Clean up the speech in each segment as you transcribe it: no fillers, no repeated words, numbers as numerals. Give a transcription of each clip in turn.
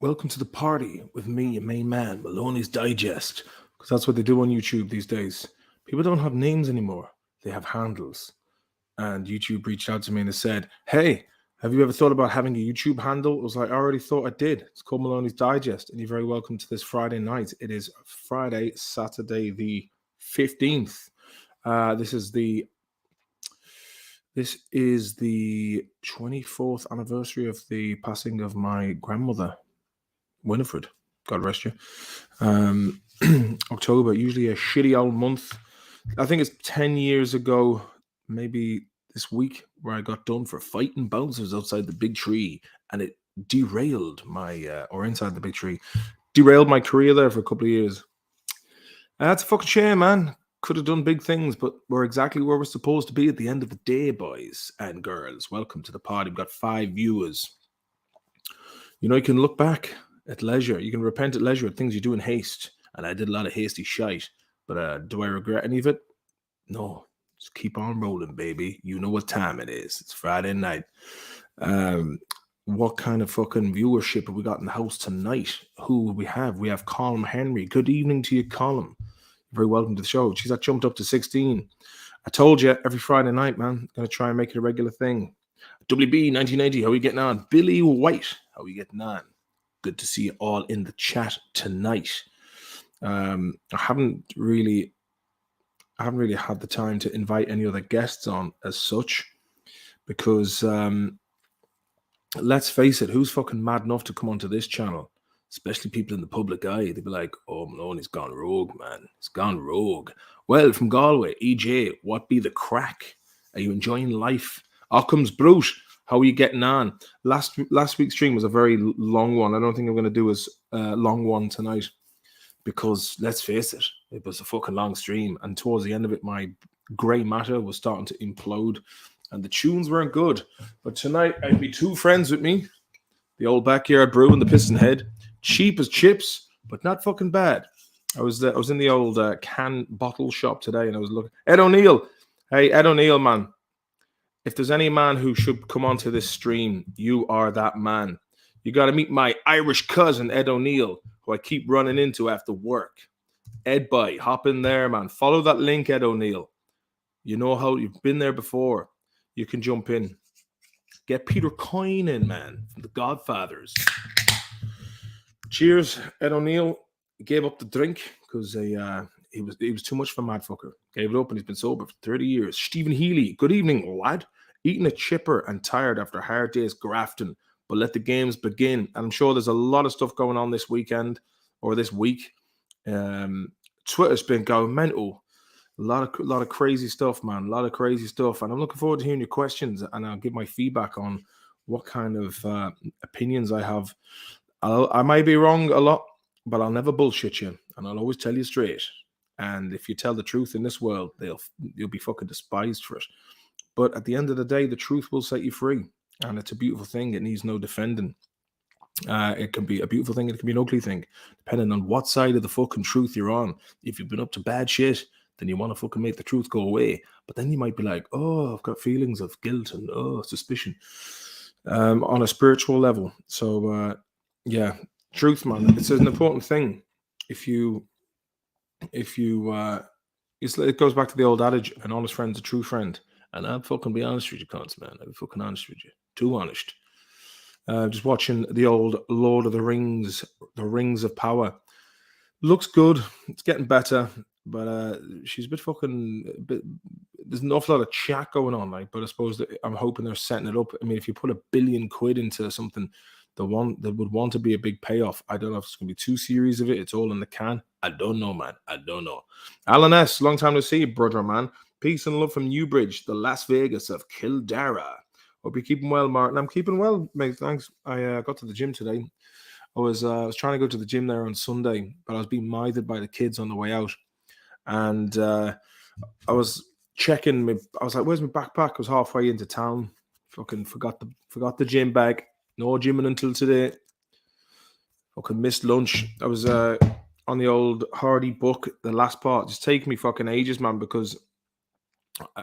Welcome to the party with me, your main man, Maloney's Digest. Because that's what they do on YouTube these days. People don't have names anymore, they have handles. And YouTube reached out to me and they said, "Hey, have you ever thought about having a YouTube handle?" I was like, "I already thought I did. It's called Maloney's Digest." And you're very welcome to this Friday night. It is Saturday the 15th. This is the 24th anniversary of the passing of my grandmother, Winifred. God rest you. Um, October, usually a shitty old month. I think it's 10 years ago, maybe this week, where I got done for fighting bouncers outside the big tree, and it derailed or inside the big tree, derailed my career there for a couple of years. And that's a fucking shame, man. Could have done big things, but we're exactly where we're supposed to be at the end of the day, boys and girls. Welcome to the party. We've got 5 viewers. You can look back at leisure. You can repent at leisure at things you do in haste. And I did a lot of hasty shite. But do I regret any of it? No. Just keep on rolling, baby. You know what time it is. It's Friday night. What kind of fucking viewership have we got in the house tonight? Who will we have? We have Colin Henry. Good evening to you, Colin. You're very welcome to the show. She's that jumped up to 16. I told you every Friday night, man. Gonna try and make it a regular thing. WB 1990, how are we getting on? Billy White, how are we getting on? Good to see you all in the chat tonight. I haven't really had the time to invite any other guests on as such, because let's face it, who's fucking mad enough to come onto this channel? Especially people in the public eye. They'd be like, "Oh, Maloney's gone rogue, man. He's gone rogue." Well, from Galway, EJ, what be the crack? Are you enjoying life? Occam's Brute, how are you getting on? Last week's stream was a very long one. I don't think I'm going to do a long one tonight, because let's face it, it was a fucking long stream. And towards the end of it, my grey matter was starting to implode and the tunes weren't good. But tonight, I'd be 2 friends with me. The old backyard brew and the Piston Head. Cheap as chips, but not fucking bad. I was in the old can bottle shop today, and I was looking. Ed O'Neill. Hey, Ed O'Neill, man. If there's any man who should come onto this stream, you are that man. You got to meet my Irish cousin, Ed O'Neill, who I keep running into after work. Ed Boy, hop in there, man. Follow that link, Ed O'Neill. You know how you've been there before. You can jump in. Get Peter Coyne in, man, from the Godfathers. Cheers, Ed O'Neill. He gave up the drink because he was too much for mad fucker. Gave it up, and he's been sober for 30 years. Stephen Healy, good evening, lad. Eating a chipper and tired after a hard day's grafting, but let the games begin. And I'm sure there's a lot of stuff going on this weekend or this week. Twitter's been going mental. A lot of crazy stuff, man. A lot of crazy stuff. And I'm looking forward to hearing your questions, and I'll give my feedback on what kind of opinions I have. I might be wrong a lot, but I'll never bullshit you, and I'll always tell you straight. And if you tell the truth in this world, you'll be fucking despised for it. But at the end of the day, the truth will set you free, and it's a beautiful thing. It needs no defending. It can be a beautiful thing, it can be an ugly thing, depending on what side of the fucking truth you're on. If you've been up to bad shit, then you want to fucking make the truth go away. But then you might be like, "Oh, I've got feelings of guilt and suspicion," on a spiritual level. So yeah, truth, man. It's an important thing. It goes back to the old adage: an honest friend's a true friend. And I'll fucking be honest with you, cunts, man. I'll be fucking honest with you. Too honest. Just watching the old Lord of the Rings, the Rings of Power. Looks good. It's getting better. But she's a bit there's an awful lot of chat going on, like. But I suppose I'm hoping they're setting it up. I mean, if you put £1 billion into something, that would want to be a big payoff. I don't know if it's going to be 2 series of it. It's all in the can. I don't know, man. I don't know. Alan S., long time to see you, brother, man. Peace and love from Newbridge, the Las Vegas of Kildare. Hope you're keeping well, Martin. I'm keeping well, mate. Thanks. I got to the gym today. I was trying to go to the gym there on Sunday, but I was being mithered by the kids on the way out. And I was checking. I was like, "Where's my backpack?" I was halfway into town. Fucking forgot the gym bag. No gymming until today. Fucking missed lunch. I was on the old Hardy book. The last part just taking me fucking ages, man, because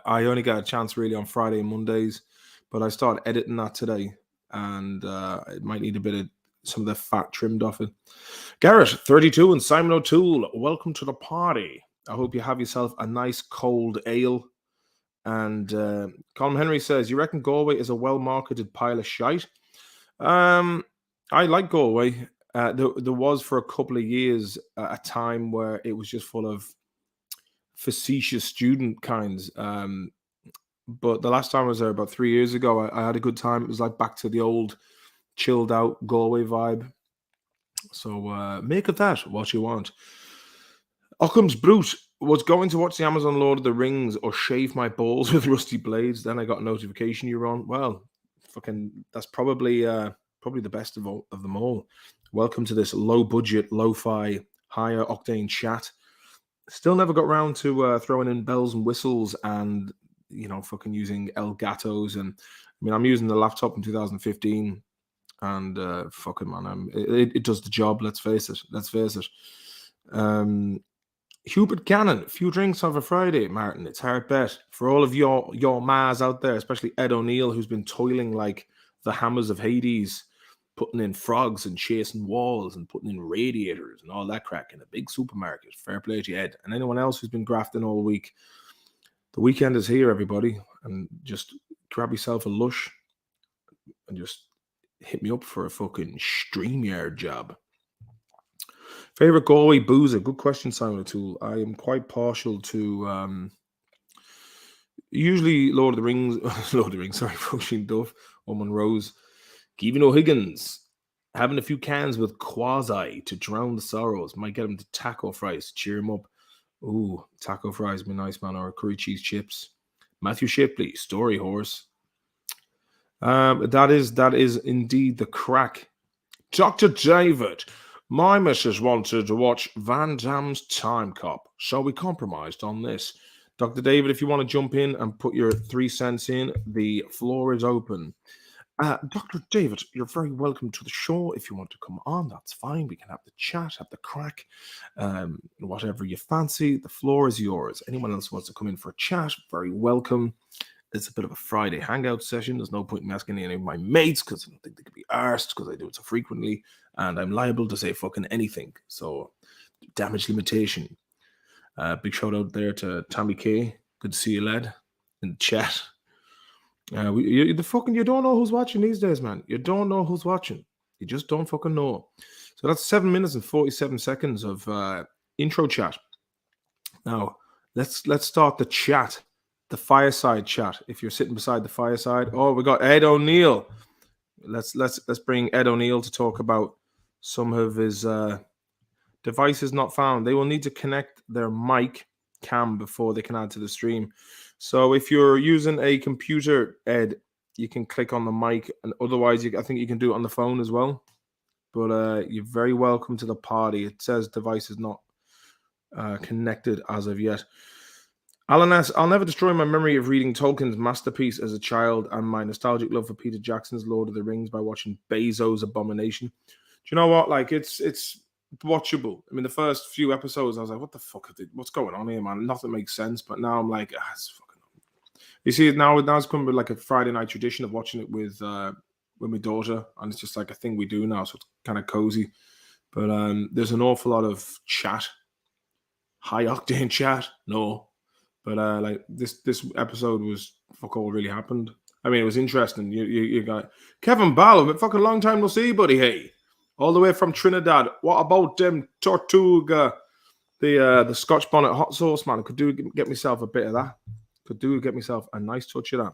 I only got a chance really on Friday and Mondays. But I started editing that today, and it might need a bit of some of the fat trimmed off it. Garrett, 32, and Simon O'Toole, welcome to the party. I hope you have yourself a nice cold ale. And Colin Henry says, you reckon Galway is a well-marketed pile of shite? I like Galway. There was for a couple of years a time where it was just full of facetious student kinds. But the last time I was there about 3 years ago, I had a good time. It was like back to the old chilled out Galway vibe. So make of that what you want. Occam's Brute was going to watch the Amazon Lord of the Rings or shave my balls with rusty blades. Then I got a notification you're on. Well, fucking, that's probably the best of them all. Welcome to this low budget, lo-fi, higher octane chat. Still never got around to throwing in bells and whistles and fucking using Elgatos. And I mean, I'm using the laptop in 2015, and fucking man, it does the job. Let's face it. Hubert Gannon, few drinks on a Friday, Martin. It's hard bet for all of your mas out there, especially Ed O'Neill, who's been toiling like the hammers of Hades, putting in frogs and chasing walls and putting in radiators and all that crack in a big supermarket. Fair play to Ed. And anyone else who's been grafting all week. The weekend is here, everybody. And just grab yourself a lush and just hit me up for a fucking StreamYard job. Favorite Galway boozer? Good question, Simon O'Toole. I am quite partial to usually Lord of the Rings, Roisin Duff, Oman Rose, Kevin O'Higgins. Having a few cans with Quasi to drown the sorrows. Might get him to taco fries, cheer him up. Ooh, taco fries be nice, man. Or curry cheese chips. Matthew Shipley, Story Horse. That is indeed the crack. Dr. David. My missus wanted to watch Van Damme's Time Cop, so we compromised on this. Dr. David, if you want to jump in and put your 3 cents in, the floor is open. Dr. David, you're very welcome to the show. If you want to come on, that's fine. We can have the chat, have the crack, whatever you fancy. The floor is yours. Anyone else wants to come in for a chat, very welcome. It's a bit of a Friday hangout session. There's no point in asking any of my mates because I don't think they could be arsed because I do it so frequently. And I'm liable to say fucking anything. So, damage limitation. Big shout out there to Tommy K. Good to see you, lad, in the chat. You don't know who's watching these days, man. You don't know who's watching. You just don't fucking know. So that's 7 minutes and 47 seconds of intro chat. Now, let's start the chat. The fireside chat. If you're sitting beside the fireside, we got Ed O'Neill. Let's bring Ed O'Neill to talk about some of his devices not found. They will need to connect their mic cam before they can add to the stream. So if you're using a computer, Ed, you can click on the mic, and otherwise, I think you can do it on the phone as well. But you're very welcome to the party. It says device is not connected as of yet. Alan asks, I'll never destroy my memory of reading Tolkien's masterpiece as a child and my nostalgic love for Peter Jackson's Lord of the Rings by watching Bezos' Abomination. Do you know what? Like, it's watchable. I mean, the first few episodes, I was like, what the fuck? What's going on here, man? Nothing makes sense. But now I'm like, it's fucking... You see, now it's come with like a Friday night tradition of watching it with my daughter. And it's just like a thing we do now. So it's kind of cozy. But there's an awful lot of chat. High octane chat. No. But like this episode was fuck all really happened. I mean, it was interesting. You got Kevin Ball, but fucking long time no see, buddy. Hey, all the way from Trinidad. What about them Tortuga? The Scotch bonnet hot sauce, man. Could do get myself a bit of that. Could do get myself a nice touch of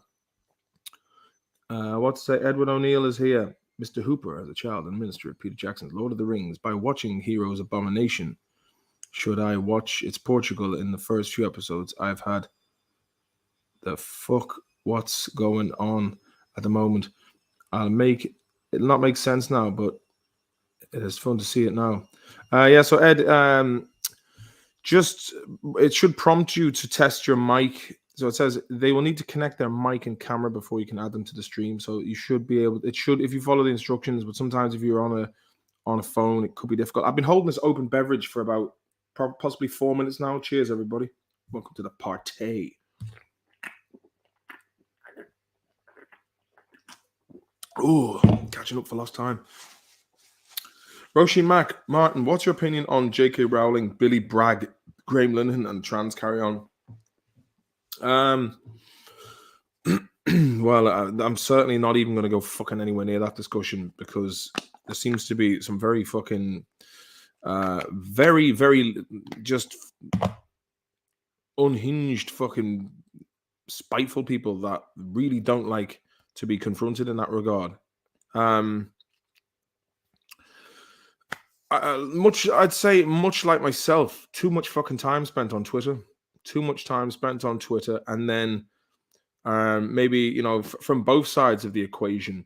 that. What to say? Edward O'Neill is here. Mr. Hooper, as a child and minister of Peter Jackson's Lord of the Rings, by watching Heroes Abomination. Should I watch It's Portugal in the first few episodes? I've had the fuck what's going on at the moment. It'll not make sense now, but it is fun to see it now. So Ed, it should prompt you to test your mic. So it says they will need to connect their mic and camera before you can add them to the stream. So you should be able. It should, if you follow the instructions. But sometimes if you're on a phone, it could be difficult. I've been holding this open beverage for about possibly 4 minutes now. Cheers, everybody. Welcome to the party. Oh, catching up for lost time. Roisin Mac, Martin, what's your opinion on J.K. Rowling, Billy Bragg, Graham Linehan, and trans carry on? Well, I'm certainly not even going to go fucking anywhere near that discussion because there seems to be some very fucking, very, very just unhinged fucking spiteful people that really don't like to be confronted in that regard. I'd say much like myself, too much fucking time spent on Twitter, and then maybe from both sides of the equation,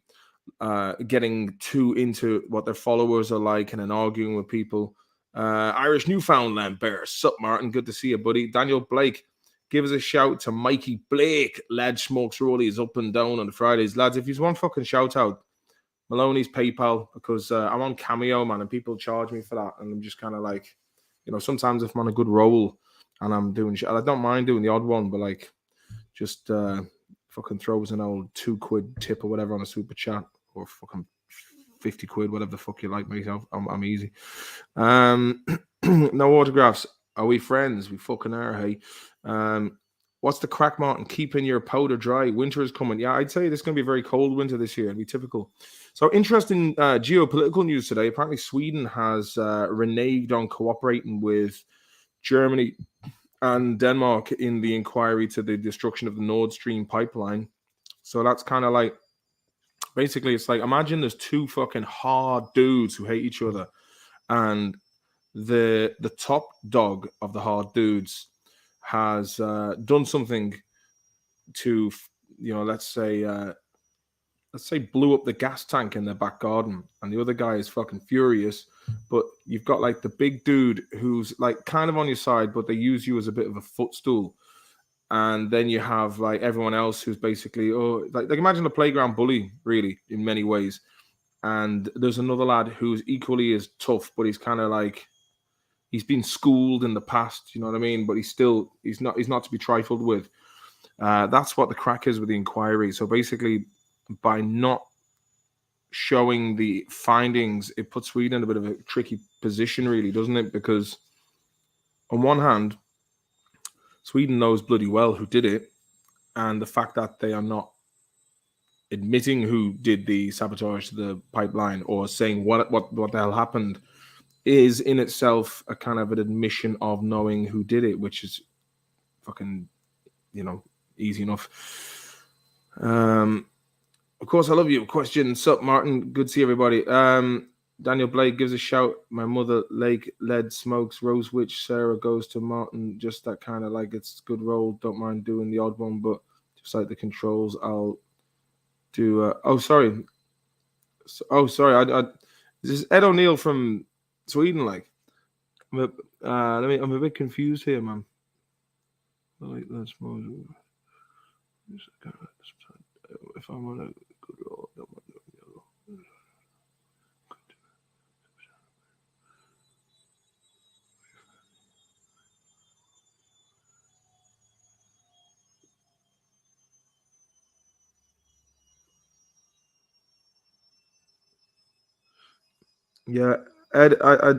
getting too into what their followers are like and then arguing with people. Irish Newfoundland Bear, sup Martin, good to see you, buddy. Daniel Blake, give us a shout to Mikey Blake. Lad smokes rollies up and down on the Fridays. Lads, if you want fucking shout out, Maloney's PayPal, because I'm on Cameo, man, and people charge me for that. And I'm just kind of like, sometimes if I'm on a good roll and I'm doing I don't mind doing the odd one, but like just fucking throws an old £2 tip or whatever on a super chat or fucking 50 quid, whatever the fuck you like myself. I'm easy. No autographs. Are we friends? We fucking are, hey. What's the crack, Martin? Keeping your powder dry. Winter is coming. Yeah, I'd say this is going to be a very cold winter this year. It'll be typical. So interesting geopolitical news today. Apparently Sweden has reneged on cooperating with Germany and Denmark in the inquiry to the destruction of the Nord Stream pipeline. So that's kind of like, basically, it's like, imagine there's two fucking hard dudes who hate each other, and the top dog of the hard dudes has done something to, let's say blew up the gas tank in their back garden, and the other guy is fucking furious. But you've got like the big dude who's like kind of on your side, but they use you as a bit of a footstool. And then you have like everyone else who's basically, like imagine a playground bully, really, in many ways. And there's another lad who's equally as tough, but he's kind of like, he's been schooled in the past, you know what I mean? But he's not to be trifled with. That's what the crack is with the inquiry. So basically, by not showing the findings, it puts Sweden in a bit of a tricky position, really, doesn't it? Because on one hand, Sweden knows bloody well who did it, and the fact that they are not admitting who did the sabotage to the pipeline or saying what the hell happened is in itself a kind of an admission of knowing who did it, which is fucking, easy enough. Of course, I love you. Question. Sup, Martin? Good to see everybody. Daniel Blake gives a shout. My mother, Lake, Lead, smokes, Rose Witch, Sarah goes to Martin. Just that kind of like, it's good roll. Don't mind doing the odd one, but just like the controls, I'll do. Sorry. This is Ed O'Neill from Sweden. Like, I'm a bit confused here, man. Like, that's more. If I'm on a good roll, don't mind doing the other one. Yeah, Ed, I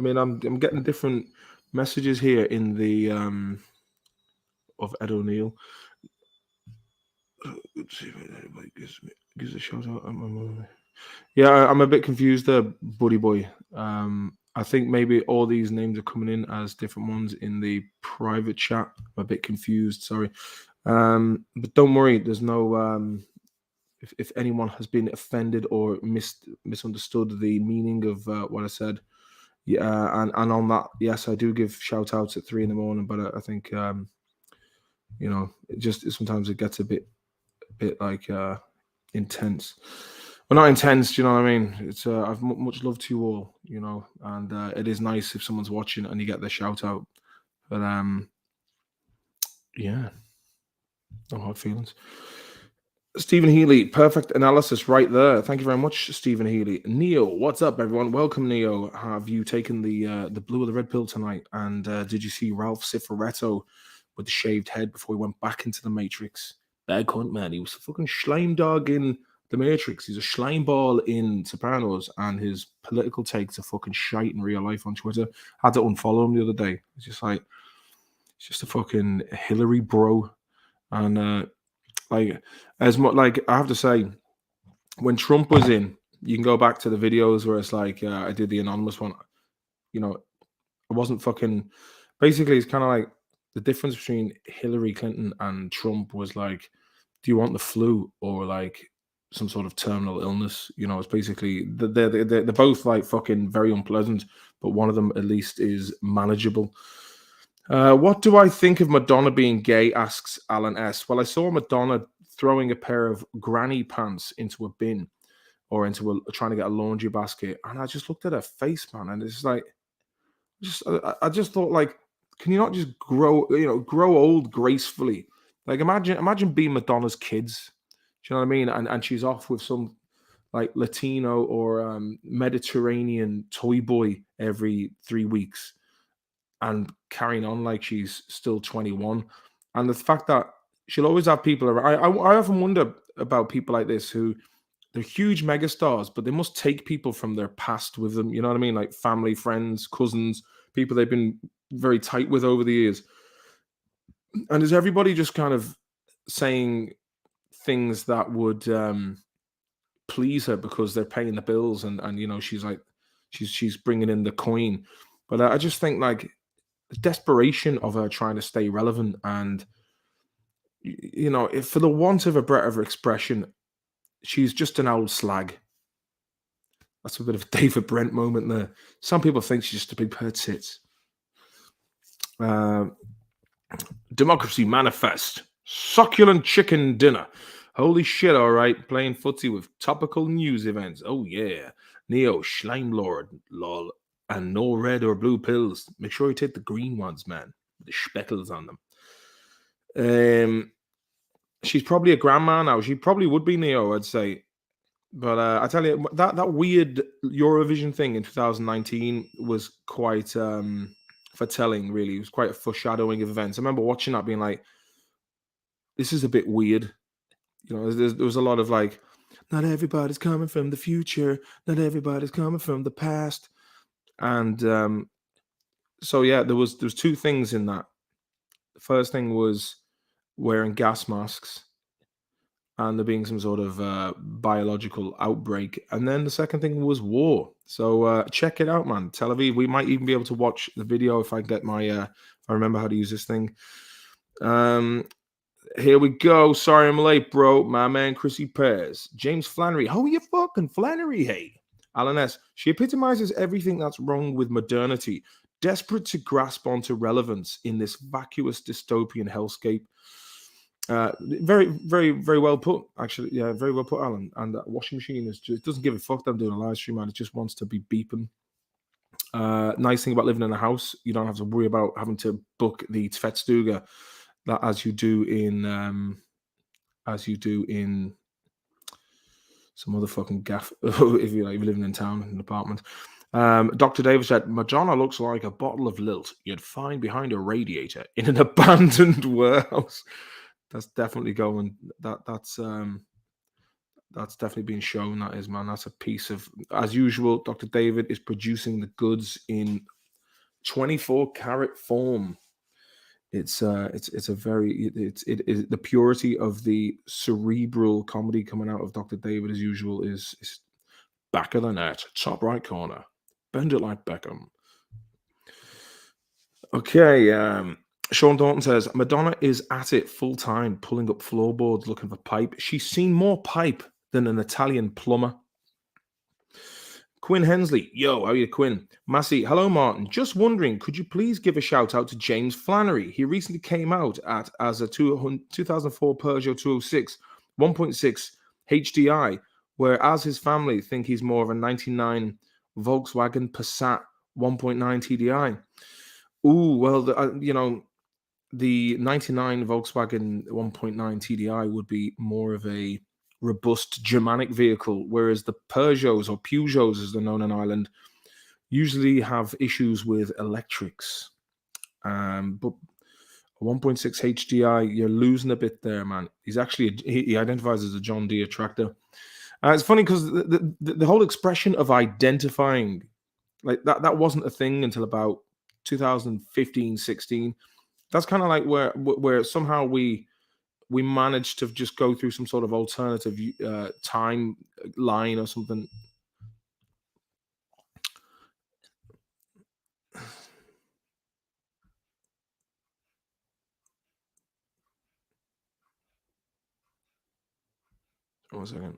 mean, I'm getting different messages here in the of Ed O'Neill. Let's see if anybody gives a shout out. Yeah, I'm a bit confused there, buddy boy. I think maybe all these names are coming in as different ones in the private chat. I'm a bit confused, sorry. But don't worry, there's no if anyone has been offended or misunderstood the meaning of what I said. Yeah, and on that, yes, I do give shout outs at 3 a.m, but I think it just sometimes it gets a bit like intense. Well, not intense, you know what I mean? It's I've much love to you all, and it is nice if someone's watching and you get their shout out. But yeah, no hard feelings. Stephen Healy, perfect analysis right there. Thank you very much, Stephen Healy. Neo, what's up, everyone? Welcome, Neo. Have you taken the blue or the red pill tonight? And did you see Ralph Cifaretto with the shaved head before he went back into the Matrix? Bad cunt, man. He was a fucking slime dog in the Matrix. He's a schleimball in Sopranos, and his political takes are fucking shite in real life on Twitter. I had to unfollow him the other day. It's just like, it's just a fucking Hillary bro. And like, as much, like, I have to say, when Trump was in, you can go back to the videos where it's like, I did the anonymous one. You know, I wasn't fucking. Basically, it's kind of like the difference between Hillary Clinton and Trump was like, do you want the flu or like some sort of terminal illness? You know, it's basically they're both like fucking very unpleasant, but one of them at least is manageable. What do I think of Madonna being gay? Asks Alan S. Well, I saw Madonna throwing a pair of granny pants into a bin or into trying to get a laundry basket, and I just looked at her face, man, and it's like, I just thought, like, can you not just grow old gracefully? Like, imagine being Madonna's kids. Do you know what I mean? And she's off with some like Latino or Mediterranean toy boy every 3 weeks and carrying on like she's still 21. And the fact that she'll always have people around. I often wonder about people like this who they're huge megastars, but they must take people from their past with them. You know what I mean? Like family, friends, cousins, people they've been very tight with over the years. And is everybody just kind of saying things that would please her because they're paying the bills and you know she's like she's bringing in the coin? But I just think like the desperation of her trying to stay relevant and you know, if for the want of a better expression, she's just an old slag. That's a bit of a David Brent moment there. Some people think she's just a big bird tits. Democracy Manifest. Succulent chicken dinner. Holy shit, all right. Playing footsie with topical news events. Oh, yeah. Neo, Schleim Lord, lol. And no red or blue pills. Make sure you take the green ones, man. With the speckles on them. She's probably a grandma now. She probably would be Neo, I'd say. But I tell you, that weird Eurovision thing in 2019 was quite foretelling, really. It was quite a foreshadowing of events. I remember watching that being like, this is a bit weird. You know, there was a lot of like, not everybody's coming from the future. Not everybody's coming from the past. And so, yeah, there was two things in that. The first thing was wearing gas masks and there being some sort of biological outbreak. And then the second thing was war. So check it out, man. Tel Aviv. We might even be able to watch the video if I get my, if I remember how to use this thing. Here we go. Sorry I'm late, bro. My man, Chrissy Pears. James Flannery. How are you fucking Flannery, hey? Alan S. She epitomizes everything that's wrong with modernity, desperate to grasp onto relevance in this vacuous dystopian hellscape. Very, very, very well put, actually. Yeah, very well put, Alan. And that washing machine is just doesn't give a fuck that I'm doing a live stream, man. It just wants to be beeping. Nice thing about living in a house, you don't have to worry about having to book the Tvetstuga that as you do in some other fucking gaff if you're living in town in an apartment. Dr. Davis said, Madonna looks like a bottle of lilt you'd find behind a radiator in an abandoned warehouse. That's definitely going. That's definitely being shown. That is, man. That's a piece of, as usual. Dr. David is producing the goods in 24 karat form. It's a very it is the purity of the cerebral comedy coming out of Dr. David as usual is back of the net, top right corner, bend it like Beckham. Okay. Sean Dalton says, Madonna is at it full time, pulling up floorboards looking for pipe. She's seen more pipe than an Italian plumber. Quinn Hensley, yo, how are you, Quinn? Massey, hello, Martin. Just wondering, could you please give a shout out to James Flannery? He recently came out as a 2004 Peugeot 206 1.6 HDI, whereas his family think he's more of a 99 Volkswagen Passat 1.9 TDI. Ooh, well, the 99 Volkswagen 1.9 TDI would be more of a robust Germanic vehicle, whereas the Peugeots or Peugeots, as they're known in Ireland, usually have issues with electrics. But a 1.6 HDI, you're losing a bit there, man. He identifies as a John Deere tractor. It's funny because the whole expression of identifying like that wasn't a thing until about 2015, 16. That's kind of like where somehow we managed to just go through some sort of alternative time line or something. One second.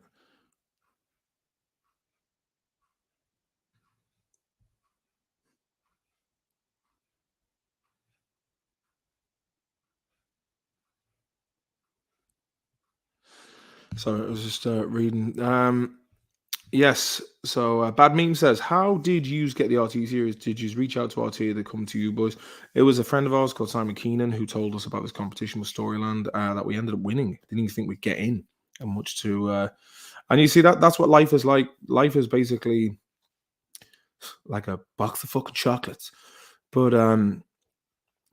Sorry, I was just reading. Yes. So Bad Meme says, "How did you get the RT series? Did you reach out to RT? They come to you, boys?" It was a friend of ours called Simon Keenan who told us about this competition with Storyland that we ended up winning. Didn't even think we'd get in, and much to. And you see that's what life is like. Life is basically like a box of fucking chocolates, but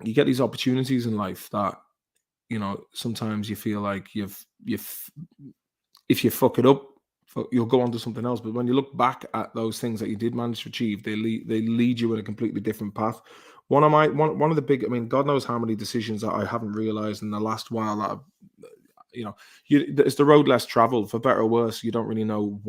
you get these opportunities in life that sometimes you feel like you've if you fuck it up, you'll go on to something else. But when you look back at those things that you did manage to achieve, they lead you in a completely different path. One of the big, I mean, God knows how many decisions that I haven't realized in the last while that you know it's the road less traveled, for better or worse. You don't really know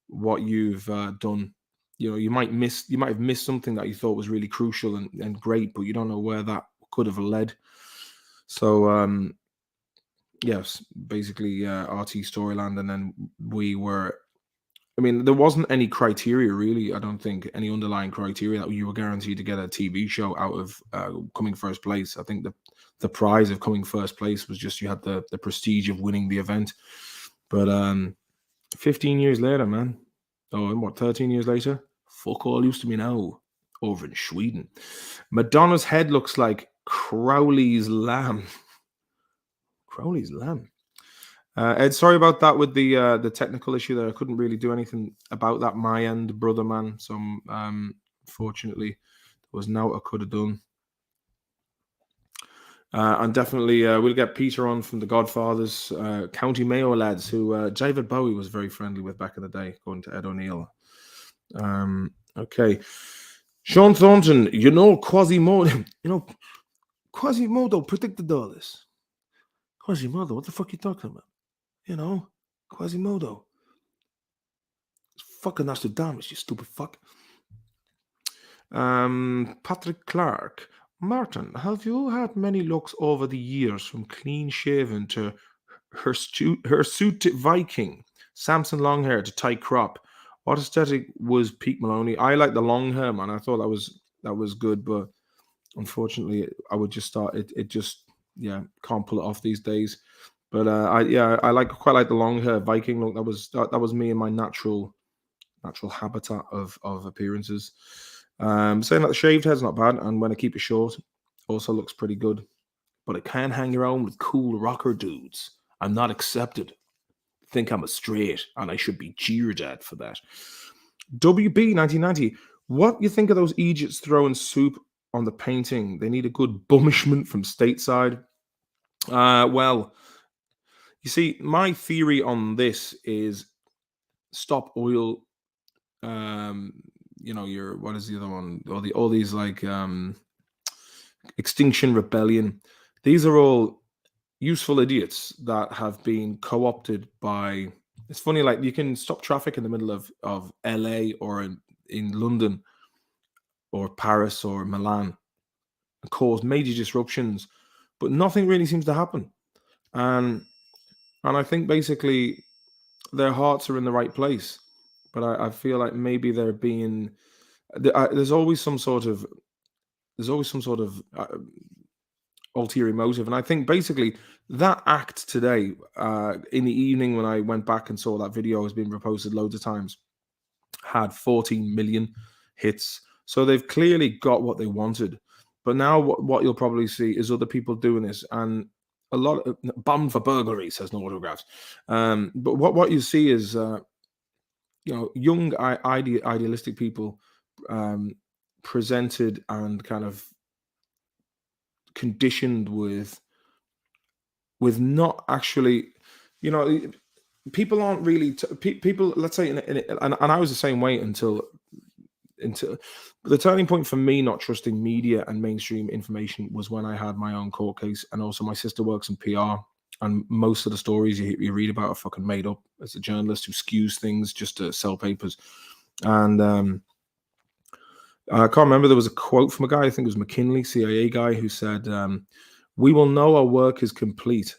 what you've done. You might have missed something that you thought was really crucial and great, but you don't know where that could have led. So yes, basically RT Storyland, and then we were. I mean, there wasn't any criteria really. I don't think any underlying criteria that you were guaranteed to get a TV show out of coming first place. I think the prize of coming first place was just you had the prestige of winning the event. But 15 years later, man. Oh, and what, 13 years later? Fuck all used to me now over in Sweden. Madonna's head looks like Crowley's lamb. Crowley's lamb. Ed, sorry about that with the technical issue there. I couldn't really do anything about that my end, brother man. So fortunately, there was now I could have done. And definitely we'll get Peter on from the Godfathers, County Mayo lads, who David Bowie was very friendly with back in the day, according to Ed O'Neill. Okay. Sean Thornton, Quasimodo, Quasimodo predicted all this. Quasimodo, what the fuck are you talking about? Quasimodo. It's fucking Nostradamus, you stupid fuck. Patrick Clark. Martin, have you had many looks over the years from clean shaven to hirsute Viking, Samson long hair to tight crop? What aesthetic was Pete Maloney? I like the long hair, man. I thought that was good, but unfortunately, I would just start it. Just can't pull it off these days. But I quite like the long hair Viking look. That was me in my natural habitat of appearances. Saying that the shaved head's not bad, and when I keep it short, also looks pretty good. But I can't hang around with cool rocker dudes. I'm not accepted. Think I'm a straight, and I should be jeered at for that. WB 1990. What you think of those Egypts throwing soup on the painting? They need a good bumishment from stateside. Well, you see, my theory on this is stop oil. Um, your what is the other one? All these like Extinction Rebellion. These are all useful idiots that have been co-opted by. It's funny, like you can stop traffic in the middle of LA or in London or Paris or Milan and cause major disruptions, but nothing really seems to happen. And I think basically their hearts are in the right place, but I feel like maybe they're being. There's always some sort of ulterior motive. And I think basically that act today, in the evening when I went back and saw that video has been reposted loads of times, had 14 million hits. So they've clearly got what they wanted. But now what you'll probably see is other people doing this, and a lot of bombed for burglary, says no autographs. But what you see is young idealistic people presented and kind of conditioned with not actually, you know, people aren't really people. Let's say, and I was the same way until the turning point for me not trusting media and mainstream information was when I had my own court case, and also my sister works in PR, and most of the stories you read about are fucking made up. As a journalist who skews things just to sell papers, and I can't remember. There was a quote from a guy, I think it was McKinley, CIA guy, who said, "We will know our work is complete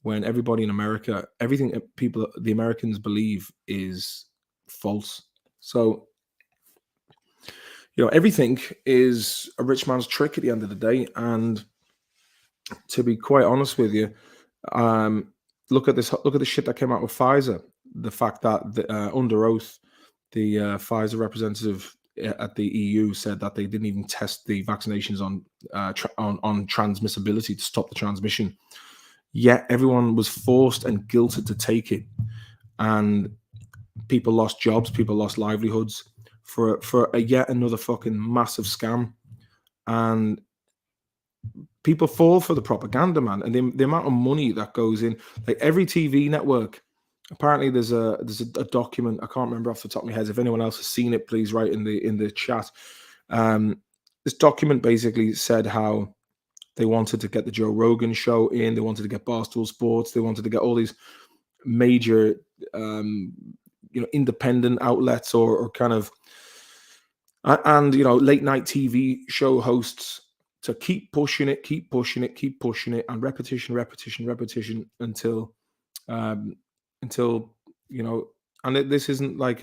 when everybody in America, everything the Americans believe is false." So, everything is a rich man's trick at the end of the day. And to be quite honest with you, look at this. Look at the shit that came out with Pfizer. The fact that under oath, the Pfizer representative at the EU said that they didn't even test the vaccinations on transmissibility to stop the transmission. Yet everyone was forced and guilted to take it, and people lost jobs, people lost livelihoods for a yet another fucking massive scam. And people fall for the propaganda, man, and the amount of money that goes in. Like every TV network, apparently there's a document. I can't remember off the top of my head. If anyone else has seen it, please write in the chat. This document basically said how they wanted to get the Joe Rogan show in. They wanted to get Barstool Sports. They wanted to get all these major, independent outlets or kind of, and late night TV show hosts to keep pushing it, and repetition until this isn't like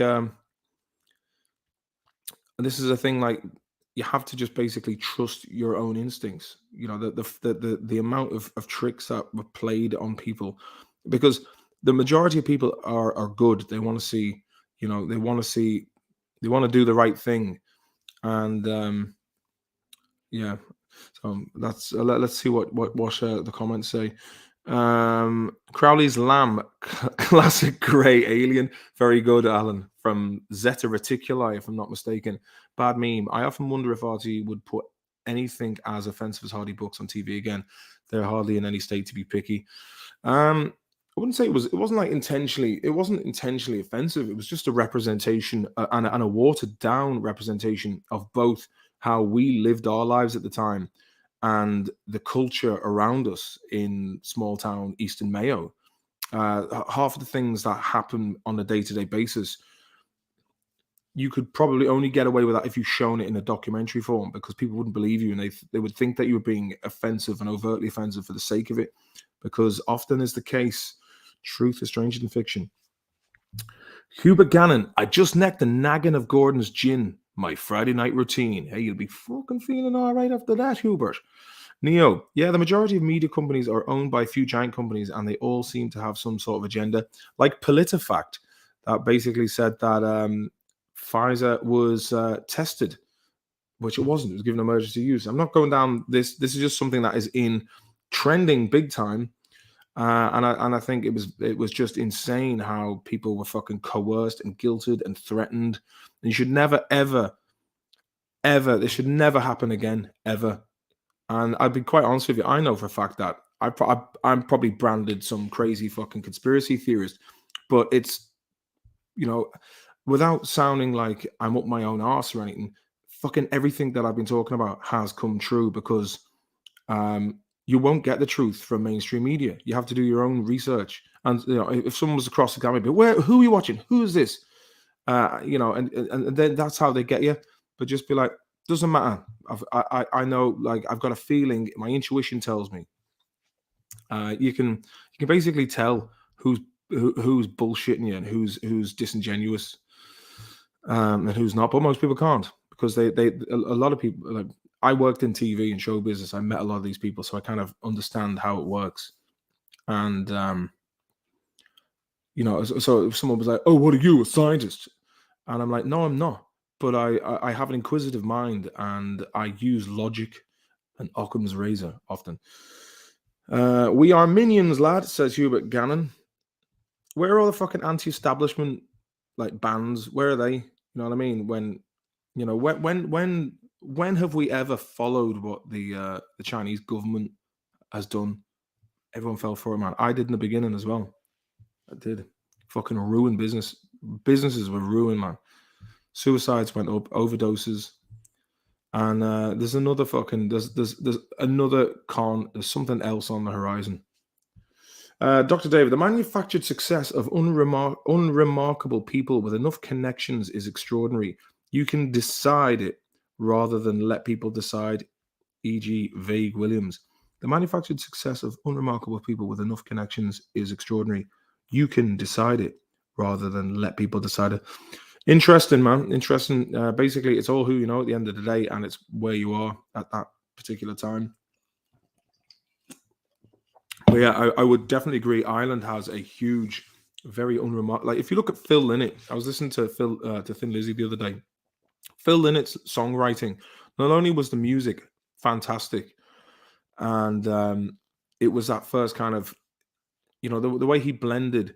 this is a thing, like, you have to just basically trust your own instincts. The amount of tricks that were played on people, because the majority of people are good. They want to see, they want to do the right thing. And so that's let's see what the comments say. Crowley's lamb, classic grey alien, very good, Alan, from Zeta Reticuli, if I'm not mistaken. Bad meme. I often wonder if RT would put anything as offensive as Hardy books on TV again. They're hardly in any state to be picky. I wouldn't say it wasn't intentionally offensive. It was just a representation and a watered down representation of both how we lived our lives at the time and the culture around us in small town Eastern Mayo. Half of the things that happen on a day-to-day basis, you could probably only get away with that if you've shown it in a documentary form, because people wouldn't believe you, and they would think that you were being offensive and overtly offensive for the sake of it, because often is the case, truth is stranger than fiction. Hubert Gannon, I just necked the naggin of Gordon's gin, my Friday night routine. Hey, you'll be fucking feeling all right after that, Hubert. Neo, yeah, the majority of media companies are owned by a few giant companies, and they all seem to have some sort of agenda, like PolitiFact, that basically said that Pfizer was tested, which it wasn't. It was given emergency use. I'm not going down this. This is just something that is in trending big time. And I think it was just insane how people were fucking coerced and guilted and threatened. And you should never, ever, this should never happen again, ever. And I'd be quite honest with you, I know for a fact that I'm probably branded some crazy fucking conspiracy theorist, but it's, without sounding like I'm up my own arse or anything, fucking everything that I've been talking about has come true, because you won't get the truth from mainstream media. You have to do your own research. And if someone was across the camera, who are you watching? Who is this? And then that's how they get you. But just be like, doesn't matter. I know, like, I've got a feeling. My intuition tells me. You can basically tell who's bullshitting you and who's disingenuous, and who's not. But most people can't, because a lot of people, like, I worked in TV and show business. I met a lot of these people, so I kind of understand how it works. And so if someone was like, "Oh, what are you, a scientist?" and I'm like, "No, I'm not. But I have an inquisitive mind, and I use logic and Occam's razor often." We are minions, lad, says Hubert Gannon. Where are all the fucking anti-establishment, like, bands? Where are they? You know what I mean? When have we ever followed what the Chinese government has done? Everyone fell for it, man. I did in the beginning as well. I did. fucking ruined businesses were ruined, man. Suicides went up, overdoses. And there's another fucking there's another there's something else on the horizon. Dr. David, the manufactured success of unremarkable people with enough connections is extraordinary. You can decide it rather than let people decide, e.g., Vague Williams. The manufactured success of unremarkable people with enough connections is extraordinary. You can decide it rather than let people decide it. Interesting, man. Interesting. Basically, it's all who you know at the end of the day, and it's where you are at that particular time. But yeah, I would definitely agree. Ireland has a huge, very unremarkable. Like if you look at Phil Lynott, I was listening to to Thin Lizzy the other day. Phil Lynnott's songwriting, not only was the music fantastic, and it was that first kind of, the way he blended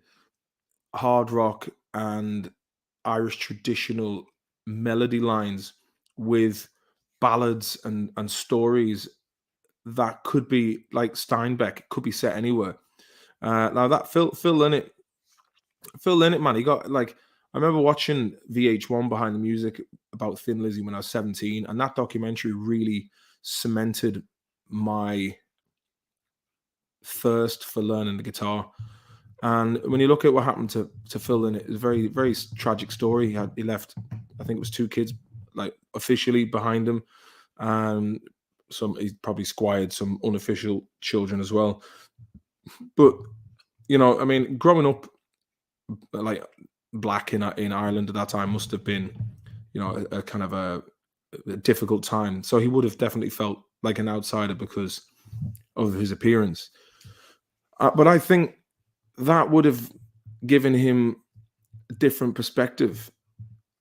hard rock and Irish traditional melody lines with ballads and stories that could be like Steinbeck, could be set anywhere. Now that Phil Lynott, man, he got like, I remember watching VH1 Behind the Music about Thin Lizzy when I was 17, and that documentary really cemented my thirst for learning the guitar. And when you look at what happened to Phil Lynott, it's a very, very tragic story. He left, I think it was 2 kids, like officially behind him. He probably squired some unofficial children as well. But I mean, growing up like black in Ireland at that time must have been, a kind of a difficult time. So he would have definitely felt like an outsider because of his appearance. But I think that would have given him a different perspective,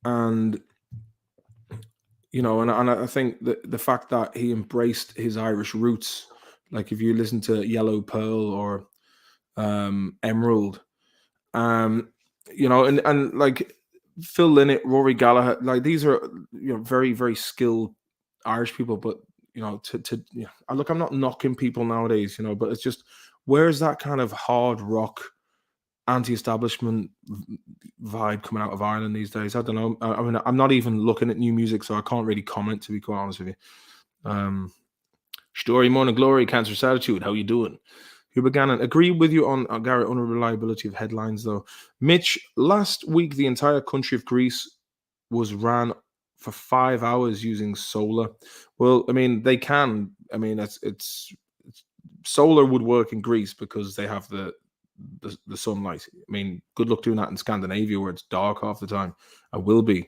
and and I think that the fact that he embraced his Irish roots, like if you listen to Yellow Pearl or Emerald, and like Phil Lynott, Rory Gallagher, like these are very, very skilled Irish people. But look, I'm not knocking people nowadays, but it's just, where's that kind of hard rock anti-establishment vibe coming out of Ireland these days? I don't know. I mean, I'm not even looking at new music, so I can't really comment, to be quite honest with you. Story, morning glory, cancer attitude. How you doing? Hugh Gannon, agree with you on Garrett, unreliability of headlines, though. Mitch, last week the entire country of Greece was ran for 5 hours using solar. Well, I mean, they can. I mean, it's solar would work in Greece because they have the sunlight. I mean, good luck doing that in Scandinavia where it's dark half the time. I will be.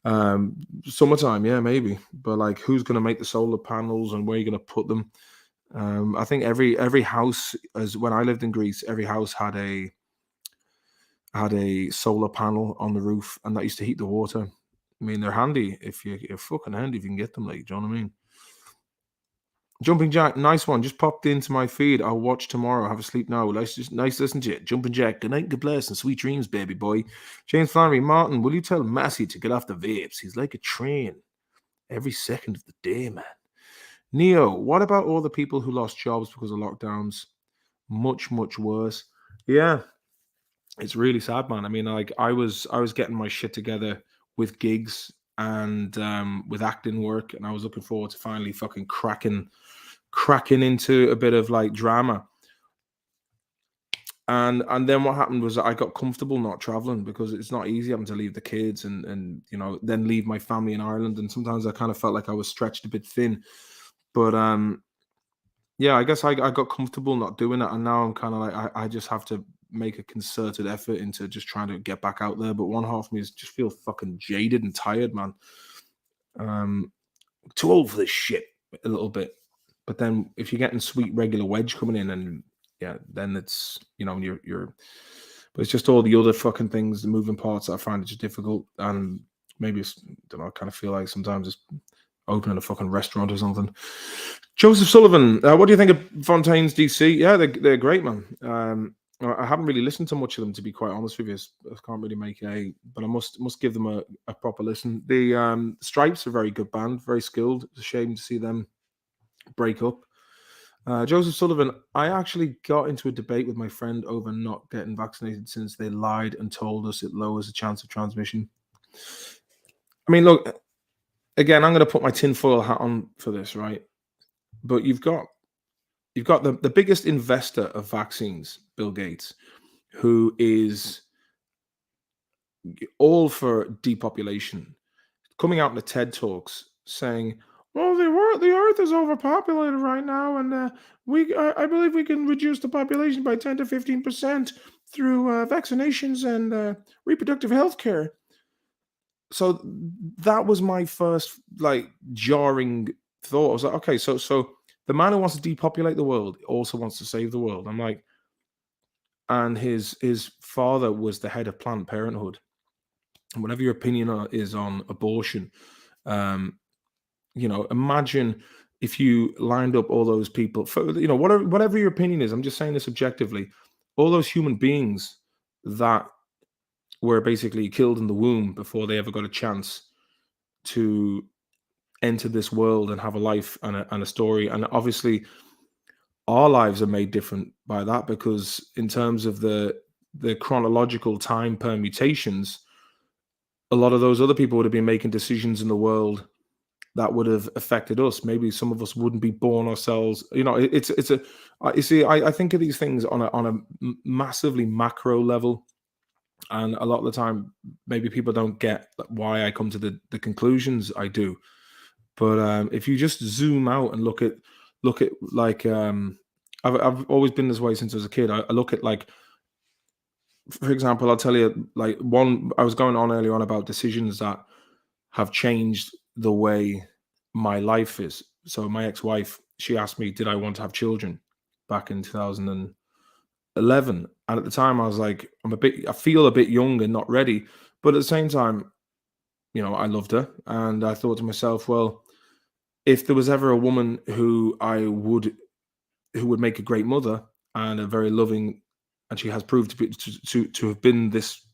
Summertime, yeah, maybe. But like, who's going to make the solar panels and where are you going to put them? I think every house, as when I lived in Greece, every house had a solar panel on the roof, and that used to heat the water. I mean, they're handy you're fucking handy if you can get them. Like, do you know what I mean? Jumping Jack, nice one. Just popped into my feed. I'll watch tomorrow. Have a sleep now. Nice listen to you. Jumping Jack, good night, good bless, and sweet dreams, baby boy. James Flannery, Martin, will you tell Massey to get off the vapes? He's like a train every second of the day, man. Neo, what about all the people who lost jobs because of lockdowns? Much, much worse. Yeah, it's really sad, man. I mean, like I was getting my shit together with gigs and with acting work, and I was looking forward to finally fucking cracking into a bit of like drama. And then what happened was I got comfortable not traveling because it's not easy having to leave the kids and then leave my family in Ireland. And sometimes I kind of felt like I was stretched a bit thin. But yeah, I guess I got comfortable not doing it, and now I'm kind of like I just have to make a concerted effort into just trying to get back out there. But one half of me just feel fucking jaded and tired, man. Too old for this shit a little bit. But then if you're getting sweet regular wedge coming in, and yeah, then it's you're. But it's just all the other fucking things, the moving parts that I find it just difficult, and maybe it's, I don't know. I kind of feel like sometimes it's opening a fucking restaurant or something. Joseph Sullivan, what do you think of Fontaine's DC? Yeah, they're great, man. I haven't really listened to much of them, to be quite honest with you. I can't really make but I must give them a proper listen. The Stripes are a very good band, very skilled. It's a shame to see them break up. Joseph Sullivan, I actually got into a debate with my friend over not getting vaccinated since they lied and told us it lowers the chance of transmission. I mean, look, again, I'm going to put my tinfoil hat on for this, right? But you've got the biggest investor of vaccines, Bill Gates, who is all for depopulation, coming out in the TED talks saying, "Well, the Earth is overpopulated right now, and I believe we can reduce the population by 10 to 15% through vaccinations and reproductive health care." So that was my first like jarring thought. I was like, okay, so the man who wants to depopulate the world also wants to save the world. I'm like, and his father was the head of Planned Parenthood. And whatever your opinion is on abortion, um, imagine if you lined up all those people for, whatever your opinion is. I'm just saying this objectively. All those human beings that were basically killed in the womb before they ever got a chance to enter this world and have a life and a story. And obviously, our lives are made different by that because, in terms of the chronological time permutations, a lot of those other people would have been making decisions in the world that would have affected us. Maybe some of us wouldn't be born ourselves. It's a. You see, I think of these things on a massively macro level, and a lot of the time, maybe people don't get why I come to the conclusions I do. But if you just zoom out and look at like I've always been this way since I was a kid. I look at, like, for example, I'll tell you, like, one I was going on earlier on about decisions that have changed the way my life is. So my ex-wife, she asked me, did I want to have children back in 2011, and at the time I was like, I feel a bit young and not ready, but at the same time, I loved her, and I thought to myself, well, if there was ever a woman who would make a great mother and a very loving, and she has proved to have been this,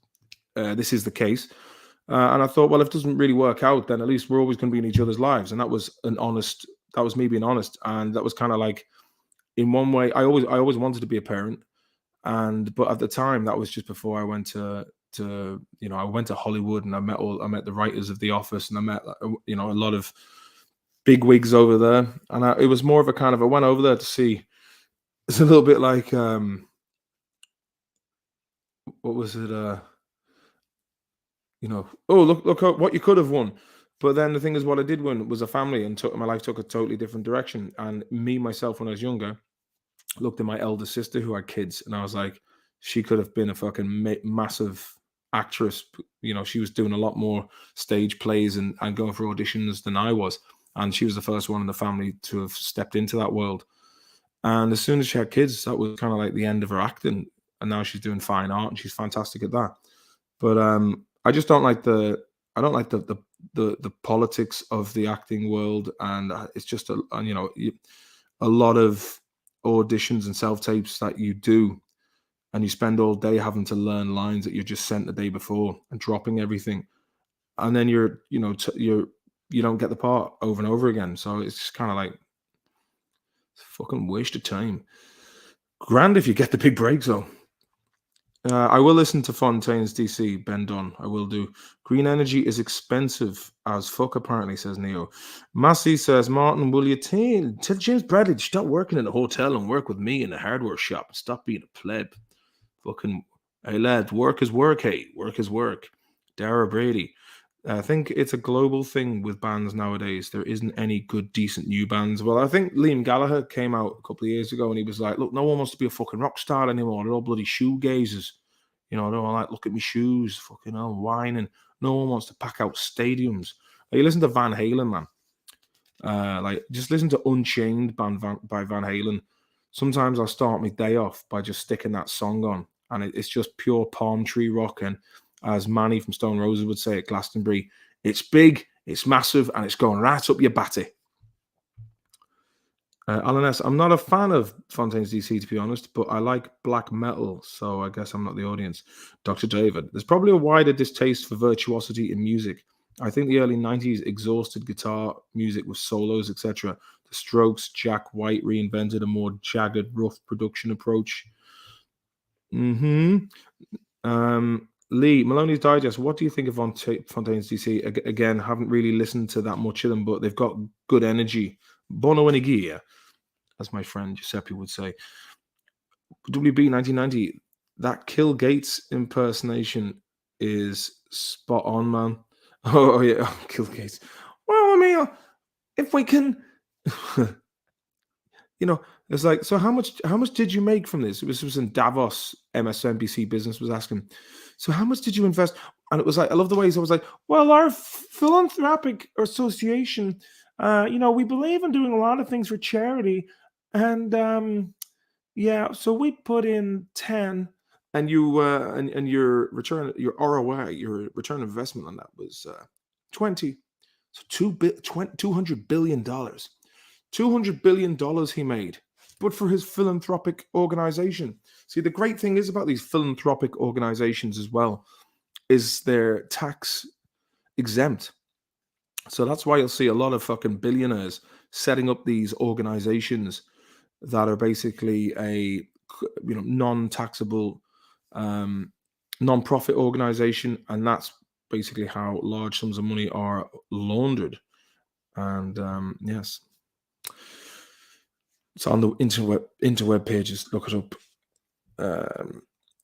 this is the case. And I thought, well, if it doesn't really work out, then at least we're always going to be in each other's lives. And that was me being honest. And that was kind of like, in one way, I always wanted to be a parent. But at the time, that was just before I went I went to Hollywood, and I met the writers of The Office, and I met, a lot of big wigs over there. And it was more of a kind of, I went over there to see, it's a little bit like, what was it? Oh, look what you could have won. But then the thing is, what I did win was a family, and my life took a totally different direction. And me, myself, when I was younger, looked at my elder sister who had kids, and I was like, she could have been a fucking massive actress. She was doing a lot more stage plays and going for auditions than I was. And she was the first one in the family to have stepped into that world. And as soon as she had kids, that was kind of like the end of her acting. And now she's doing fine art, and she's fantastic at that. But I just don't like the politics of the acting world, and it's just a lot of auditions and self tapes that you do, and you spend all day having to learn lines that you're just sent the day before and dropping everything, and then you don't get the part over and over again. So it's just kind of like, it's a fucking waste of time. Grand if you get the big breaks though. I will listen to Fontaine's DC, Ben Don. I will do. Green energy is expensive as fuck, apparently, says Neo. Massey says, Martin, will you tell James Bradley to stop working in a hotel and work with me in a hardware shop and stop being a pleb? Fucking, hey, lad, work is work, hey. Work is work. Dara Brady. I think it's a global thing with bands nowadays. There isn't any good, decent new bands. Well, I think Liam Gallagher came out a couple of years ago and he was like, look, no one wants to be a fucking rock star anymore. They're all bloody shoegazers. They're all like, look at me shoes, fucking hell, whining. No one wants to pack out stadiums. Like, you listen to Van Halen, man. Just listen to Unchained by Van Halen. Sometimes I'll start my day off by just sticking that song on. And it's just pure palm tree rock. And as Manny from Stone Roses would say at Glastonbury, it's big, it's massive, and it's going right up your batty. Alan S., I'm not a fan of Fontaine's DC, to be honest, but I like black metal, so I guess I'm not the audience. Dr. David, there's probably a wider distaste for virtuosity in music. I think the early 90s exhausted guitar music with solos, etc., The Strokes, Jack White reinvented a more jagged, rough production approach. Lee, Maloney's Digest. What do you think of Fontaine's DC? Again, haven't really listened to that much of them, but they've got good energy. Bono in a gear, as my friend Giuseppe would say. WB 1990. That Kill Gates impersonation is spot on, man. Oh yeah, Kill Gates. Well, I mean, if we can, it's like, so how much did you make from this? This was in Davos. MSNBC Business was asking, so how much did you invest? And it was like, I love the ways I was like, well, our philanthropic association, we believe in doing a lot of things for charity, and yeah, so we put in 10, and you and your return, your ROI, your return on investment on that was 20. So $200 billion. $200 billion he made, but for his philanthropic organization. See, the great thing is about these philanthropic organizations as well is they're tax exempt. So that's why you'll see a lot of fucking billionaires setting up these organizations that are basically a non-taxable non-profit organization, and that's basically how large sums of money are laundered. And yes, it's on the interweb pages. Look it up.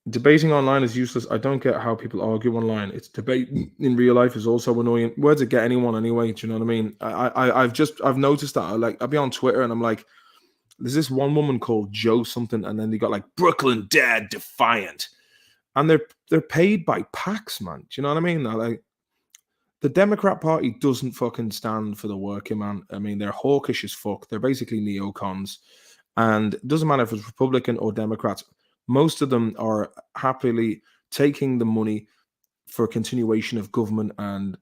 Debating online is useless. I don't get how people argue online. It's debate in real life is also annoying. Where to get anyone anyway? Do you know what I mean? I've noticed that. I'll be on Twitter and I'm like, there's this one woman called Joe something, and then they got like Brooklyn Dad Defiant, and they're paid by PACs, man. Do you know what I mean? Like, the Democrat Party doesn't fucking stand for the working man. I mean, they're hawkish as fuck. They're basically neocons, and it doesn't matter if it's Republican or Democrats. Most of them are happily taking the money for continuation of government and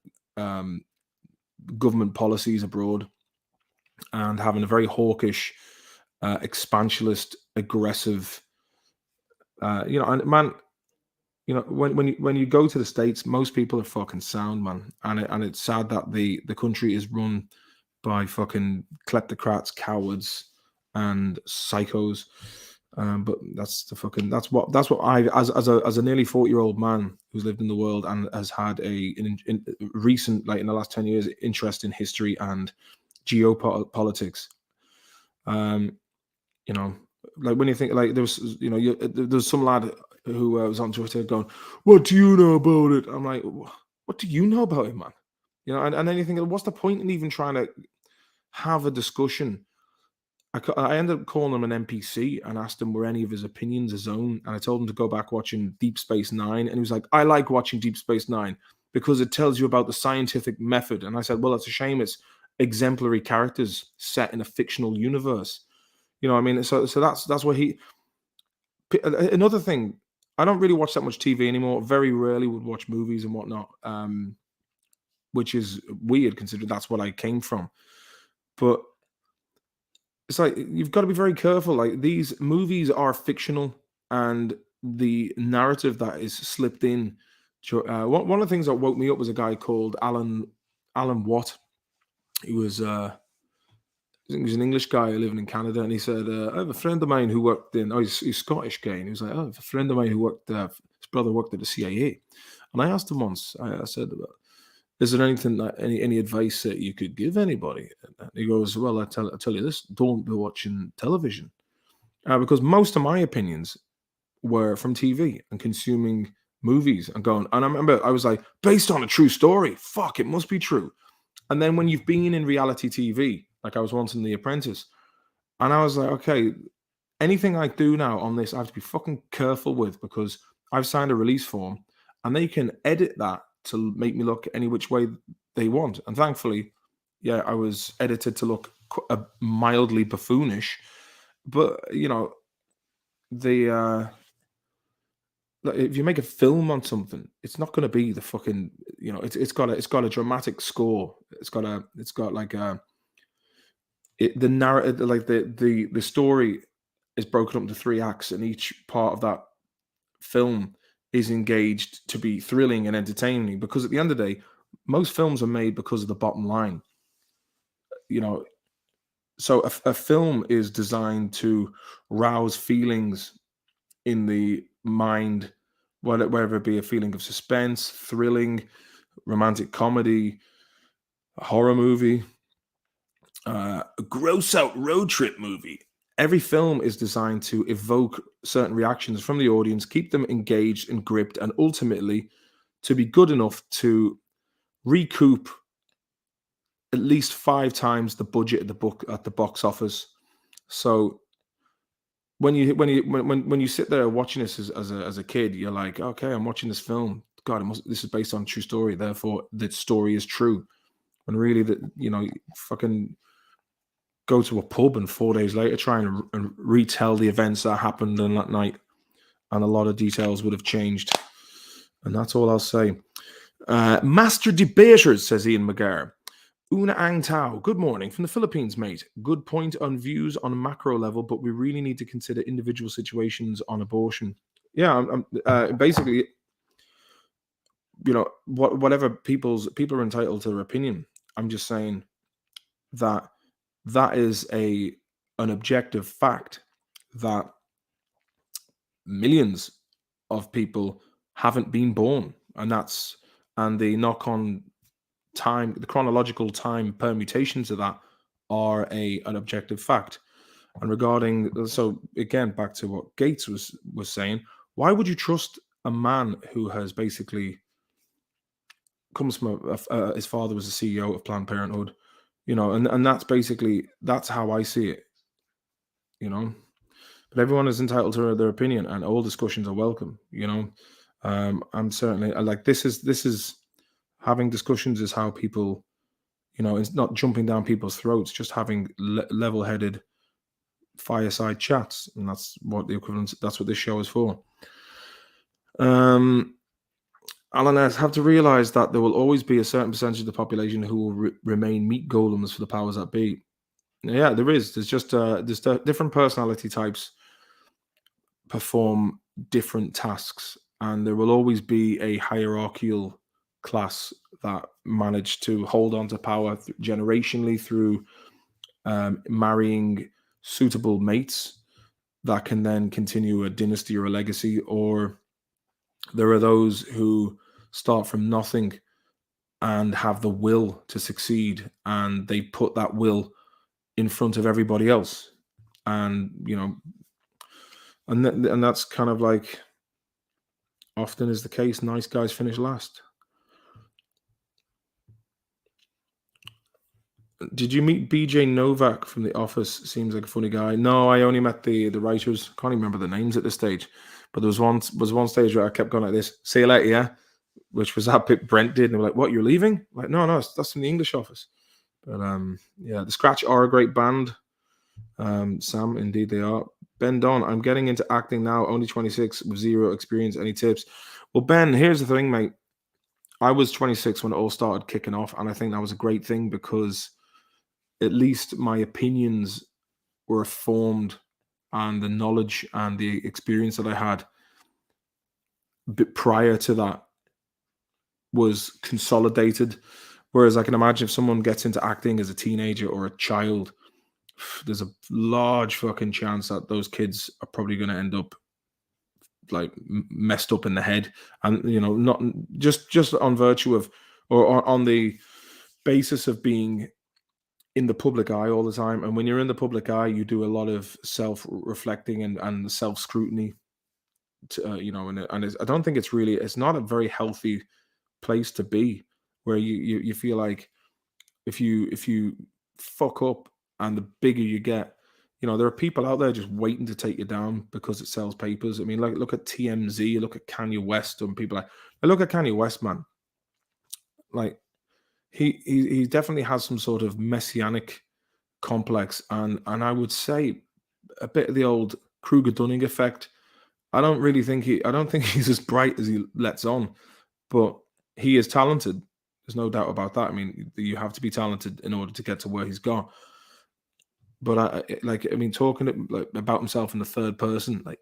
government policies abroad, and having a very hawkish, expansionist, aggressive, and man, when you go to the States, most people are fucking sound, man, and it's sad that the country is run by fucking kleptocrats, cowards, and psychos. But that's what I, as a nearly 40-year-old man who's lived in the world and has had in recent, like in the last 10 years, interest in history and geopolitics. Like when you think, like there's some lad who was on Twitter going, "What do you know about it?" I'm like, "What do you know about it, man?" And then you think, what's the point in even trying to have a discussion? I ended up calling him an NPC and asked him were any of his opinions his own, and I told him to go back watching Deep Space Nine, and he was like, "I like watching Deep Space Nine because it tells you about the scientific method." And I said, "Well, it's a shame it's exemplary characters set in a fictional universe." I mean, so that's where he. Another thing, I don't really watch that much TV anymore. Very rarely would watch movies and whatnot, which is weird considering that's what I came from. But it's like you've got to be very careful. Like, these movies are fictional, and the narrative that is slipped in. One of the things that woke me up was a guy called Alan Watt. He was I think he was an English guy living in Canada, and he said, "I have a friend of mine who worked in." Oh, he's Scottish guy, and he was like, "Oh, I have a friend of mine who worked. His brother worked at the CIA," and I asked him once. I said, "Is there anything any advice that you could give anybody?" And he goes, "Well, I tell you this: don't be watching television, because most of my opinions were from TV and consuming movies and going." And I remember I was like, "Based on a true story, fuck, it must be true." And then when you've been in reality TV, like I was once in The Apprentice, and I was like, okay, anything I do now on this, I have to be fucking careful with, because I've signed a release form and they can edit that to make me look any which way they want. And thankfully, yeah, I was edited to look mildly buffoonish. But, the like, if you make a film on something, it's not going to be the fucking, it's got a dramatic score. It's got like the narrative, like the story is broken up into 3 acts, and each part of that film is engaged to be thrilling and entertaining. Because at the end of the day, most films are made because of the bottom line. You know, So a film is designed to rouse feelings in the mind, whether it be a feeling of suspense, thrilling, romantic comedy, a horror movie, a gross out road trip movie. Every film is designed to evoke certain reactions from the audience, keep them engaged and gripped, and ultimately to be good enough to recoup at least 5 times the budget of the book at the box office. So when you sit there watching this as a kid, you're like, okay, I'm watching this film. God, this is based on a true story. Therefore, the story is true. When really, fucking go to a pub and 4 days later try and retell the events that happened on that night, and a lot of details would have changed. And that's all I'll say. Master debaters, says Ian McGarr. Una Ang Tao, good morning from the Philippines, mate. Good point on views on a macro level, but we really need to consider individual situations on abortion. Yeah, basically, whatever people are entitled to their opinion. I'm just saying that is an objective fact that millions of people haven't been born, and the knock-on time, the chronological time permutations of that are an objective fact. And regarding, so again, back to what Gates was saying, why would you trust a man who has basically comes from his father was the CEO of Planned Parenthood, and that's how I see it, But everyone is entitled to their opinion, and all discussions are welcome. I'm certainly this is having discussions is how people, it's not jumping down people's throats, just having level-headed fireside chats, and that's what this show is for. Alan S. have to realize that there will always be a certain percentage of the population who will remain meat golems for the powers that be. Yeah, there is. There's just there's different personality types perform different tasks, and there will always be a hierarchical class that manage to hold on to power generationally through marrying suitable mates that can then continue a dynasty or a legacy, or there are those who start from nothing and have the will to succeed, and they put that will in front of everybody else, and and that's kind of like often is the case. Nice guys finish last. Did you meet BJ Novak from The Office? Seems like a funny guy. No, I only met the writers. Can't even remember the names at this stage. But there was one stage where I kept going like this. See you later, yeah. Which was that bit Brent did, and they were like, "What? You're leaving?" Like, no, that's from the English Office. But yeah, the Scratch are a great band. Sam, indeed they are. Ben Don, I'm getting into acting now. Only 26 with zero experience. Any tips? Well, Ben, here's the thing, mate. I was 26 when it all started kicking off, and I think that was a great thing because at least my opinions were formed, and the knowledge and the experience that I had prior to that was consolidated. Whereas I can imagine if someone gets into acting as a teenager or a child, there's a large fucking chance that those kids are probably going to end up like messed up in the head, and not just on virtue of or on the basis of being in the public eye all the time. And when you're in the public eye, you do a lot of self-reflecting and self-scrutiny. And I don't think it's not a very healthy place to be, where you feel like if you fuck up, and the bigger you get, there are people out there just waiting to take you down because it sells papers. I mean, like, look at TMZ, look at Kanye West, and people look at Kanye West, man. Like, he definitely has some sort of messianic complex, and I would say a bit of the old Kruger-Dunning effect. I don't think he's as bright as he lets on, but he is talented. There's no doubt about that. I mean, you have to be talented in order to get to where he's gone. But talking about himself in the third person, like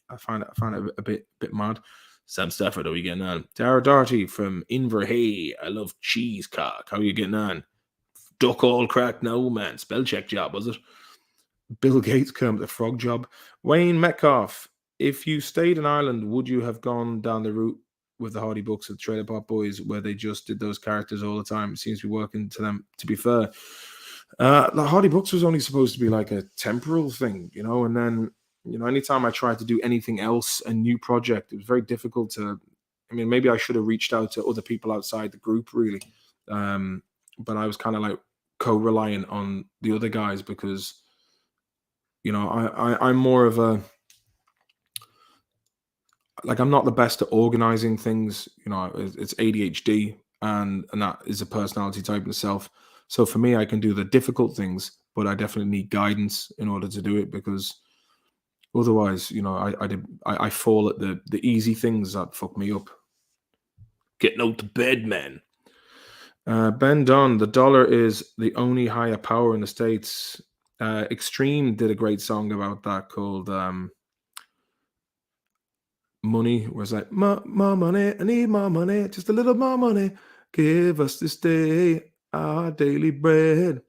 I find it a bit mad. Sam Stafford, how are you getting on? Dara Darty from Inverhay. I love cheese cock. How are you getting on? Duck all crack, no man. Spell check job, was it? Bill Gates Kermit the Frog job. Wayne Metcalf, if you stayed in Ireland, would you have gone down the route with the Hardy Books of Trailer Park Boys, where they just did those characters all the time? It seems to be working to them, to be fair. The Hardy Books was only supposed to be like a temporal thing, and then, anytime I tried to do anything else, a new project, it was very difficult to, maybe I should have reached out to other people outside the group, really. But I was kind of like co-reliant on the other guys because, I'm more of a, like, I'm not the best at organizing things. It's ADHD, and that is a personality type in itself. So for me, I can do the difficult things, but I definitely need guidance in order to do it, because otherwise, I fall at the easy things that fuck me up. Getting out to bed, man. Ben Dunn, the dollar is the only higher power in the States. Extreme did a great song about that called Money, where it's like, more money, I need more money, just a little more money. Give us this day our daily bread.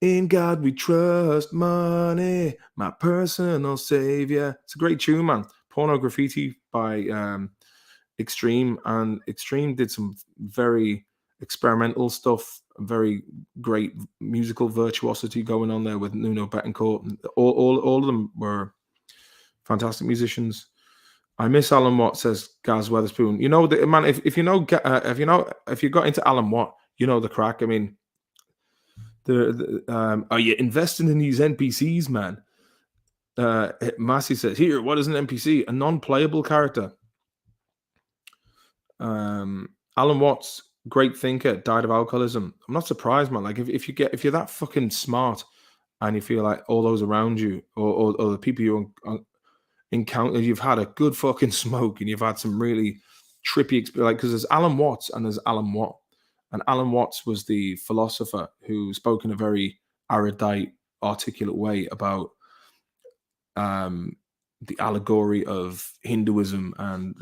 In God we trust, money, my personal savior. It's a great tune, man. Porno Graffiti by Extreme, and Extreme did some very experimental stuff, very great musical virtuosity going on there with Nuno Betancourt. All of them were fantastic musicians. I miss Alan Watt, says Gaz Weatherspoon. Man, if you got into Alan Watt, the crack. Are you investing in these NPCs, man? Massey says, here, what is an NPC? A non-playable character. Alan Watts, great thinker, died of alcoholism. I'm not surprised, man. Like, if you're that fucking smart, and you feel like all those around you, or the people you encounter, you've had a good fucking smoke, and you've had some really trippy experience. Like, because there's Alan Watts and there's Alan Watt. And Alan Watts was the philosopher who spoke in a very erudite, articulate way about the allegory of Hinduism. And,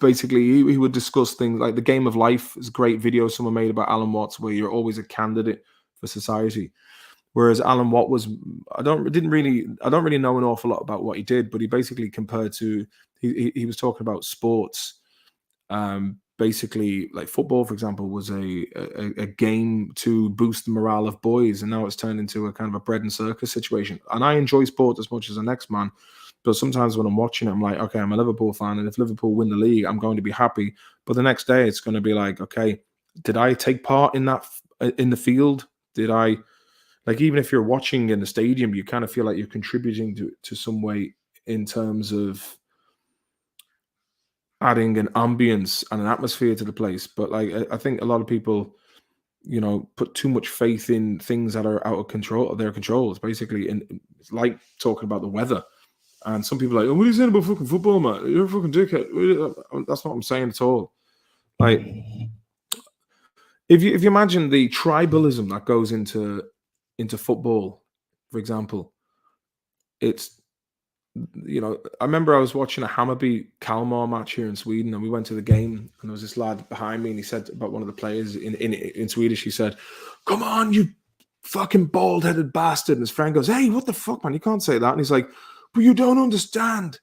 basically he would discuss things like the game of life. Is a great video someone made about Alan Watts, where you're always a candidate for society. Whereas Alan Watt was, I don't really know an awful lot about what he did, but he basically compared to, he was talking about sports. Basically, like football, for example, was a game to boost the morale of boys, and now it's turned into a kind of a bread and circus situation. And I enjoy sport as much as the next man, but sometimes when I'm watching it, I'm like, okay, I'm a Liverpool fan, and if Liverpool win the league, I'm going to be happy. But the next day, it's going to be like, okay, did I take part in that in the field? Did I, like, even if you're watching in the stadium, you kind of feel like you're contributing to some way in terms of adding an ambience and an atmosphere to the place. But like, I think a lot of people, put too much faith in things that are out of control, their control. It's basically, it's like talking about the weather. And some people are like, oh, what are you saying about fucking football, man? You're a fucking dickhead. That's not what I'm saying at all. Like, if you imagine the tribalism that goes into football, for example, it's, I remember I was watching a Hammarby Kalmar match here in Sweden, and we went to the game, and there was this lad behind me, and he said about one of the players in Swedish, he said, "Come on, you fucking bald-headed bastard." And his friend goes, "Hey, what the fuck, man? You can't say that." And he's like, "But you don't understand.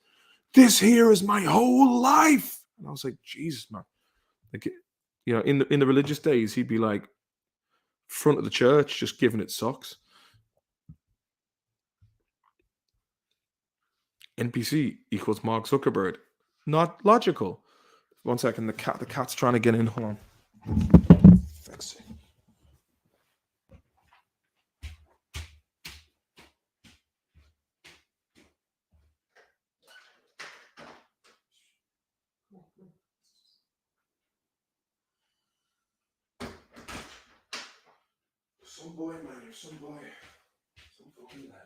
This here is my whole life." And I was like, Jesus, man. Like, in the religious days, he'd be like front of the church, just giving it socks. NPC equals Mark Zuckerberg. Not logical. 1 second, the cat's trying to get in. Hold on. Fuck's sake. Some boy, man, you're some boy. Some fucking lad.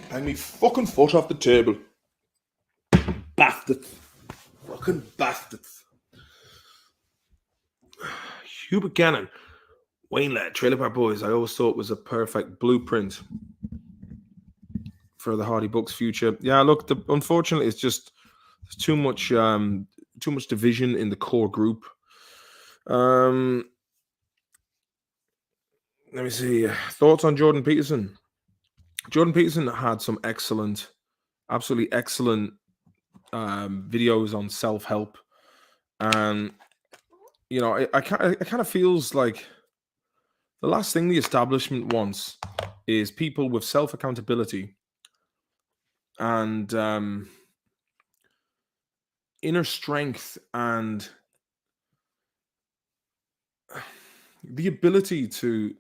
Bang me fucking foot off the table. Bastard. Fucking bastard. Hugh Buchanan. Wayne Lad, Trailer Park Boys, I always thought was a perfect blueprint for the Hardy Bucks' future. Yeah, look, unfortunately, it's just there's too much division in the core group. Let me see. Thoughts on Jordan Peterson? Jordan Peterson had some absolutely excellent videos on self-help, and I kind of feels like the last thing the establishment wants is people with self-accountability and inner strength and the ability to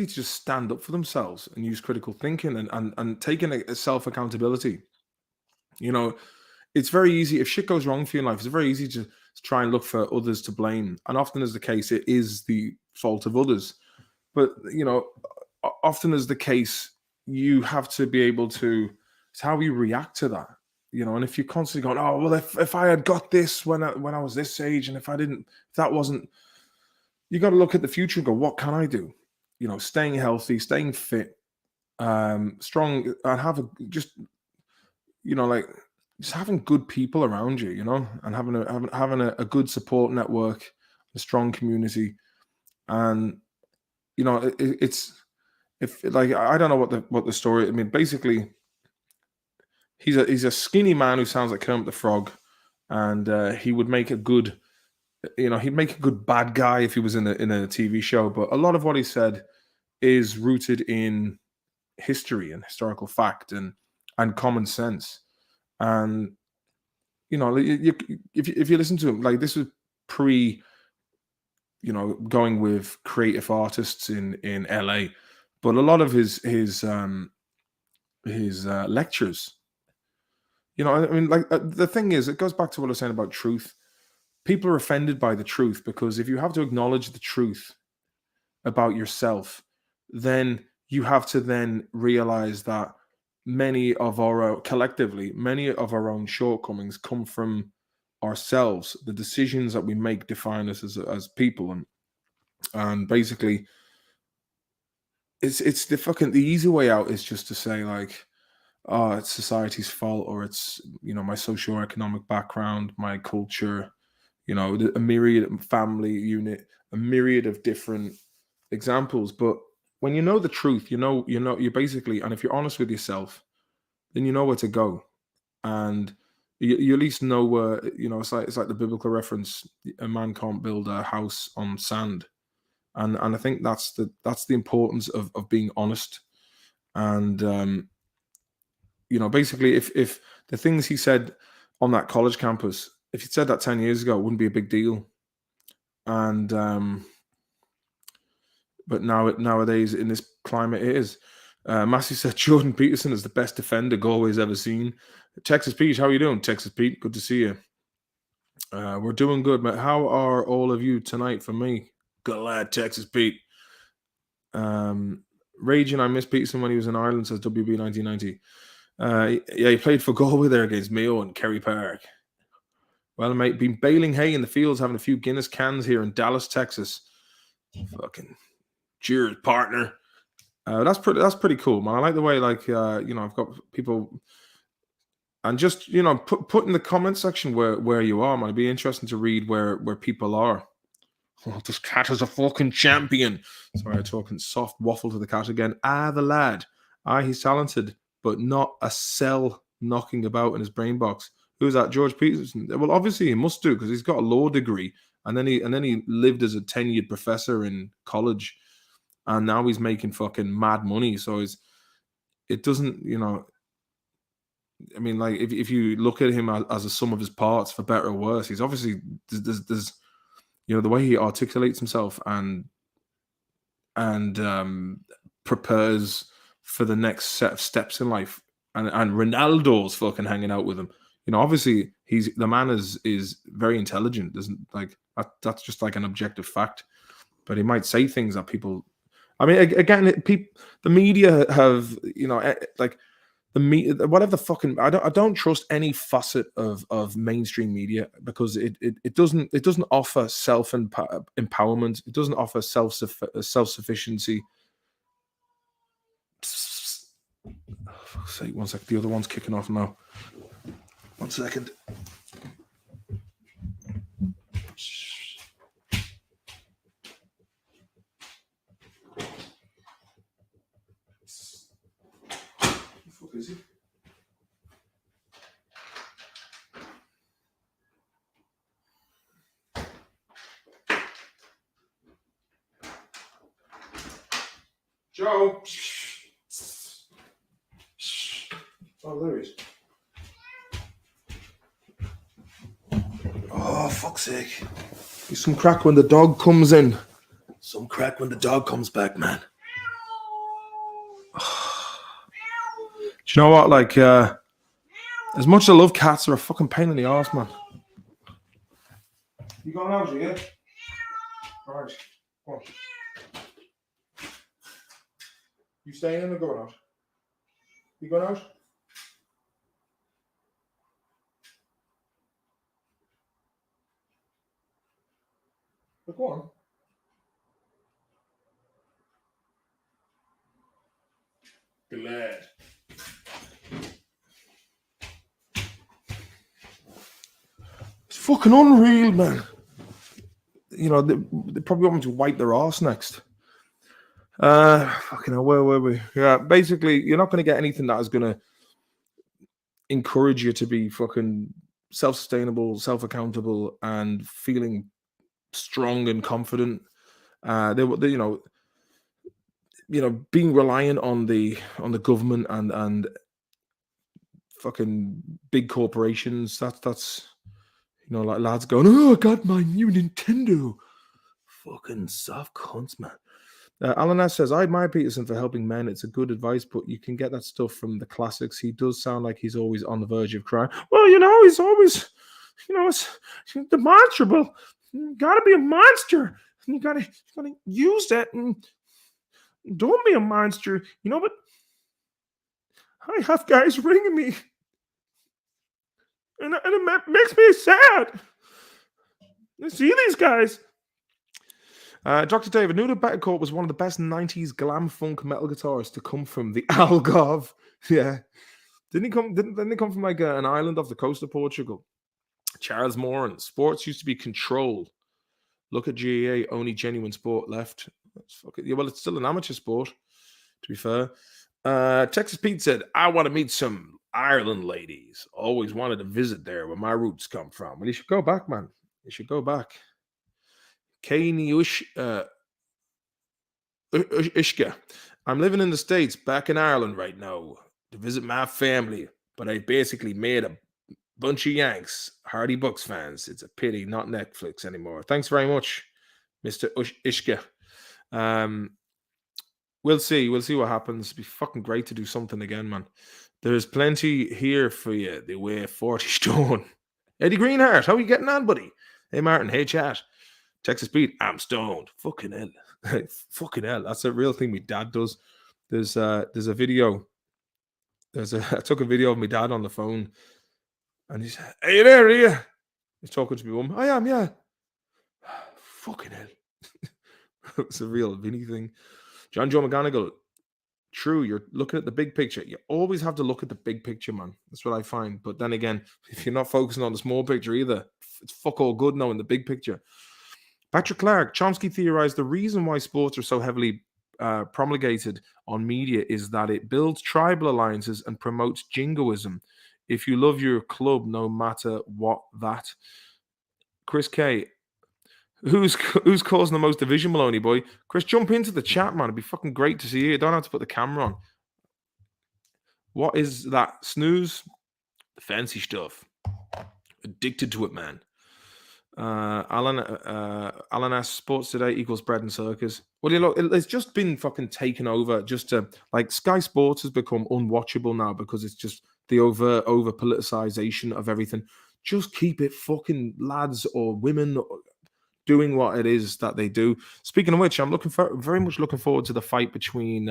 just stand up for themselves and use critical thinking and taking a self-accountability. It's very easy if shit goes wrong for you in life. It's very easy to try and look for others to blame, and often as the case, it is the fault of others. But often as the case, you have to be able to. It's how you react to that. And if you're constantly going, oh well, if I had got this when I was this age, and if that wasn't, you got to look at the future and go, what can I do? Staying healthy, staying fit, strong, and just having good people around you, and having a good support network, a strong community, and it's if like I don't know what the story. I mean, basically, he's a skinny man who sounds like Kermit the Frog, and he would make a good, he'd make a good bad guy if he was in a TV show. But a lot of what he said is rooted in history and historical fact and common sense. And if you listen to him, like, this was pre, going with creative artists in LA, but a lot of his lectures, I mean, like, the thing is, it goes back to what I was saying about truth. People are offended by the truth because if you have to acknowledge the truth about yourself, then you have to then realize that many of our own shortcomings come from ourselves. The decisions that we make define us as people, and basically, it's the easy way out is just to say, like, oh, it's society's fault, or it's my socioeconomic background, my culture, a myriad family unit, a myriad of different examples. But when you know the truth, you're basically, and if you're honest with yourself, then you know where to go, and you at least know where, it's like the biblical reference: a man can't build a house on sand, and I think that's the importance of being honest. And basically, if the things he said on that college campus, if he'd said that 10 years ago, it wouldn't be a big deal. And but nowadays in this climate, it is. Massey said Jordan Peterson is the best defender Galway's ever seen. Texas Pete, how are you doing? Texas Pete, good to see you. We're doing good, mate. How are all of you tonight? For me, good lad, Texas Pete. Raging, I miss Peterson when he was in Ireland, says WB 1990. Yeah, he played for Galway there against Mayo and Kerry Park. Well, mate, been baling hay in the fields, having a few Guinness cans here in Dallas, Texas. Fucking cheers, partner. That's pretty cool, man. I like the way, like, I've got people, and just put in the comment section where you are, man. It'd be interesting to read where people are. Oh, this cat is a fucking champion. Sorry, I'm talking soft waffle to the cat again. The lad. He's talented, but not a cell knocking about in his brain box. Who's that? George Peterson. Well, obviously he must do, because he's got a law degree, and then he lived as a tenured professor in college, and now he's making fucking mad money. So it doesn't, I mean, like, if you look at him as a sum of his parts, for better or worse, he's obviously there's the way he articulates himself and prepares for the next set of steps in life, and Ronaldo's fucking hanging out with him. Obviously the man is very intelligent. Doesn't, like, that's just like an objective fact. But he might say things that people, I mean, again, the media have, like, whatever the fucking, I don't trust any facet of mainstream media because it doesn't offer empowerment. It doesn't offer self sufficiency. Oh, fuck's sake, 1 sec. The other one's kicking off now. 1 second. What is it? Joe. Oh, there he is. Oh, fuck's sake. There's some crack when the dog comes in. Some crack when the dog comes back, man. Do you know what? Like, as much as I love cats, they're a fucking pain in the arse, man. You going out, yeah? Alright, go on. You staying in or going out? You going out? But go on. Glad. It's fucking unreal, man. You know, they probably want me to wipe their arse next. Fucking hell, where were we? Yeah, basically, you're not going to get anything that is going to encourage you to be fucking self-sustainable, self-accountable, and feeling strong and confident. They being reliant on the government and fucking big corporations. That's like lads going, oh, I got my new Nintendo. Fucking soft cunts, man. Alan S says, I admire Peterson for helping men. It's a good advice, but you can get that stuff from the classics. He does sound like he's always on the verge of crying. Well, he's always, it's demonstrable. You gotta be a monster. You gotta use that and don't be a monster. But I have guys ringing me. And it makes me sad. I see these guys. Dr. David, Nuda Betancourt was one of the best 90s glam funk metal guitarists to come from the Algarve. Yeah. Didn't he come from like an island off the coast of Portugal? Charles Moran, sports used to be controlled. Look at GAA, only genuine sport left. Well, it's still an amateur sport, to be fair. Texas Pete said, I want to meet some Ireland ladies. Always wanted to visit there where my roots come from. Well, you should go back, man. You should go back. Kani Ishka. I'm living in the States, back in Ireland right now, to visit my family, but I basically made a bunch of Yanks, Hardy Bucks fans. It's a pity, not Netflix anymore. Thanks very much, Mr. Ishka. We'll see what happens. It'd be fucking great to do something again, man. There's plenty here for you. They weigh 40 stone. Eddie Greenheart, how are you getting on, buddy? Hey, Martin. Hey, chat. Texas Pete, I'm stoned. Fucking hell. Fucking hell. That's a real thing my dad does. There's a video. I took a video of my dad on the phone. And he said, hey, there, are you? He's talking to my mum. I am, yeah. Fucking hell. It's a real Vinny thing. John Joe McGonigal. True, you're looking at the big picture. You always have to look at the big picture, man. That's what I find. But then again, if you're not focusing on the small picture either, it's fuck all good now in the big picture. Patrick Clark, Chomsky theorized the reason why sports are so heavily promulgated on media is that it builds tribal alliances and promotes jingoism. If you love your club, no matter what that. Chris K, who's causing the most division, Maloney boy? Chris, jump into the chat, man. It'd be fucking great to see you. You don't have to put the camera on. What is that? Snooze? The fancy stuff. Addicted to it, man. Alan asks, sports today equals bread and circus. Well, it's just been fucking taken over. Just to, like, Sky Sports has become unwatchable now because it's just the over politicization of everything. Just keep it fucking lads or women doing what it is that they do. Speaking of which, I'm very much looking forward to the fight between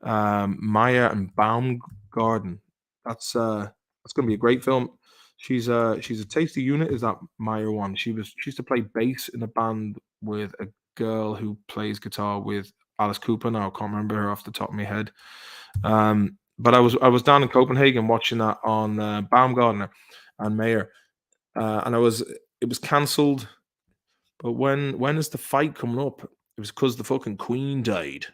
Maya and Baumgarten. That's gonna be a great film. She's a tasty unit. Is that Maya one? She used to play bass in a band with a girl who plays guitar with Alice Cooper. Now I can't remember her off the top of my head. But I was down in Copenhagen watching that on Baumgartner and Mayer, and it was cancelled. But when is the fight coming up? It was because the fucking Queen died.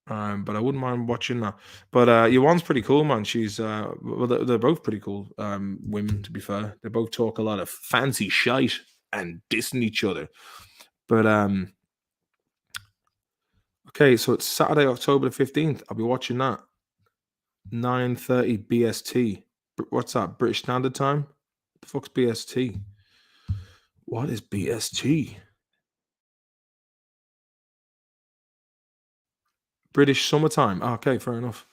But I wouldn't mind watching that. But Yuan's pretty cool, man. She's well, they're both pretty cool women. To be fair, they both talk a lot of fancy shite and dissing each other. But okay, so it's Saturday, October the 15th. I'll be watching that 9:30 BST. What's that? British Standard Time. The fuck's BST? What is BST? British Summertime. Ah, okay, fair enough.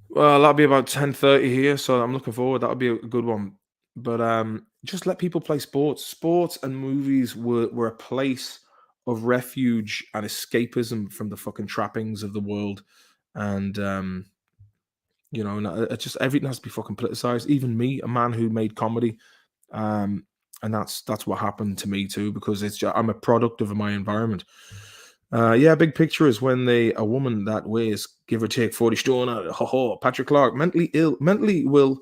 Well, that'll be about 10:30 here, so I'm looking forward. That'll be a good one. But just let people play sports. Sports and movies were a place of refuge and escapism from the fucking trappings of the world. And it's just everything has to be fucking politicized. Even me, a man who made comedy, and that's what happened to me too, because I'm a product of my environment. Yeah, big picture is when a woman that weighs give or take 40 stone. Ha ha. Patrick Clark, mentality will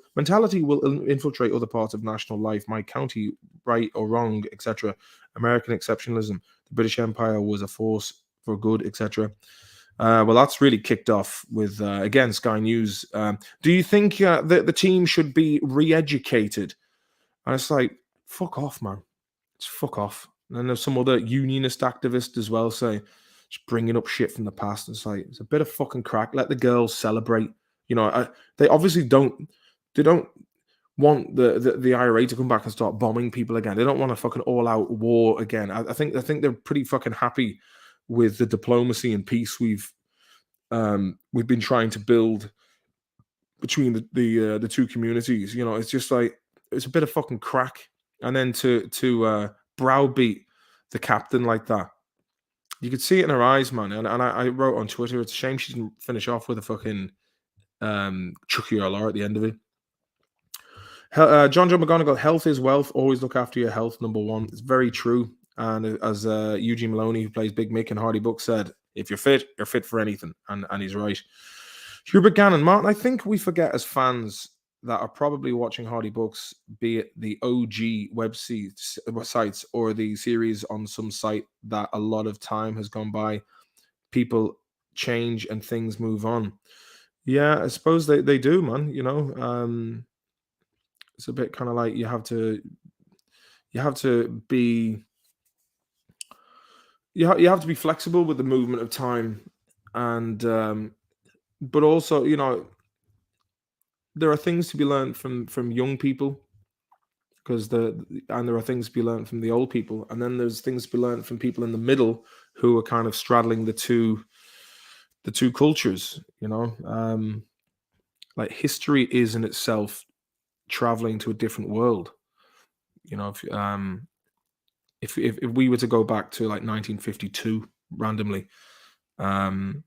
infiltrate other parts of national life. My county, right or wrong, etc. American exceptionalism. The British Empire was a force for good, etc. Well, that's really kicked off with again Sky News. Do you think the team should be re-educated? And it's like, fuck off, man. It's fuck off. And then there's some other unionist activist as well say, just bringing up shit from the past. It's like, it's a bit of fucking crack. Let the girls celebrate. They obviously don't. They don't want the IRA to come back and start bombing people again. They don't want a fucking all out war again. I think they're pretty fucking happy with the diplomacy and peace we've been trying to build between the two communities. It's just like it's a bit of fucking crack, and then to browbeat the captain like that. You could see it in her eyes, man. And I wrote on Twitter, it's a shame she didn't finish off with a fucking Chucky or at the end of it. John McGonigal, health is wealth. Always look after your health, number one. It's very true. And as Eugene Maloney, who plays Big Mick in Hardy Book, said, if you're fit for anything. And he's right. Hubert Gannon, Martin, I think we forget as fans that are probably watching Hardy Books, be it the OG websites or the series on some site, that a lot of time has gone by. People change and things move on. Yeah, I suppose they do, man. It's a bit kind of like you have to be you have to be flexible with the movement of time, and but also there are things to be learned from young people, because and there are things to be learned from the old people, and then there's things to be learned from people in the middle who are kind of straddling the two cultures. Like history is in itself traveling to a different world. If we were to go back to like 1952 randomly, um,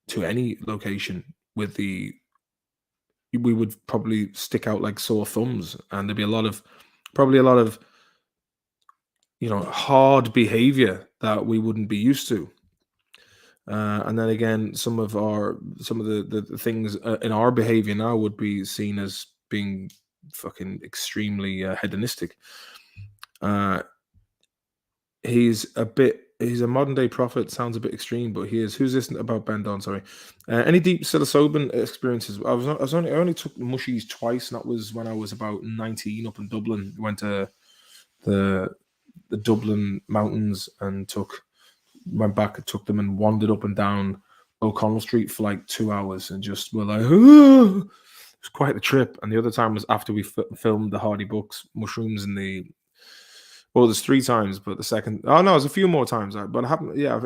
to any location we would probably stick out like sore thumbs, and there'd be probably a lot of hard behavior that we wouldn't be used to. And then again, some of the things in our behavior now would be seen as being fucking extremely hedonistic. He's a modern day prophet. Sounds a bit extreme, but he is. Who's this about Ben Don? Sorry. Any deep psilocybin experiences? I only took mushies twice, and that was when I was about 19 up in Dublin. Went to the Dublin mountains and went back and took them and wandered up and down O'Connell Street for like 2 hours and just were like, it was quite the trip. And the other time was after we filmed the Hardy Books mushrooms in the. Well, there's 3 times, but the second. Oh no, there's a few more times. But I haven't. Yeah,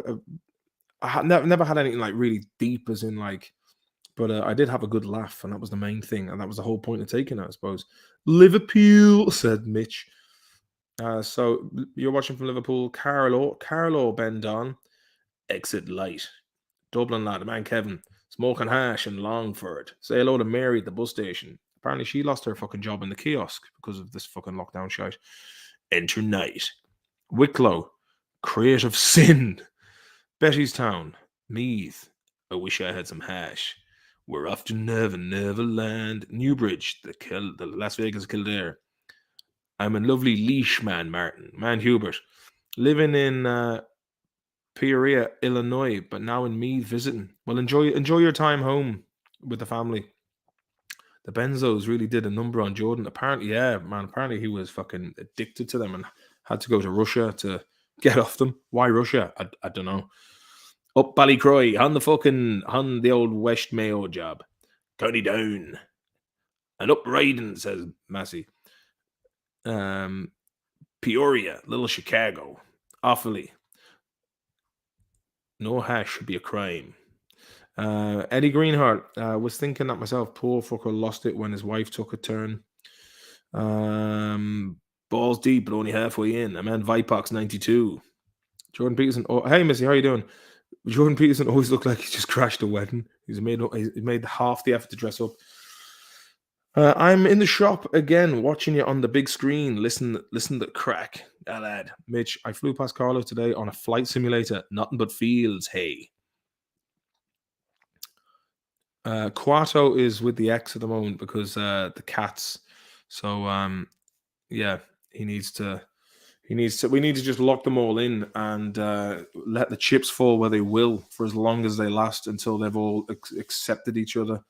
I had never had anything like really deep, as in like. But I did have a good laugh, and that was the main thing, and that was the whole point of taking it, I suppose. Liverpool, said Mitch. So you're watching from Liverpool, Carlo Ben Don, exit light. Dublin lad, man Kevin, smoking hash in Longford. Say hello to Mary at the bus station. Apparently she lost her fucking job in the kiosk because of this fucking lockdown shite. Enter night. Wicklow. Creative Sin. Bettystown. Meath. I wish I had some hash. We're off to Neverland. Newbridge. The Las Vegas Kildare. I'm a lovely leash man, Martin. Man Hubert. Living in Peoria, Illinois, but now in Meath visiting. Well, enjoy your time home with the family. The Benzos really did a number on Jordan. Apparently, yeah, man. Apparently, he was fucking addicted to them and had to go to Russia to get off them. Why Russia? I don't know. Up Ballycroy, on the old West Mayo job. County Down. And up Ryden, says Massey. Peoria, Little Chicago. Awfully. No hash should be a crime. Eddie Greenheart, was thinking that myself. Poor fucker lost it when his wife took a turn. Balls deep, but only halfway in. I meant Vipox 92. Jordan Peterson. Oh, hey, Missy, how you doing? Jordan Peterson always looked like he just crashed a wedding. He's made half the effort to dress up. I'm in the shop again, watching you on the big screen. Listen to craic. Ah, lad. Mitch, I flew past Carlo today on a flight simulator. Nothing but fields, hey. Quato is with the X at the moment because the cats. So yeah, we need to just lock them all in and let the chips fall where they will for as long as they last until they've all accepted each other.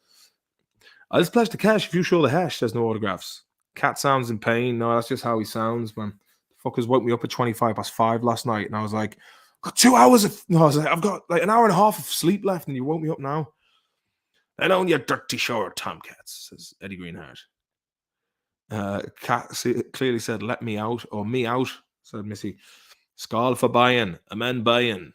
I'll just pledge the cash if you show the hash. There's no autographs. Cat sounds in pain. No, that's just how he sounds, man. The fuckers woke me up at 5:25 last night, and I was like, I've got 2 hours of. No, I was like, I've got like an hour and a half of sleep left, and you woke me up now. I own your dirty short tomcats, says Eddie Greenheart. Cat clearly said, let me out, or me out, said Missy. Skull for buying, a man buying.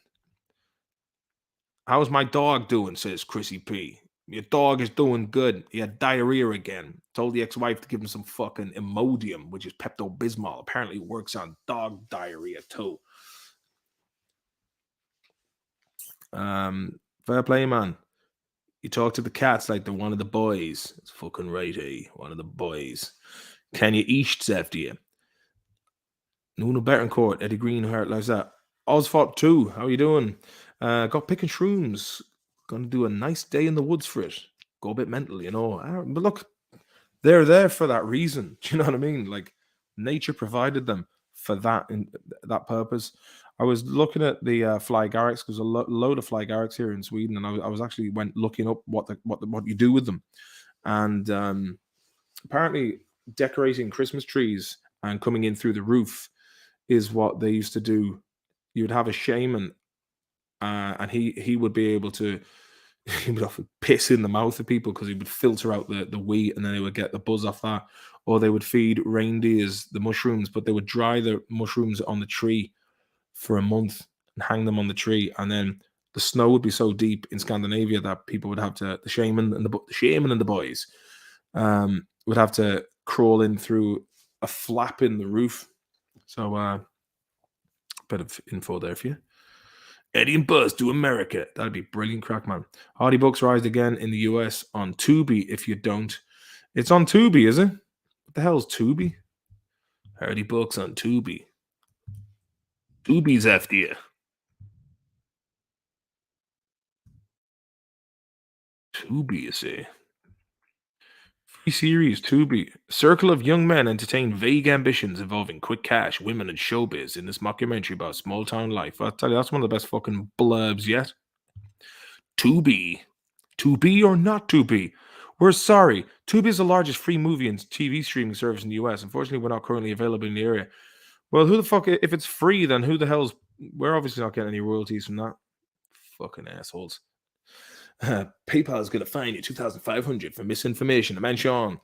How's my dog doing, says Chrissy P. Your dog is doing good. He had diarrhea again. Told the ex-wife to give him some fucking Imodium, which is Pepto-Bismol. Apparently it works on dog diarrhea too. Fair play, man. You talk to the cats like they're one of the boys. It's fucking right, eh? One of the boys. Can you eat after you? Nuno Bettencourt, Eddie Greenheart, like that. Osfort too. How you doing? Got picking shrooms. Gonna do a nice day in the woods for it. Go a bit mental, you know. But look, they're there for that reason. Do you know what I mean? Like nature provided them for that purpose. I was looking at the fly garrix because a load of fly garrix here in Sweden, and I was actually went looking up what you do with them, and apparently decorating Christmas trees and coming in through the roof is what they used to do. You would have a shaman, and he would be able to. He would often piss in the mouth of people because he would filter out the wheat, and then they would get the buzz off that. Or they would feed reindeers the mushrooms, but they would dry the mushrooms on the tree for a month and hang them on the tree, and then the snow would be so deep in Scandinavia that people would have to the shaman and the boys would have to crawl in through a flap in the roof. So bit of info there for you. Eddie and Buzz to America. That'd be brilliant crack, man. Hardy Books rise again in the US on Tubi. If you don't, it's on Tubi, is it? What the hell's Tubi? Hardy Books on Tubi. Tubi's after you. Tubi, you say? Free series, Tubi. Circle of young men entertain vague ambitions involving quick cash, women, and showbiz in this mockumentary about small town life. I'll tell you, that's one of the best fucking blurbs yet. Tubi. Tubi or not Tubi? We're sorry. Tubi is the largest free movie and TV streaming service in the US. Unfortunately, we're not currently available in the area. Well, who the fuck, if it's free, then who the hell's, we're obviously not getting any royalties from that. Fucking assholes. PayPal is going to fine you $2,500 for misinformation. The man Sean.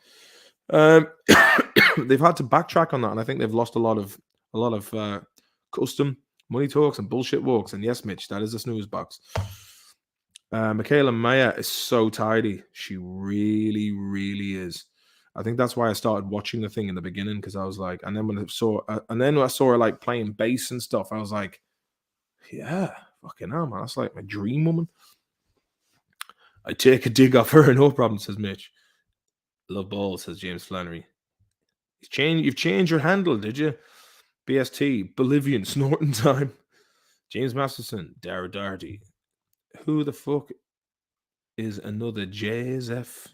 They've had to backtrack on that, and I think they've lost a lot of custom money talks and bullshit walks. And yes, Mitch, that is a snooze box. Michaela Maya is so tidy. She really, really is. I think that's why I started watching the thing in the beginning, because I was like, and then when I saw her like playing bass and stuff, I was like, yeah, fucking hell, man, that's like my dream woman. I take a dig off her, no problem, says Mitch. Love balls, says James Flannery. You've changed your handle, did you? BST, Bolivian, snorting time. James Masterson, Dara Darty. Who the fuck is another JSF?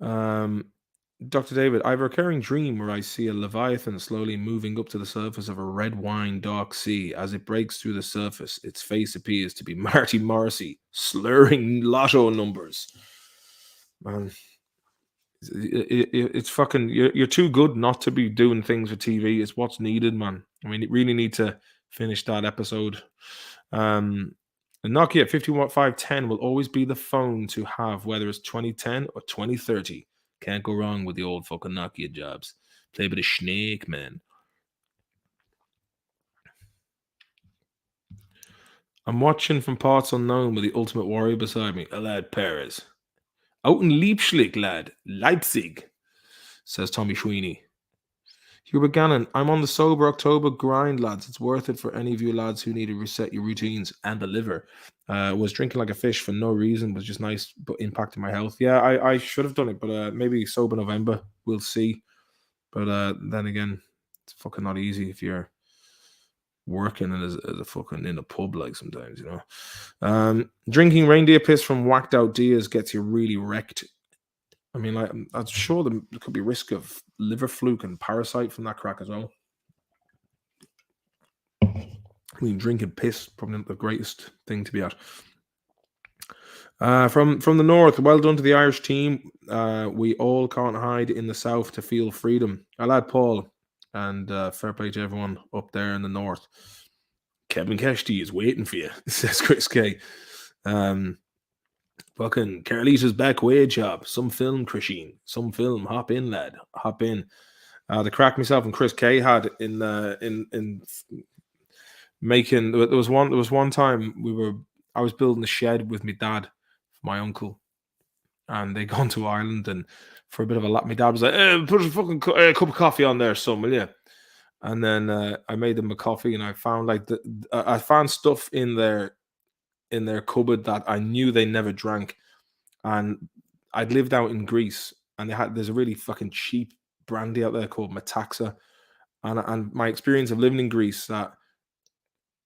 Dr. David, I have a recurring dream where I see a leviathan slowly moving up to the surface of a red wine dark sea. As it breaks through the surface, its face appears to be Marty Morrissey, slurring lotto numbers. Man, it's fucking. You're too good not to be doing things for TV. It's what's needed, man. I mean, you really need to finish that episode. The Nokia 51510 will always be the phone to have, whether it's 2010 or 2030. Can't go wrong with the old fucking Nokia jobs. Play a bit of Snake, man. I'm watching from parts unknown with the Ultimate Warrior beside me. A lad Perez. Out in Leipzig, lad. Leipzig, says Tommy Sweeney. Hubert Gannon, I'm on the sober October grind, lads. It's worth it for any of you lads who need to reset your routines and the liver. Was drinking like a fish for no reason, was just nice, but impacting my health. Yeah, I should have done it, but maybe sober November. We'll see. But then again, it's fucking not easy if you're working as a fucking in a pub, like sometimes, you know. Drinking reindeer piss from whacked out deers gets you really wrecked. I mean, like, I'm sure there could be risk of liver fluke and parasite from that crack as well. I mean, drinking piss, probably not the greatest thing to be at. From the north, well done to the Irish team. We all can't hide in the south to feel freedom. I lad Paul, and fair play to everyone up there in the north. Kevin Keshty is waiting for you, says Chris K. Fucking Carlita's back wage job. Some film, Christine. Some film. Hop in, lad. Hop in. The crack myself and Chris K had in making. There was one time I was building a shed with my dad, my uncle, and they gone to Ireland, and for a bit of a lap, my dad was like, hey, put a fucking cup of coffee on there, son, will you? And then I made them a coffee, and I found I found stuff in their cupboard that I knew they never drank. And I'd lived out in Greece, and there's a really fucking cheap brandy out there called Metaxa. And my experience of living in Greece, that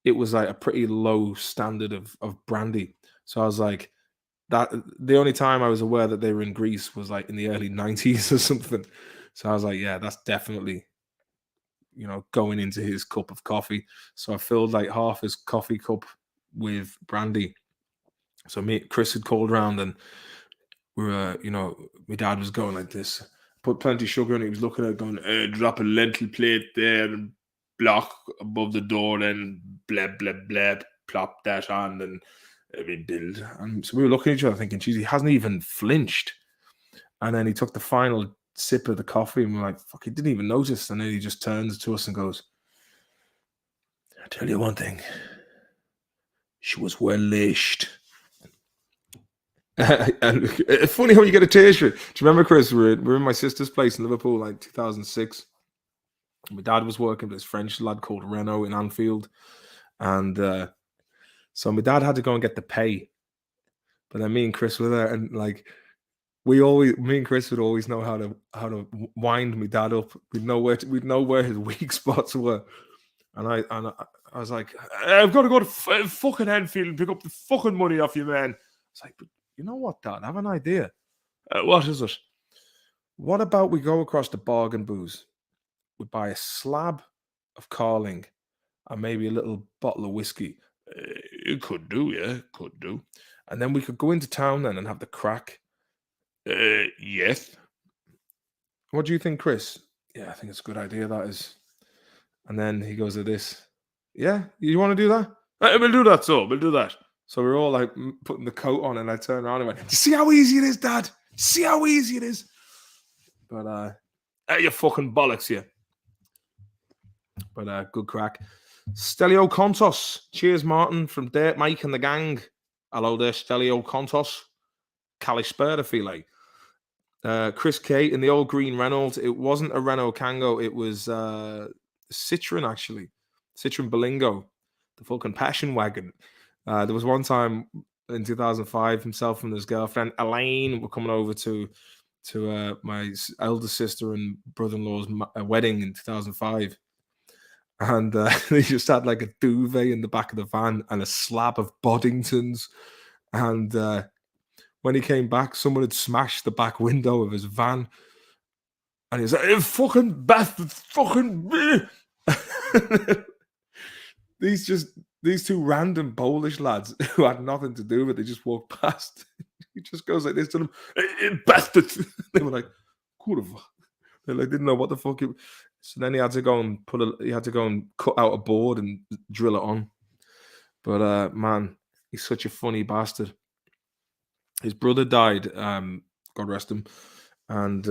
it was like a pretty low standard of brandy. So I was like, that the only time I was aware that they were in Greece was like in the early 90s or something. So I was like, yeah, that's definitely, going into his cup of coffee. So I filled like half his coffee cup with brandy. So Chris had called around, and we were, my dad was going like this, put plenty of sugar in it. He was looking at it going, drop a lentil plate there and block above the door, then blab, blab, blab, plop that on, and build. And so we were looking at each other thinking, geez, he hasn't even flinched. And then he took the final sip of the coffee, and we're like, fuck, he didn't even notice. And then he just turns to us and goes, I'll tell you one thing. She was well lashed. And it's funny how you get a taste for it. Do you remember, Chris? We were in my sister's place in Liverpool, like 2006. My dad was working with this French lad called Renault in Anfield, and so my dad had to go and get the pay. But then me and Chris were there, and like me and Chris would always know how to wind my dad up. We'd know where his weak spots were, and I was like, I've got to go to fucking Enfield and pick up the fucking money off you, man. It's like, but you know what, Dad? I have an idea. What is it? What about we go across the Bargain Booze? We buy a slab of Carling and maybe a little bottle of whiskey. It could do, yeah, could do. And then we could go into town then and have the crack. Yes. What do you think, Chris? Yeah, I think it's a good idea, that is. And then he goes to this. Yeah, you want to do that? We'll do that, so we'll do that. So we're all like putting the coat on, and I turned around and went, "You see how easy it is, Dad? See how easy it is?" But you fucking bollocks, you. But good crack. Stelio Contos. Cheers, Martin, from Dirt Mike and the gang. Hello there, Stelio Contos. Kalispera, feel like. Chris K in the old green Reynolds. It wasn't a Renault Kangoo. It was Citroen, actually. Citroen Berlingo. The fucking passion wagon. There was one time in 2005. Himself and his girlfriend Elaine were coming over to my elder sister and brother-in-law's wedding in 2005, and they just had like a duvet in the back of the van and a slab of Boddingtons. And when he came back, someone had smashed the back window of his van, and he was like, "Hey, fucking Beth, it's fucking me." These two random Polish lads who had nothing to do with it, they just walked past. He just goes like this to them, "Hey, bastard." They were like, "Kurva." They like didn't know what the fuck it. So then he had to go and cut out a board and drill it on. But man, he's such a funny bastard. His brother died, God rest him, and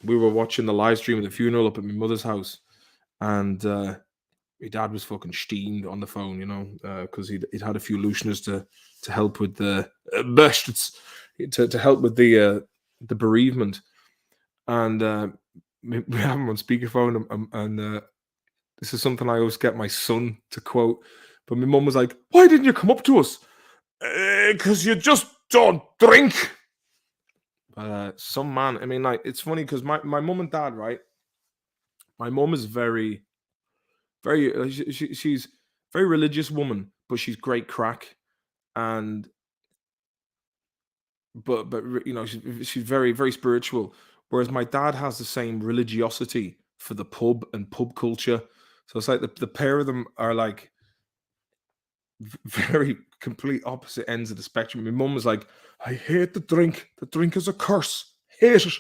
we were watching the live stream of the funeral up at my mother's house, and my dad was fucking steamed on the phone, because he'd had a few looseners to help with the to help with the bereavement, and we have him on speakerphone, and this is something I always get my son to quote, but my mum was like, "Why didn't you come up to us?" "Because you just don't drink." Some man, I mean, like, it's funny because my mum and dad, right? My mum is very, very, she's a very religious woman, but she's great crack, and but she's very, very spiritual. Whereas my dad has the same religiosity for the pub and pub culture. So it's like the pair of them are like very complete opposite ends of the spectrum. My mum was like, "I hate the drink. The drink is a curse. Hate it.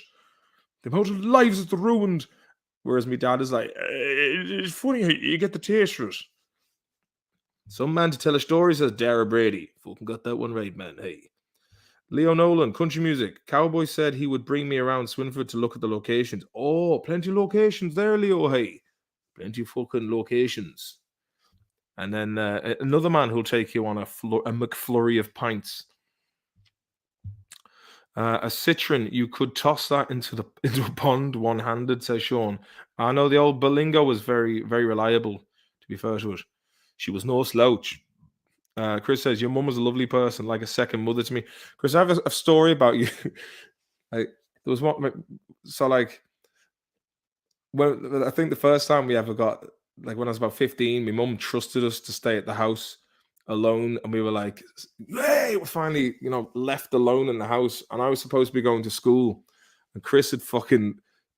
The amount of lives it's ruined." Whereas my dad is like, "It's funny how you get the taste for it." Some man to tell a story, says Dara Brady. Fucking got that one right, man. Hey. Leo Nolan, country music. Cowboy said he would bring me around Swinford to look at the locations. Oh, plenty of locations there, Leo. Hey. Plenty of fucking locations. And then another man who'll take you on a McFlurry of pints. A citron, you could toss that into a pond one-handed, says Sean. I know the old Belingo was very, very reliable, to be fair to it. She was no slouch. Chris says, your mum was a lovely person, like a second mother to me. Chris, I have a story about you. Like, there was one, so like, when I think the first time we ever got, like when I was about 15, my mum trusted us to stay at the house alone, and we were like, hey, we're finally, left alone in the house, and I was supposed to be going to school, and Chris had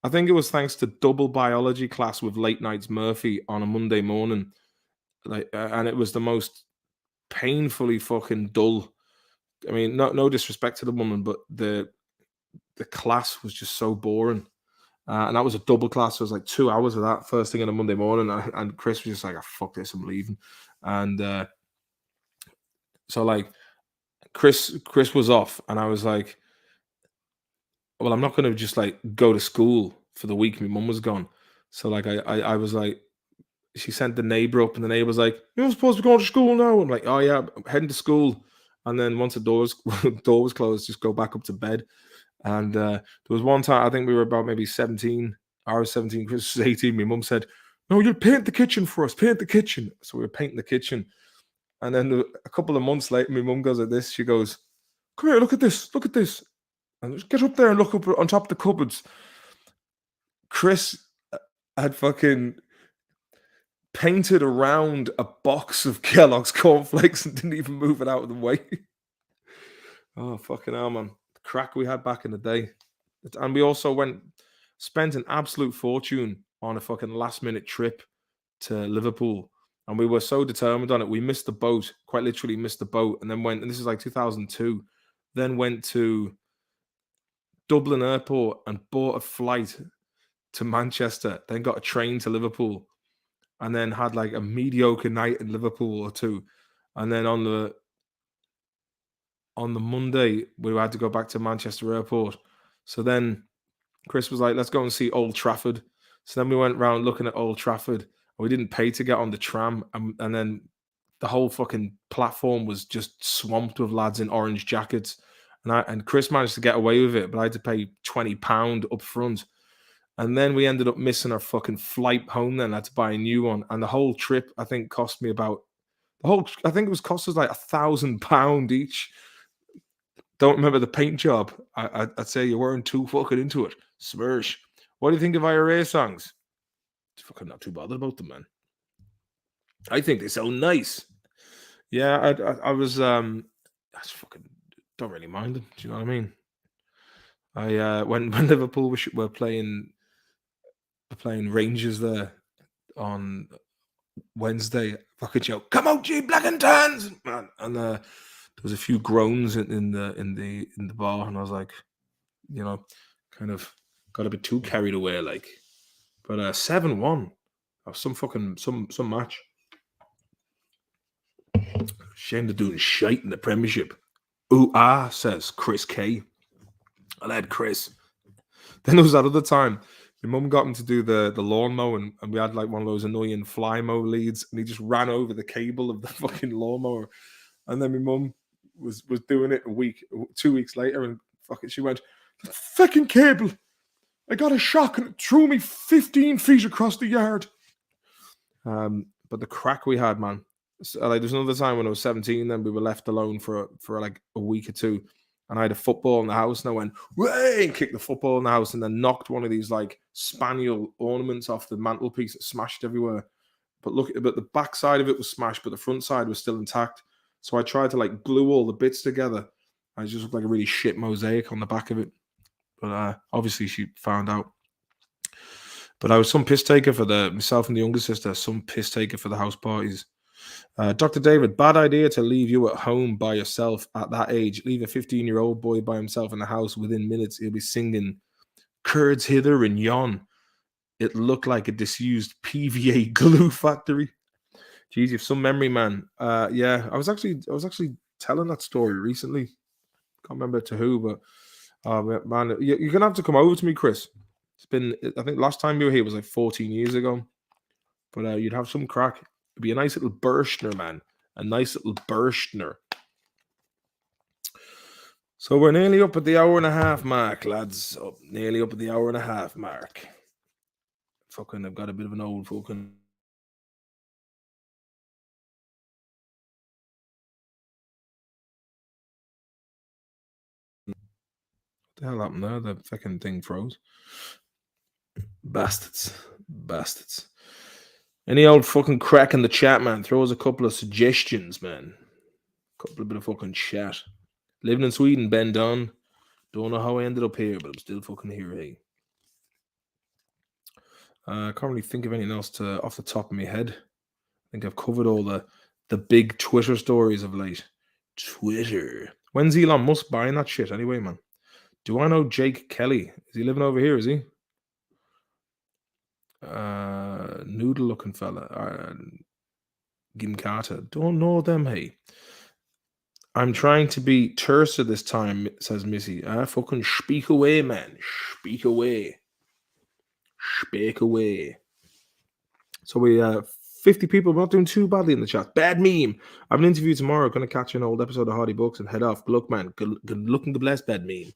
I think it was thanks to double biology class with late nights Murphy on a Monday morning, and it was the most painfully fucking dull. I mean, no disrespect to the woman, but the class was just so boring. And that was a double class. So it was like 2 hours of that first thing on a Monday morning. And Chris was just like, fuck this, I'm leaving. And so like Chris was off, and I was like, well, I'm not going to just like go to school for the week. My mum was gone. So like I was like, she sent the neighbor up, and the neighbor was like, you're supposed to be going to school now. I'm like, oh yeah, I'm heading to school. And then once the door was closed, just go back up to bed. And there was one time, I think we were about maybe 17. I was 17, Chris was 18. My mum said, no, you'll paint the kitchen for us, paint the kitchen. So we were painting the kitchen. And then a couple of months later, my mum goes like this. She goes, come here, look at this. And just get up there and look up on top of the cupboards. Chris had fucking painted around a box of Kellogg's cornflakes and didn't even move it out of the way. Oh, fucking hell, man. The crack we had back in the day. And we also spent an absolute fortune on a fucking last minute trip to Liverpool. And we were so determined on it. We missed the boat, quite literally missed the boat. And then and this is like 2002, then went to Dublin Airport and bought a flight to Manchester, then got a train to Liverpool, and then had like a mediocre night in Liverpool or two. And then on the Monday, we had to go back to Manchester Airport. So then Chris was like, let's go and see Old Trafford. So then we went around looking at Old Trafford. We didn't pay to get on the tram. And then the whole fucking platform was just swamped with lads in orange jackets. And Chris managed to get away with it, but I had to pay £20 up front. And then we ended up missing our fucking flight home. Then I had to buy a new one. And the whole trip, I think, cost me cost us like £1,000 each. Don't remember the paint job. I'd say you weren't too fucking into it. Smirsh. What do you think of IRA songs? Fucking not too bothered about them, man. I think they sound nice. Yeah, I was I just fucking don't really mind them. Do you know what I mean? When Liverpool were playing Rangers there on Wednesday, fucking shout, "Come out, G Black and Tans!" man, and there was a few groans in the bar, and I was like, you know, kind of got a bit too carried away, like. But 7-1, some match. Shame they're doing shite in the Premiership. Ooh says Chris K. I led Chris. Then there was that other time. My mum got him to do the lawn mowing, and we had like one of those annoying fly mow leads, and he just ran over the cable of the fucking lawnmower. And then my mum was doing it 2 weeks later, and fucking she went, "The fucking cable! I got a shock and it threw me 15 feet across the yard." But the crack we had, man. So, like, there's another time when I was 17, then we were left alone for like a week or two, and I had a football in the house, and I went, "Way!" and kicked the football in the house, and then knocked one of these like spaniel ornaments off the mantelpiece. It smashed everywhere. But the back side of it was smashed, but the front side was still intact. So I tried to like glue all the bits together. I just looked like a really shit mosaic on the back of it. But obviously she found out. But I was some piss taker for myself and the younger sister, some piss taker for the house parties. Dr. David, bad idea to leave you at home by yourself at that age. Leave a 15-year-old boy by himself in the house. Within minutes, he'll be singing "Curds hither and yon." It looked like a disused PVA glue factory. Jeez, you have some memory, man. Yeah, I was actually telling that story recently. Can't remember to who, but man, you're gonna have to come over to me, Chris. It's been, I think, last time you were here was like 14 years ago. But you'd have some crack. It'd be a nice little burstner, man. A nice little burstner. So we're nearly up at the hour and a half mark, lads. Nearly up at the hour and a half mark. Fucking, I've got a bit of an old fucking. What the hell happened there? The fucking thing froze. Bastards. Any old fucking crack in the chat, man? Throw us a couple of suggestions, man. Couple of bit of fucking chat. Living in Sweden, Ben Dunn. Don't know how I ended up here, but I'm still fucking here, hey. I can't really think of anything else off the top of my head. I think I've covered all the big Twitter stories of late. Twitter. When's Elon Musk buying that shit anyway, man? Do I know Jake Kelly? Is he living over here, is he? Noodle looking fella. Gim Carter. Don't know them, hey. I'm trying to be terser this time, says Missy. Fucking speak away, man. Speak away. So we 50 people. We're not doing too badly in the chat. Bad meme. I have an interview tomorrow. Going to catch an old episode of Hardy Books and head off. Good luck, man. Good looking, God bless. Bad meme.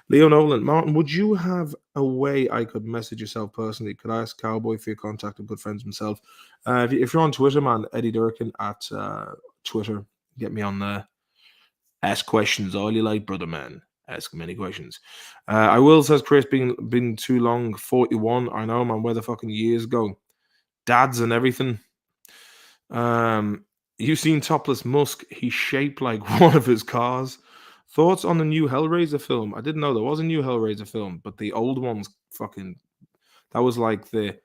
Leo Nolan. Martin, would you have a way I could message yourself personally? Could I ask Cowboy for your contact? I'm good friends himself. If you're on Twitter, man, Eddie Durkin at Twitter. Get me on there. Ask questions all you like, brother, man. Ask many questions. I will, says Chris, being too long. 41. I know, man. Where the fucking years go? Dads and everything. You've seen Topless Musk. He's shaped like one of his cars. Thoughts on the new Hellraiser film? I didn't know there was a new Hellraiser film, but the old one's fucking. That was like the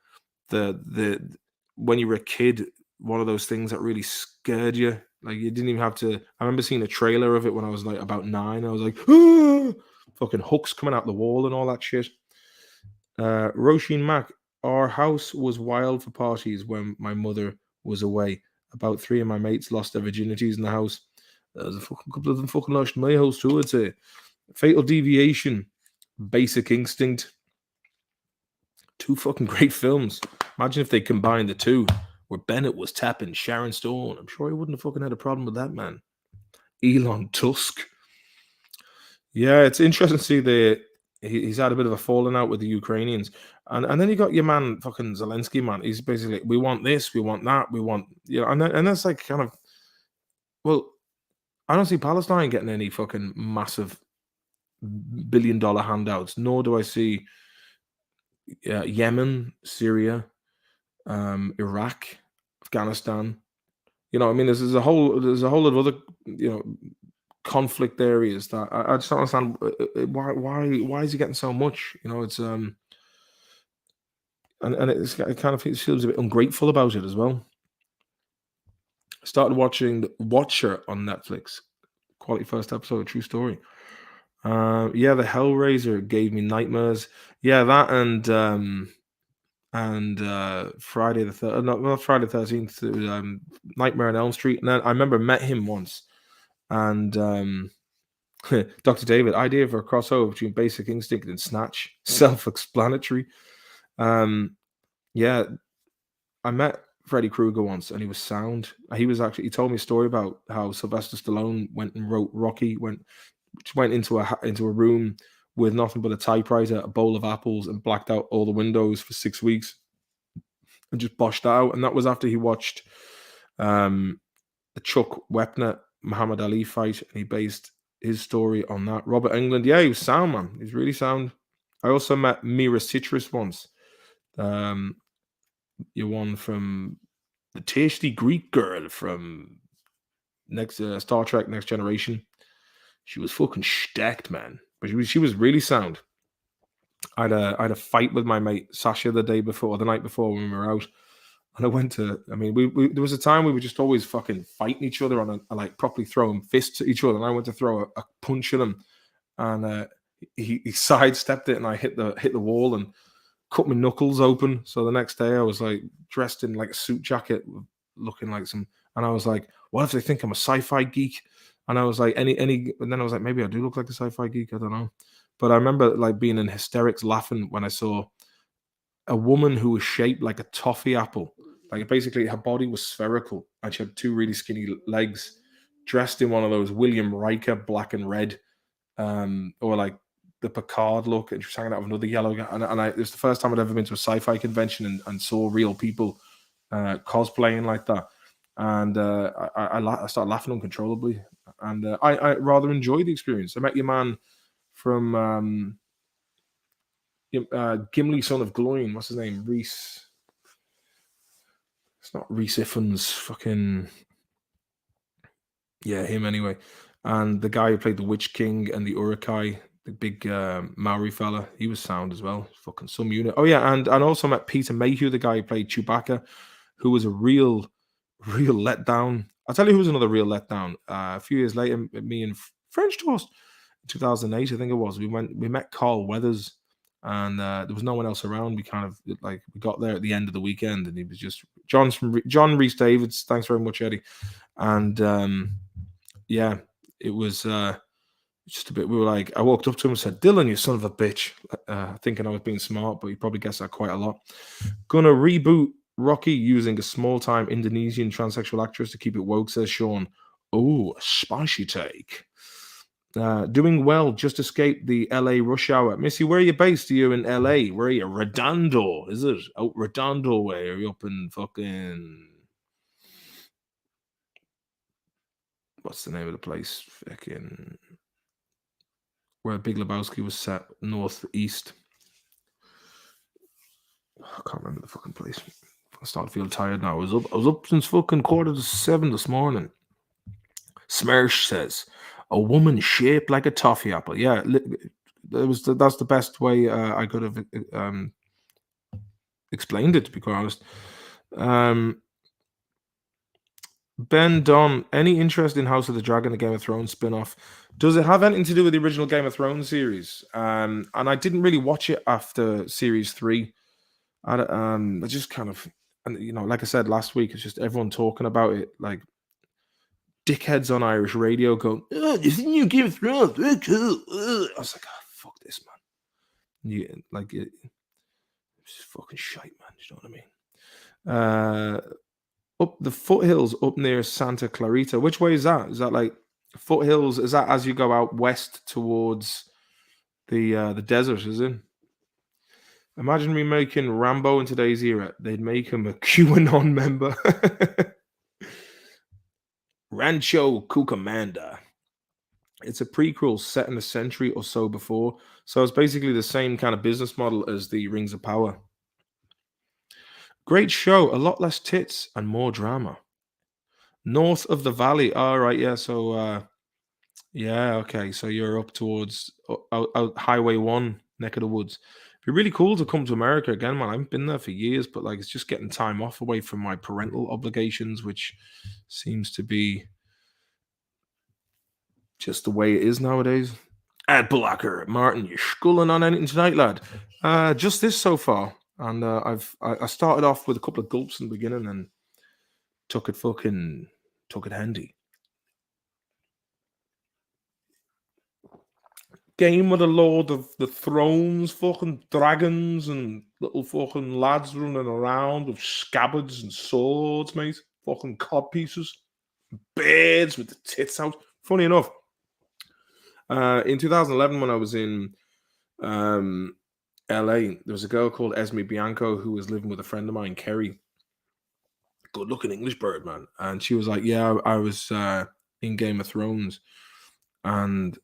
when you were a kid, one of those things that really scared you. Like, you didn't even have to. I remember seeing a trailer of it when I was like about 9. I was like, ah! Fucking hooks coming out the wall and all that shit. Roisin Mack, our house was wild for parties when my mother was away. About 3 of my mates lost their virginities in the house. There's a fucking couple of them fucking lost in my house too, I'd say. Fatal Deviation, Basic Instinct. 2 fucking great films. Imagine if they combined the 2, where Bennett was tapping Sharon Stone. I'm sure he wouldn't have fucking had a problem with that, man. Elon Tusk. Yeah, it's interesting to see he's had a bit of a falling out with the Ukrainians. And then you got your man, fucking Zelensky, man. He's basically, we want this, we want that, we want, and that's like kind of, well, I don't see Palestine getting any fucking massive billion-dollar handouts, nor do I see Yemen, Syria, Iraq, Afghanistan. You know, I mean, there's a whole lot of other, you know, conflict areas that I just don't understand why is he getting so much? You know, it's and it kind of feels a bit ungrateful about it as well. I started watching the Watcher on Netflix. Quality first episode, true story. Yeah, the Hellraiser gave me nightmares. Yeah, that and Friday the third, not Friday the 13th. It was Nightmare on Elm Street. And then I remember met him once, and Dr. David, idea for a crossover between Basic Instinct and Snatch, self-explanatory. Yeah, I met Freddy Krueger once, and he was sound. He told me a story about how Sylvester Stallone went and wrote Rocky, went into a room with nothing but a typewriter, a bowl of apples, and blacked out all the windows for 6 weeks, and just boshed that out. And that was after he watched the Chuck Wepner Muhammad Ali fight, and he based his story on that. Robert Englund, yeah, he was sound, man. He's really sound. I also met Mira Citrus once. You one from the tasty Greek girl from next Star Trek Next Generation. She was fucking stacked, man. But she was really sound. I had a fight with my mate Sasha the night before when we were out. And I went to, I mean, there was a time we were just always fucking fighting each other on like properly throwing fists at each other. And I went to throw a punch at him, and he sidestepped it, and I hit the wall and cut my knuckles open. So the next day I was like dressed in like a suit jacket, looking like some, and I was like, what if they think I'm a sci-fi geek? And I was like, and then I was like, maybe I do look like a sci-fi geek. I don't know. But I remember like being in hysterics laughing when I saw a woman who was shaped like a toffee apple. Like basically her body was spherical and she had two really skinny legs, dressed in one of those William Riker black and red, or like the Picard look, and she was hanging out with another yellow guy. And it was the first time I'd ever been to a sci-fi convention and saw real people cosplaying like that. And I started laughing uncontrollably, and I rather enjoyed the experience. I met your man from Gimli, son of Gloin. What's his name? Reese. It's not Reese Ifans. Fucking yeah, him anyway. And the guy who played the Witch King and the Urukai, the big Maori fella, he was sound as well. Fucking some unit. Oh yeah, and also met Peter Mayhew, the guy who played Chewbacca, who was a real letdown. I'll tell you who was another real letdown. A few years later, me and French Toast, 2008, I think it was. We met Carl Weathers, and there was no one else around. We kind of we got there at the end of the weekend, and he was just John Rhys Davids. Thanks very much, Eddie. And yeah, it was just a bit. We were like, I walked up to him and said, "Dylan, you son of a bitch," thinking I was being smart, but he probably gets that quite a lot. Gonna reboot Rocky using a small-time Indonesian transsexual actress to keep it woke, says Sean. Oh, a spicy take. Doing well, just escaped the LA rush hour. Missy, where are you based? Are you in LA? Where are you? Redondo, is it? Out Redondo way? Are you up in fucking... What's the name of the place? Fucking... Where Big Lebowski was set, northeast. I can't remember the fucking place. I start to feel tired now. I was up since fucking 6:45 this morning. Smersh says, a woman shaped like a toffee apple. Yeah, that's the best way I could have explained it, to be quite honest. Ben Don, any interest in House of the Dragon, the Game of Thrones spin-off? Does it have anything to do with the original Game of Thrones series? And I didn't really watch it after series 3. I just kind of, and like I said last week, it's just everyone talking about it, like dickheads on Irish radio going, "Oh, this is new Game of Thrones, very cool." I was like, oh, fuck this, man. Yeah, like it's just fucking shite, man. You know what I mean? Up the foothills up near Santa Clarita. Which way is that? Is that like foothills? Is that as you go out west towards the desert? Is it? Imagine remaking Rambo in today's era. They'd make him a QAnon member. Rancho Cucamonga. It's a prequel set in a century or so before, so it's basically the same kind of business model as the Rings of Power. Great show, a lot less tits and more drama. North of the Valley. All right, yeah. So, yeah, okay. So you're up towards out Highway One, neck of the woods. It'd be really cool to come to America again, man. I haven't been there for years, but like it's just getting time off away from my parental obligations, which seems to be just the way it is nowadays. Ad Blacker, Martin, you schooling on anything tonight, lad? Just this so far, and I started off with a couple of gulps in the beginning, and took it handy. Game of the Lord of the Thrones, fucking dragons and little fucking lads running around with scabbards and swords, mate. Fucking cod pieces, beards with the tits out. Funny enough, in 2011 when I was in LA, there was a girl called Esme Bianco who was living with a friend of mine, Kerry. Good looking English bird, man. And she was like, yeah, I was in Game of Thrones. And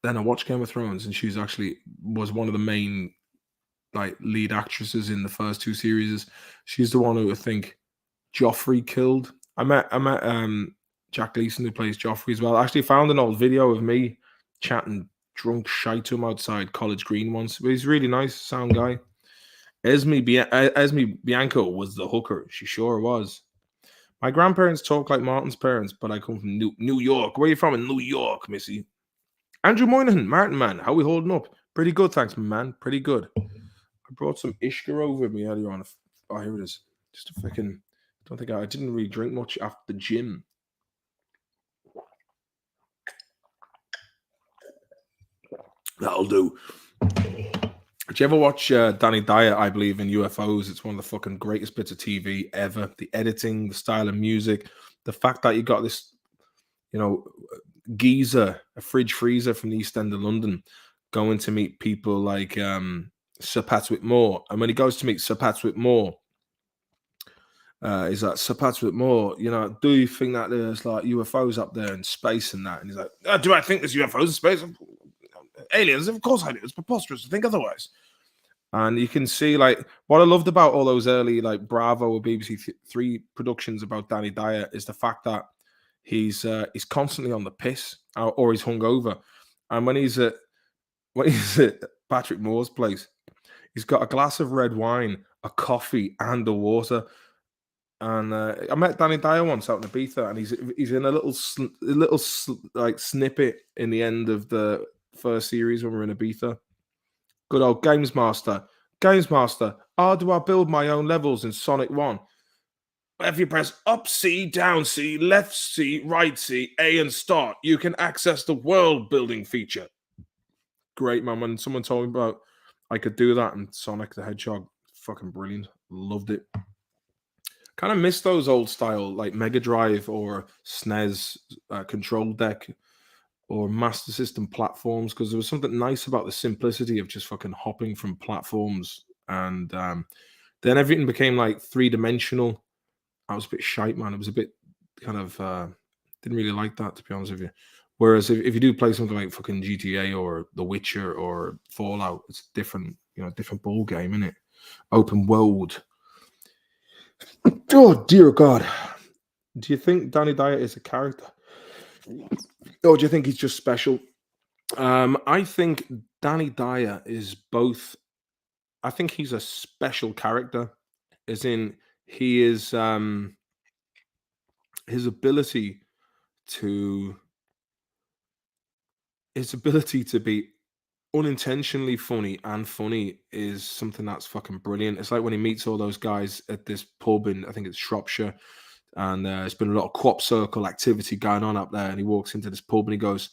then I watched Game of Thrones, and she's actually was one of the main like lead actresses in the first two series. She's the one who I think Joffrey killed. I met Jack Gleason, who plays Joffrey as well. I actually found an old video of me chatting drunk shite to him outside College Green once. But he's a really nice sound guy. Esme Bianco was the hooker. She sure was. My grandparents talk like Martin's parents, but I come from New York. Where are you from in New York, Missy? Andrew Moynihan, Martin, man. How we holding up? Pretty good, thanks, man. Pretty good. I brought some Ishka over with me earlier on. Oh, here it is. Just a fucking... I didn't really drink much after the gym. That'll do. Did you ever watch Danny Dyer, I believe, in UFOs? It's one of the fucking greatest bits of TV ever. The editing, the style of music, the fact that you got this, geezer, a fridge freezer from the East End of London, going to meet people like Sir Patrick Moore. And when he goes to meet Sir Patrick Moore, he's like, Sir Patrick Moore, do you think that there's like UFOs up there in space and that? And he's like, do I think there's UFOs in space? Aliens? Of course I do. It's preposterous to think otherwise. And you can see, like, what I loved about all those early, like, Bravo or BBC Three productions about Danny Dyer is the fact that he's constantly on the piss or he's hungover. And when he's at Patrick Moore's place, he's got a glass of red wine, a coffee, and a water. And I met Danny Dyer once out in Ibiza, and he's in a little snippet in the end of the first series when we're in Ibiza. Good old Games Master. How do I build my own levels in Sonic 1? If you press up C, down C, left C, right C, A and start, you can access the world building feature. Great, man. When someone told me about I could do that in Sonic the Hedgehog, fucking brilliant. Loved it. Kind of miss those old style, like Mega Drive or SNES control deck or Master System platforms, because there was something nice about the simplicity of just fucking hopping from platforms. And then everything became like three-dimensional. I was a bit shite, man. It was a bit kind of... didn't really like that, to be honest with you. Whereas if you do play something like fucking GTA or The Witcher or Fallout, it's a different ball game, isn't it? Open world. Oh, dear God. Do you think Danny Dyer is a character? Or do you think he's just special? I think Danny Dyer is both. I think he's a special character, as in he is his ability to be unintentionally funny and funny is something that's fucking brilliant. It's like when he meets all those guys at this pub in, I think it's Shropshire, and there's been a lot of crop circle activity going on up there, and he walks into this pub and he goes,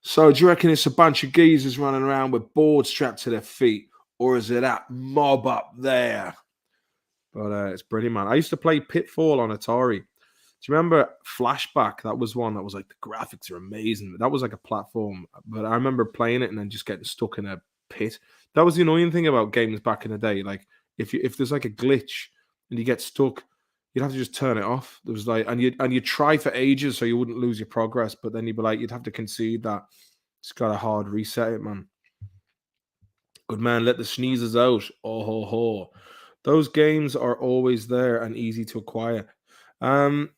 so do you reckon it's a bunch of geezers running around with boards strapped to their feet, or is it that mob up there? But it's brilliant, man. I used to play Pitfall on Atari. Do you remember Flashback? That was one that was like, the graphics are amazing. That was like a platform. But I remember playing it and then just getting stuck in a pit. That was the annoying thing about games back in the day. Like, if there's like a glitch and you get stuck, you'd have to just turn it off. There was like, and you'd try for ages so you wouldn't lose your progress, but then you'd be like, you'd have to concede that it's got a hard reset it, man. Good man, let the sneezes out. Oh ho ho. Those games are always there and easy to acquire. Um,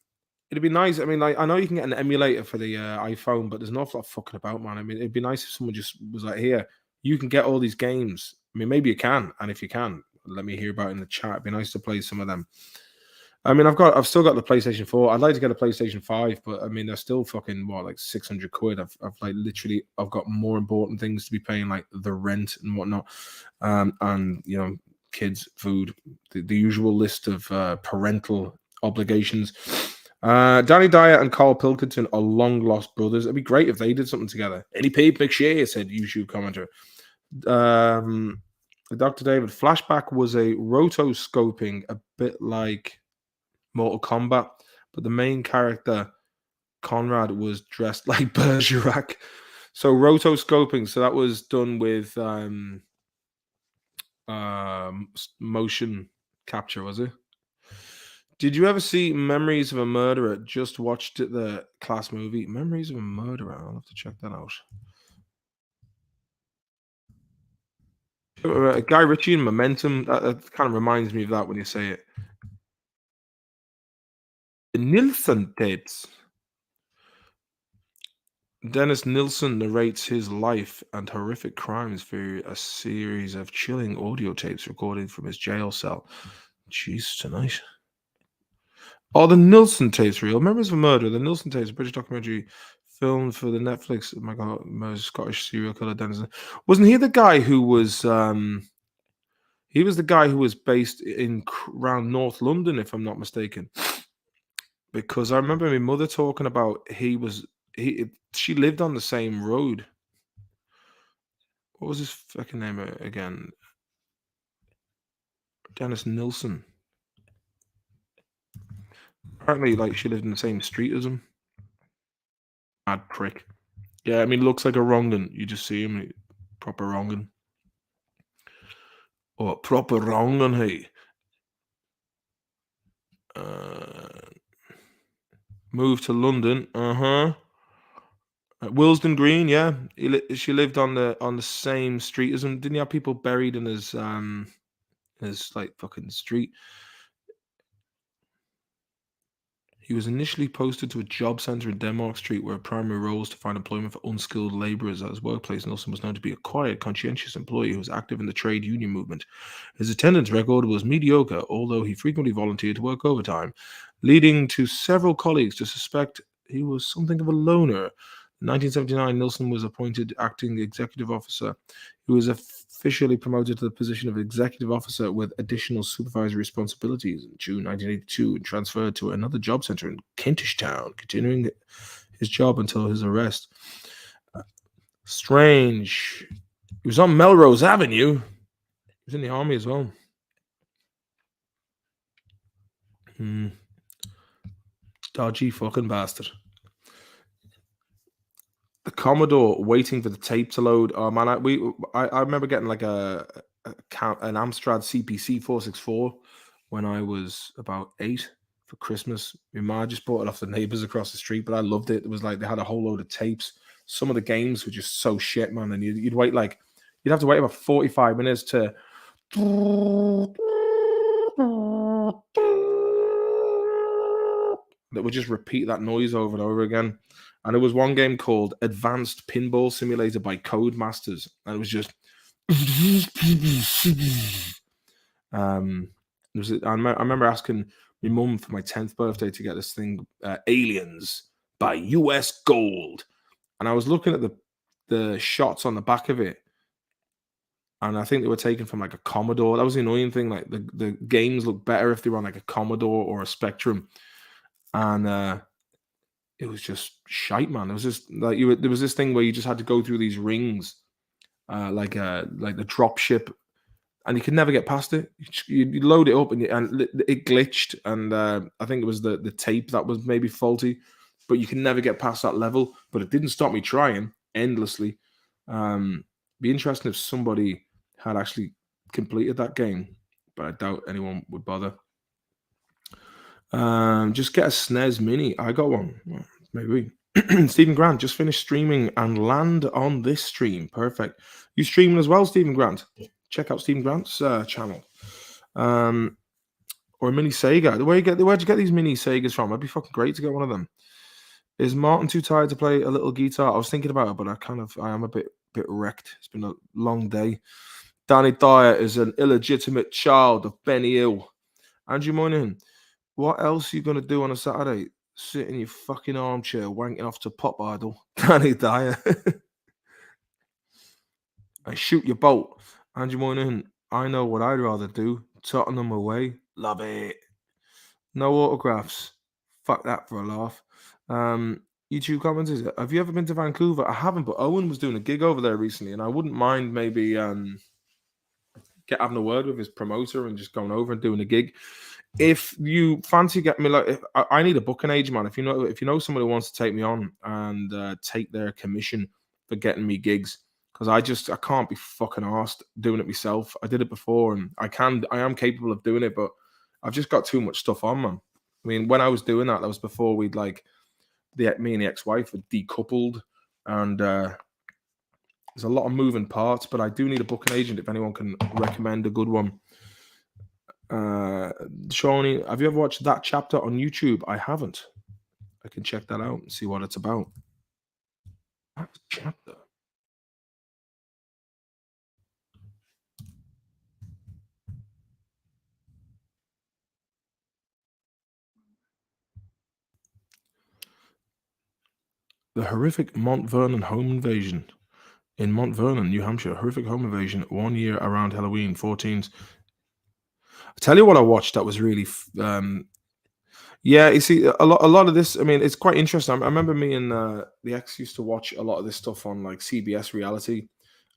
it'd be nice. I mean, like I know you can get an emulator for the iPhone, but there's an awful lot of fucking about, man. I mean, it'd be nice if someone just was like, "Here, you can get all these games." I mean, maybe you can, and if you can, let me hear about it in the chat. It'd be nice to play some of them. I mean, I've still got the PlayStation 4. I'd like to get a PlayStation 5, but I mean, they're still fucking what, like 600 quid. I've like literally, I've got more important things to be paying, like the rent and whatnot, and kids, food, the usual list of parental obligations. Danny Dyer and Carl Pilkington are long lost brothers. It'd be great if they did something together. Any Pete McShea, said YouTube commenter. Dr. David, Flashback was a rotoscoping, a bit like Mortal Kombat, but the main character, Conrad, was dressed like Bergerac. So rotoscoping, so that was done with motion capture, was it? Did you ever see Memories of a Murderer? Just watched it, the class movie. Memories of a Murderer. I'll have to check that out. Guy Ritchie and Momentum. That kind of reminds me of that when you say it. The Nilsson tapes. Dennis Nilsson narrates his life and horrific crimes through a series of chilling audio tapes recorded from his jail cell. Jeez, tonight. Oh, the Nilsson tapes real. Memories of a Murder. The Nilsson tapes, a British documentary filmed for the Netflix. Oh my god, Scottish serial killer Dennis. Wasn't he the guy who was? He was the guy who was based in around North London, if I'm not mistaken. Because I remember my mother talking about she lived on the same road. What was his fucking name again? Dennis Nilsson. Apparently, like she lived in the same street as him. Mad prick. Yeah, I mean, looks like a wrong'un. You just see him, proper wrong'un. Oh, proper wrong'un, hey. Moved to London. Willesden Green, yeah. She lived on the same street as him. Didn't he have people buried in his like fucking street? He was initially posted to a job centre in Denmark Street, where primary role was to find employment for unskilled labourers at his workplace. Nelson was known to be a quiet, conscientious employee who was active in the trade union movement. His attendance record was mediocre, although he frequently volunteered to work overtime, leading to several colleagues to suspect he was something of a loner. In 1979, Nilsson was appointed acting executive officer. He was officially promoted to the position of executive officer with additional supervisory responsibilities in June 1982 and transferred to another job centre in Kentish Town, continuing his job until his arrest. Strange. He was on Melrose Avenue. He was in the army as well. Dodgy fucking bastard. The Commodore waiting for the tape to load. Oh man, I remember getting like an Amstrad CPC 464 when I was about 8 for Christmas. My ma just bought it off the neighbors across the street, but I loved it. It was like they had a whole load of tapes. Some of the games were just so shit, man. And you'd wait you'd have to wait about 45 minutes to that would just repeat that noise over and over again. And it was one game called Advanced Pinball Simulator by Codemasters, and it was just I remember asking my mum for my 10th birthday to get this thing, Aliens by US Gold, and I was looking at the shots on the back of it, and I think they were taken from like a Commodore. That was the annoying thing. Like the games look better if they were on like a Commodore or a Spectrum, and it was just shite, man. It was just like there was this thing where you just had to go through these rings, like the drop ship, and you could never get past it. You load it up and it glitched, and I think it was the tape that was maybe faulty, but you can never get past that level. But it didn't stop me trying endlessly. Be interesting if somebody had actually completed that game, but I doubt anyone would bother. Just get a SNES Mini. I got one. Well, maybe. Stephen Grant just finished streaming and land on this stream. Perfect. You streaming as well, Stephen Grant? Check out Stephen Grant's channel. Or a mini Sega. Where'd you get these mini Segas from? It'd be fucking great to get one of them. Is Martin too tired to play a little guitar? I was thinking about it, but I am a bit wrecked. It's been a long day. Danny Dyer is an illegitimate child of Benny Hill. Andrew Moynihan, what else are you gonna do on a Saturday? Sit in your fucking armchair wanking off to Pop Idol. Danny Dyer. And shoot your bolt. Andrew Moynihan, I know what I'd rather do. Tottenham away. Love it. No autographs. Fuck that for a laugh. YouTube comments is, have you ever been to Vancouver? I haven't, but Owen was doing a gig over there recently, and I wouldn't mind maybe having a word with his promoter and just going over and doing a gig. If you fancy getting me, like, I need a booking agent, man. If you know someone who wants to take me on and take their commission for getting me gigs, because I can't be fucking arsed doing it myself. I did it before, and I am capable of doing it, but I've just got too much stuff on, man. I mean, when I was doing that was before me and the ex-wife were decoupled, and there's a lot of moving parts. But I do need a booking agent if anyone can recommend a good one. Shawnee, have you ever watched That Chapter on YouTube? I haven't. I can check that out and see what it's about. That Chapter. The horrific Mount Vernon home invasion. In Mount Vernon, New Hampshire, horrific home invasion 1 year around Halloween, 14s. I tell you what I watched that was really yeah, you see, a lot of this. I mean, it's quite interesting. I remember me and the ex used to watch a lot of this stuff on like CBS reality,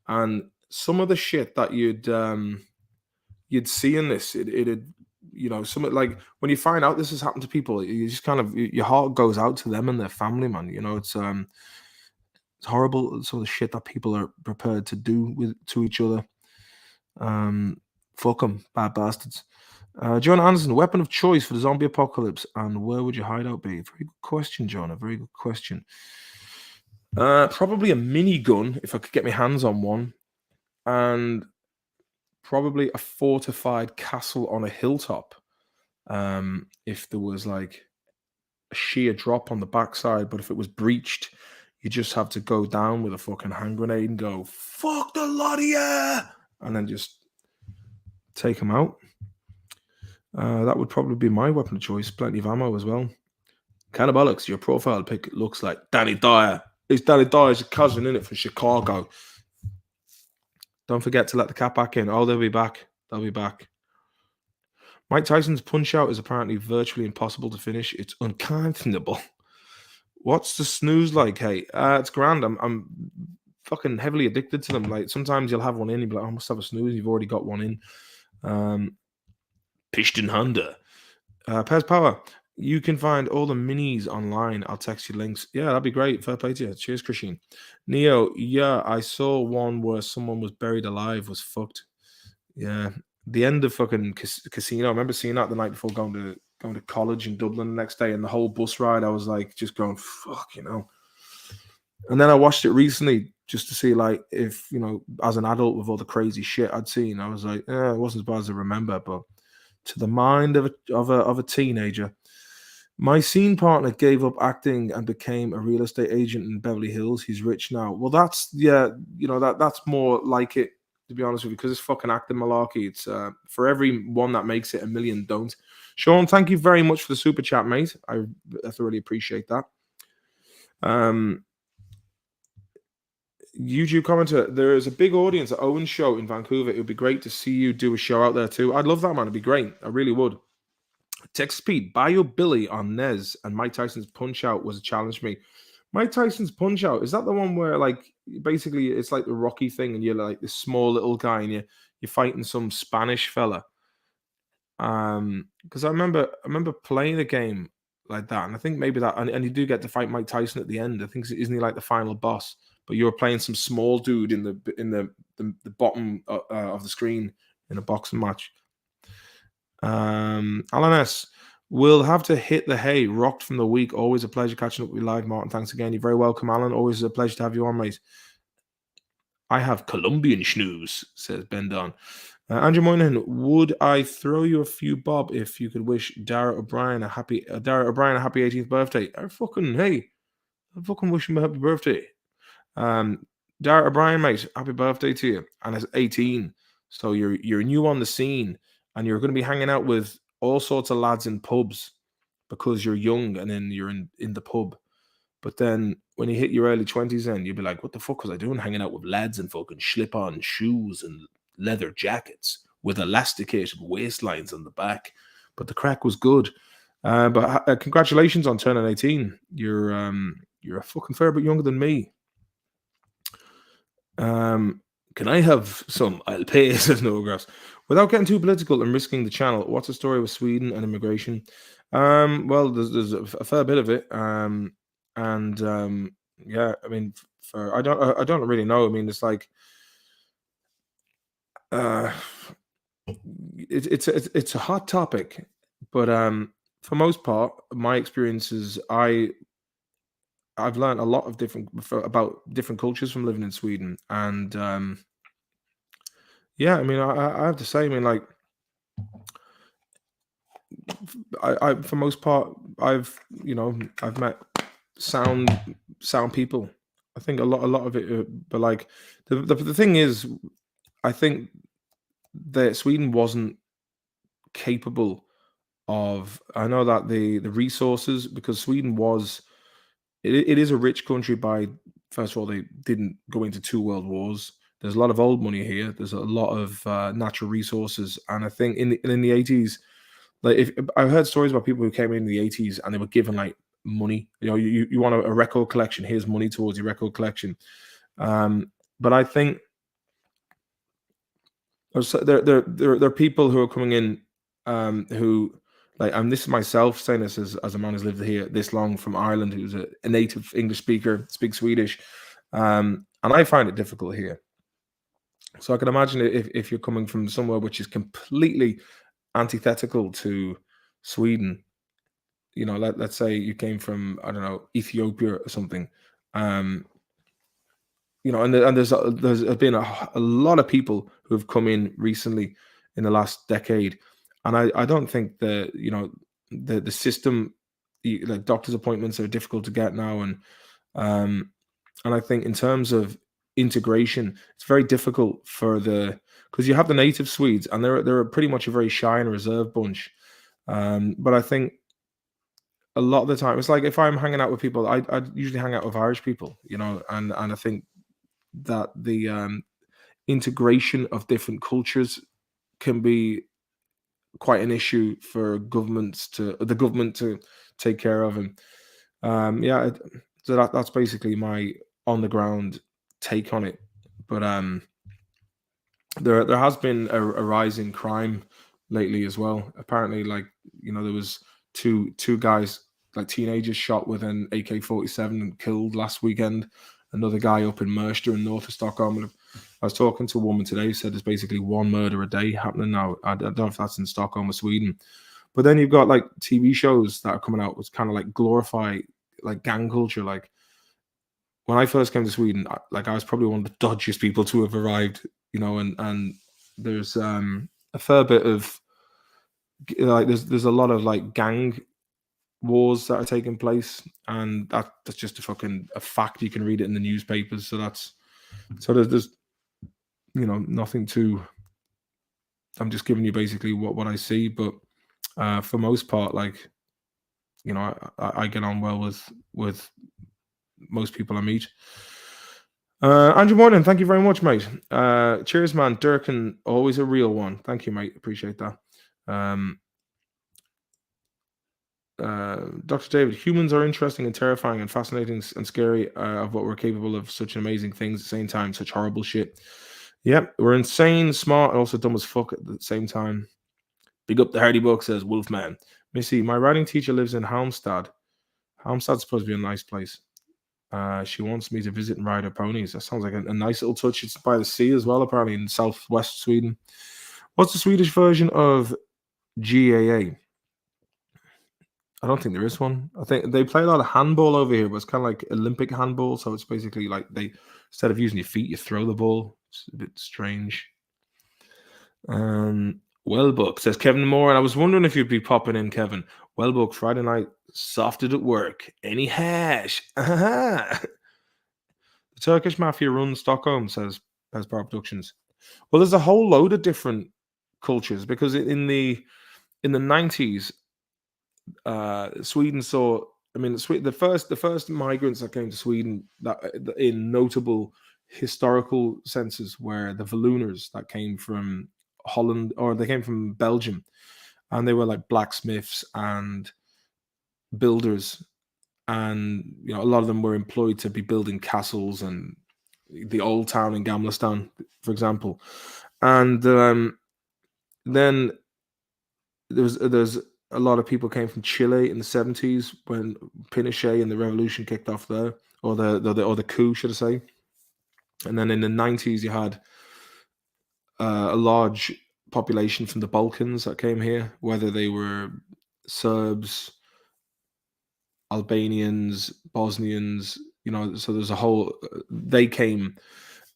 and some of the shit that you'd see in this, it'd something like when you find out this has happened to people, you just kind of your heart goes out to them and their family, man. It's horrible, some of the shit that people are prepared to do to each other. Fuck them, bad bastards. John Anderson, weapon of choice for the zombie apocalypse, and where would your hideout be? Very good question, John. A very good question. Probably a minigun if I could get my hands on one, and probably a fortified castle on a hilltop. If there was like a sheer drop on the backside, but if it was breached, you just have to go down with a fucking hand grenade and go, fuck the lot of ya! And then just take them out. That would probably be my weapon of choice. Plenty of ammo as well. Cannibalics, your profile pic looks like Danny Dyer. It's Danny Dyer's cousin, in it, from Chicago. Don't forget to let the cat back in. Oh, they'll be back. They'll be back. Mike Tyson's Punch Out is apparently virtually impossible to finish. It's unconscionable. What's the snooze like? Hey, it's grand. I'm fucking heavily addicted to them. Like sometimes you'll have one in, you'll be like, oh, I must have a snooze. You've already got one in. Piston Honda. Pez Power. You can find all the minis online. I'll text you links. Yeah, that'd be great. Fair play to you. Cheers, Christine. Neo, yeah, I saw one where someone was buried alive, was fucked. Yeah. The end of fucking Casino. I remember seeing that the night before going to college in Dublin the next day, and the whole bus ride, I was like just going, fuck, And then I watched it recently just to see, like, if, as an adult with all the crazy shit I'd seen, I was like, it wasn't as bad as I remember, but to the mind of a teenager. My scene partner gave up acting and became a real estate agent in Beverly Hills. He's rich now. Well, that's that's more like it, to be honest with you, because it's fucking acting malarkey. It's for every one that makes it, a million don't. Sean, thank you very much for the super chat, mate. I thoroughly appreciate that. YouTube commenter, there is a big audience at Owen's show in Vancouver. It would be great to see you do a show out there too. I'd love that, man. It'd be great. I really would. Text Pete, Bio Billy on Nez and Mike Tyson's Punch Out was a challenge for me. Mike Tyson's Punch Out, is that the one where, like, basically it's like the Rocky thing and you're like this small little guy and you're fighting some Spanish fella? Because I remember playing a game like that, and I think maybe that, and you do get to fight Mike Tyson at the end. I think, isn't he like the final boss? But you're playing some small dude in the bottom of the screen in a boxing match. Alan S. We'll have to hit the hay. Rocked from the week. Always a pleasure catching up with you live, Martin. Thanks again. You're very welcome, Alan. Always a pleasure to have you on, mate. I have Colombian schnoos, says Ben Don. Andrew Moynihan, would I throw you a few bob if you could wish Dara O'Brien a happy 18th birthday? I fucking wish him a happy birthday. Dara O'Brien, mate, happy birthday to you. And it's 18, so you're new on the scene, and you're going to be hanging out with all sorts of lads in pubs because you're young, and then you're in the pub. But then when you hit your early 20s, then you'll be like, what the fuck was I doing hanging out with lads in fucking slip-on shoes and leather jackets with elasticated waistlines on the back? But the crack was good. But congratulations on turning 18. You're a fucking fair bit younger than me. Can I have some? I'll pay, says no grass. Without getting too political and risking the channel, what's the story with Sweden and immigration? Well, there's a fair bit of it. Yeah, I mean, I don't really know. I mean, it's like it's a hot topic, but for most part, my experiences, I've learned a lot of about different cultures from living in Sweden, and yeah, I mean, I have to say, I mean, like, I for most part, I've met sound people. I think a lot of it, but like the thing is, I think that Sweden wasn't capable of. I know that the resources, because Sweden was, it is a rich country by, first of all, they didn't go into 2 world wars. There's a lot of old money here. There's a lot of natural resources, and I think in the 80s, like, if I've heard stories about people who came in the 80s and they were given like money. You want a record collection? Here's money towards your record collection. But I think there are people who are coming in who, like, and this is myself saying this as a man who's lived here this long, from Ireland, who's a native English speaker, speaks Swedish, and I find it difficult here. So I can imagine if you're coming from somewhere which is completely antithetical to Sweden. Let's say you came from, I don't know, Ethiopia or something. And there's been a lot of people who have come in recently in the last decade, and I don't think the system, like doctor's appointments are difficult to get now, and I think in terms of integration, it's very difficult because you have the native Swedes, and they're pretty much a very shy and reserved bunch. But I think a lot of the time, it's like if I'm hanging out with people, I usually hang out with Irish people, and I think that the integration of different cultures can be quite an issue for the government to take care of. And yeah, so that's basically my on the ground take on it. But there has been a rise in crime lately as well. Apparently, like, there was two guys, like teenagers, shot with an AK-47 and killed last weekend. Another guy up in Märsta in north of Stockholm. And I was talking to a woman today who said there's basically one murder a day happening now. I don't know if that's in Stockholm or Sweden. But then you've got like TV shows that are coming out which kind of like glorify like gang culture. Like, when I first came to Sweden, I was probably one of the dodgiest people to have arrived, and there's a fair bit of, like, there's a lot of like gang wars that are taking place, and that's just a fact. You can read it in the newspapers. So there's nothing to. I'm just giving you basically what I see, but for most part, like, I get on well with most people I meet. Andrew Morgan, thank you very much, mate. Cheers, man. Durkin, always a real one. Thank you, mate. Appreciate that. Dr. David, humans are interesting and terrifying and fascinating and scary, of what we're capable of, such amazing things at the same time, such horrible shit. Yep, we're insane, smart, and also dumb as fuck at the same time. Big up the Hardy Book, says Wolfman. Missy, my writing teacher lives in Halmstad. Halmstad's supposed to be a nice place. She wants me to visit and ride her ponies. That sounds like a nice little touch. It's by the sea as well, apparently, in southwest Sweden. What's the Swedish version of GAA? I don't think there is one. I think they play a lot of handball over here, but it's kind of like Olympic handball. So it's basically like they, instead of using your feet, you throw the ball. It's a bit strange. Wellbook says Kevin Moore, and I was wondering if you'd be popping in, Kevin. Wellbook Friday night, softed at work. Any hash? The Turkish mafia runs Stockholm, says Power Productions. Well, there's a whole load of different cultures because in the 90s, Sweden saw. I mean, the first migrants that came to Sweden that in notable historical senses were the Wallooners that came from Holland, or they came from Belgium, and they were like blacksmiths and builders, and a lot of them were employed to be building castles and the old town in Gamlestan, for example. And then there's a lot of people came from Chile in the 70s when Pinochet and the revolution kicked off there, or the coup, should I say. And then in the 90s, you had a large population from the Balkans that came here, whether they were Serbs, Albanians, Bosnians, so there's a whole, they came.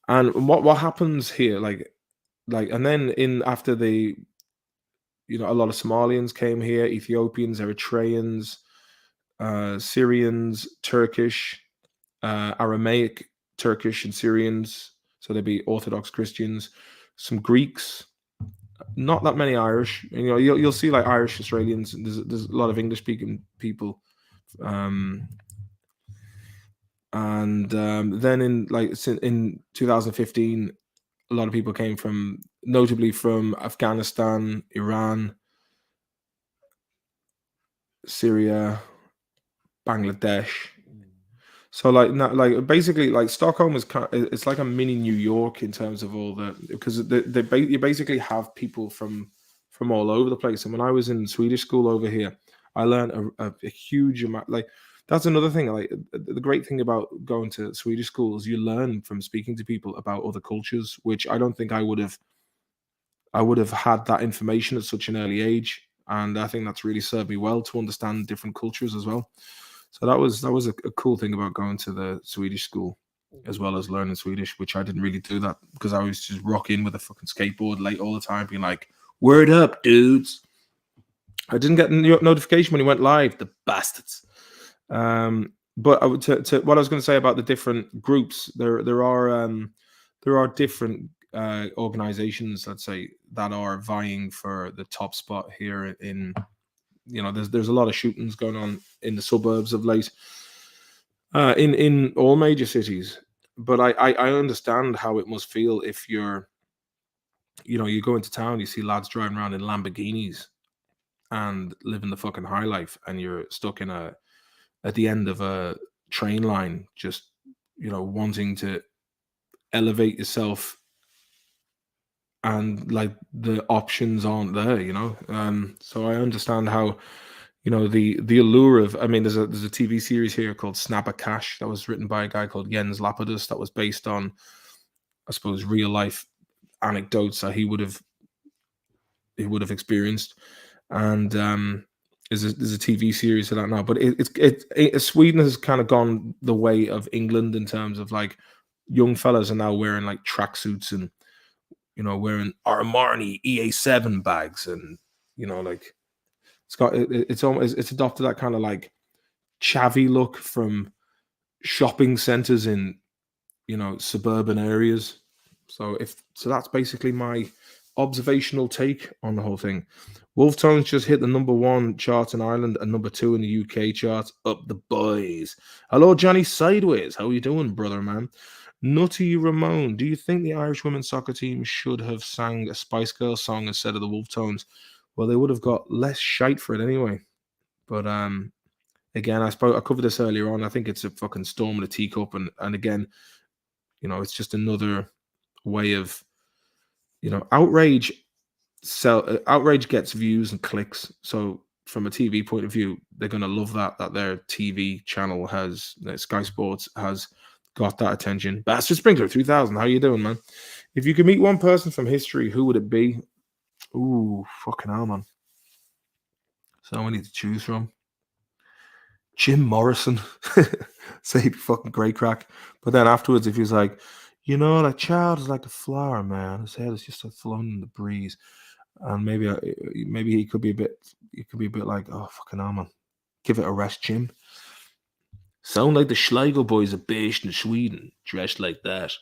And what happens here, and then after the, a lot of Somalians came here, Ethiopians, Eritreans, Syrians, Turkish, Aramaic, Turkish, and Syrians. So they'd be Orthodox Christians, some Greeks, not that many Irish. And, you'll see like Irish Australians. And there's a lot of English speaking people. Then in 2015, a lot of people came notably from Afghanistan, Iran, Syria, Bangladesh. So basically Stockholm it's like a mini New York in terms of all because you basically have people from all over the place. And when I was in Swedish school over here, I learned a huge amount. Like that's another thing. Like the great thing about going to Swedish schools, you learn from speaking to people about other cultures, which I don't think I would have had that information at such an early age. And I think that's really served me well to understand different cultures as well. So that was a cool thing about going to the Swedish school, as well as learning Swedish, which I didn't really do that because I was just rocking with a fucking skateboard late all the time, being like, "Word up, dudes!" I didn't get a notification when he went live, the bastards. But I would to what I was going to say about the different groups. There are different organizations, let's say, that are vying for the top spot here in. There's a lot of shootings going on in the suburbs of late, in all major cities. But I understand how it must feel if you go into town, you see lads driving around in Lamborghinis and living the fucking high life, and you're stuck at the end of a train line, just wanting to elevate yourself, and like the options aren't there. So I understand how. The allure of, I mean, there's a TV series here called Snapper Cash that was written by a guy called Jens Lapidus that was based on, I suppose, real life anecdotes that he would have experienced. And there's a TV series of that now, but Sweden has kind of gone the way of England in terms of like young fellas are now wearing like tracksuits and wearing Armani EA7 bags, and like. It's adopted that kind of like chavvy look from shopping centers in suburban areas. So that's basically my observational take on the whole thing. Wolf Tones just hit the #1 chart in Ireland and #2 in the UK chart. Up the boys. Hello, Johnny Sideways. How are you doing, brother, man? Nutty Ramon, do you think the Irish women's soccer team should have sang a Spice Girls song instead of the Wolf Tones? Well, they would have got less shite for it anyway. But again, I covered this earlier on. I think it's a fucking storm in a teacup, and again, it's just another way of outrage. Outrage gets views and clicks. So from a TV point of view, they're gonna love that their TV channel Sky Sports has got that attention. Bastard Sprinkler 3000, how you doing, man? If you could meet one person from history, who would it be? Ooh, fucking hell, man. So many to choose from. Jim Morrison. Say he'd be fucking great crack. But then afterwards, if he was like, that child is like a flower, man. His head is just like floating in the breeze. And maybe he could be a bit like, oh fucking hell, man. Give it a rest, Jim. Sound like the Schlegel boys are based in Sweden, dressed like that.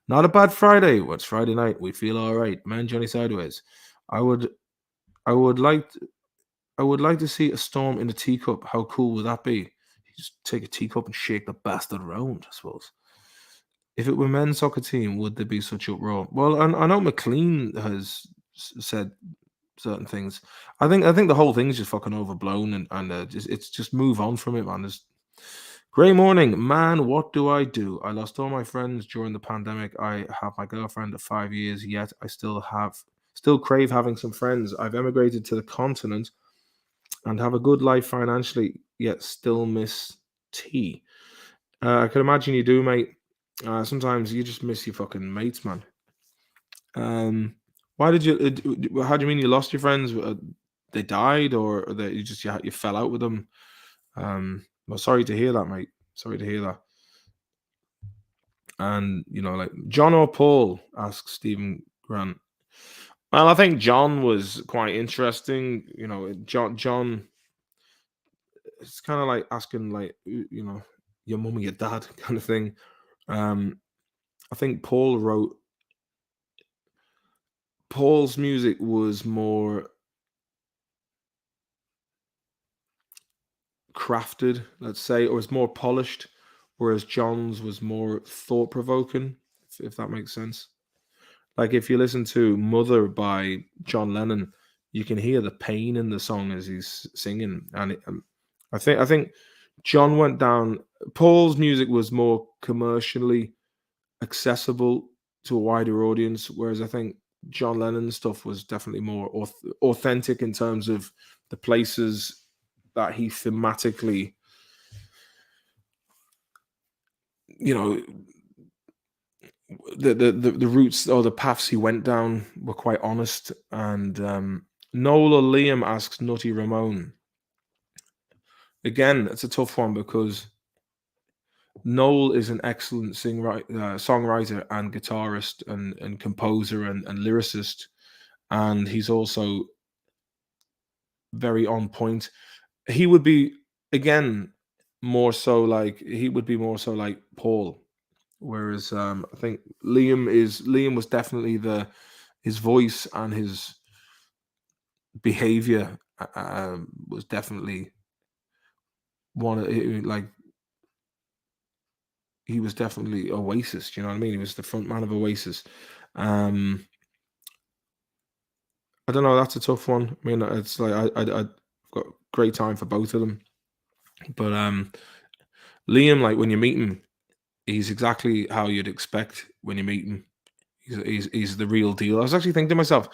Not a bad Friday. What's Friday night? We feel all right, man. Johnny Sideways. I would like to see a storm in a teacup. How cool would that be? You just take a teacup and shake the bastard around, I suppose. If it were men's soccer team, would there be such uproar? Well, I know McLean has said certain things. I think the whole thing's just fucking overblown, and just move on from it, man. Grey morning, man. What do? I lost all my friends during the pandemic. I have my girlfriend of 5 years, yet I still crave having some friends. I've emigrated to the continent and have a good life financially, yet still miss tea. I can imagine you do, mate. Sometimes you just miss your fucking mates, man. Why did you? How do you mean you lost your friends? They died, or that you fell out with them? Well, sorry to hear that, mate. Sorry to hear that. And like John or Paul, asks Stephen Grant. Well, I think John was quite interesting. John. It's kind of like asking, like, your mum or your dad kind of thing. I think Paul's music was more crafted, let's say, or was more polished, whereas John's was more thought provoking, if that makes sense. Like if you listen to Mother by John Lennon, you can hear the pain in the song as he's singing, and I think John went down. Paul's music was more commercially accessible to a wider audience, whereas I think John Lennon's stuff was definitely more authentic in terms of the places that he thematically, the routes or the paths he went down were quite honest. And Noel or Liam asks Nutty Ramone. Again, it's a tough one because Noel is an excellent songwriter and guitarist and composer and lyricist, and he's also very on point. He would be again more so like Paul, whereas I think Liam was definitely his voice and his behavior was definitely one of like he was definitely Oasis. You know what I mean? He was the front man of Oasis. I don't know. That's a tough one. I mean, it's like I've got great time for both of them, but Liam, like when you meet him, he's exactly how you'd expect when you meet him. He's the real deal. I was actually thinking to myself,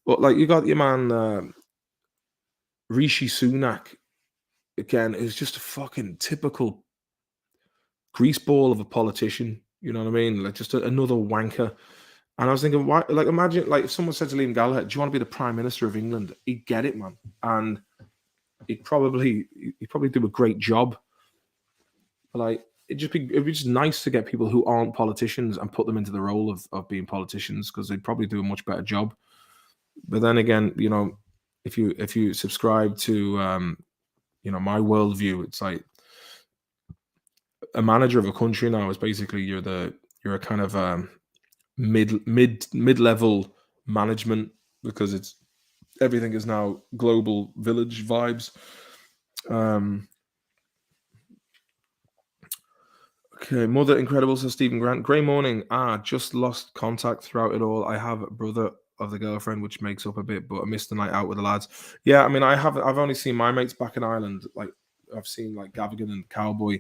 well, like you got your man Rishi Sunak again, who's just a fucking typical greaseball of a politician. You know what I mean? Like just another wanker. And I was thinking, why? Like, imagine, like, if someone said to Liam Gallagher, "Do you want to be the Prime Minister of England?" He'd get it, man, and he'd probably do a great job. But, like, it'd be just nice to get people who aren't politicians and put them into the role of being politicians, because they'd probably do a much better job. But then again, if you subscribe to my worldview, it's like a manager of a country now is basically you're a kind of mid-level management, because it's everything is now global village vibes. Okay, Mother Incredible, says Stephen Grant. Grey morning. Just lost contact throughout it all. I have a brother of the girlfriend, which makes up a bit, but I missed the night out with the lads. Yeah, I mean, I've only seen my mates back in Ireland. Like I've seen like Gavigan and Cowboy,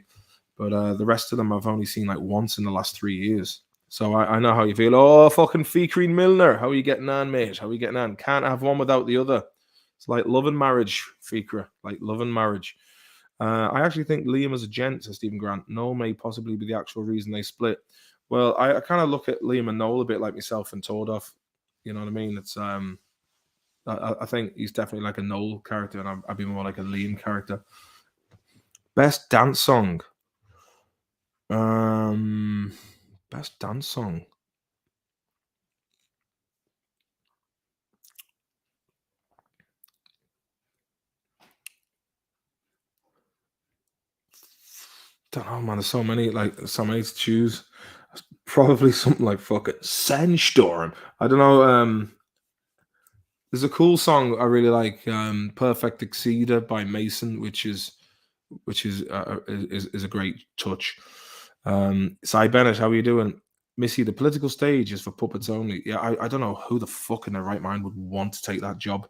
but the rest of them I've only seen like once in the last 3 years. So I know how you feel. Oh, fucking Fikreen Milner. How are you getting on, mate? How are you getting on? Can't have one without the other. It's like love and marriage, Fikra. Like love and marriage. I actually think Liam is a gent, says Stephen Grant. Noel may possibly be the actual reason they split. Well, I kind of look at Liam and Noel a bit like myself and Tordov. You know what I mean? It's I think he's definitely like a Noel character, and I'd be more like a Liam character. Best dance song. Best dance song. Don't know, man. There's so many, to choose. Probably something like fucking Sandstorm. I don't know. There's a cool song I really like. Perfect Exceeder by Mason, which is a great touch. Cy Bennett, how are you doing? Missy, the political stage is for puppets only. Yeah, I don't know who the fuck in their right mind would want to take that job.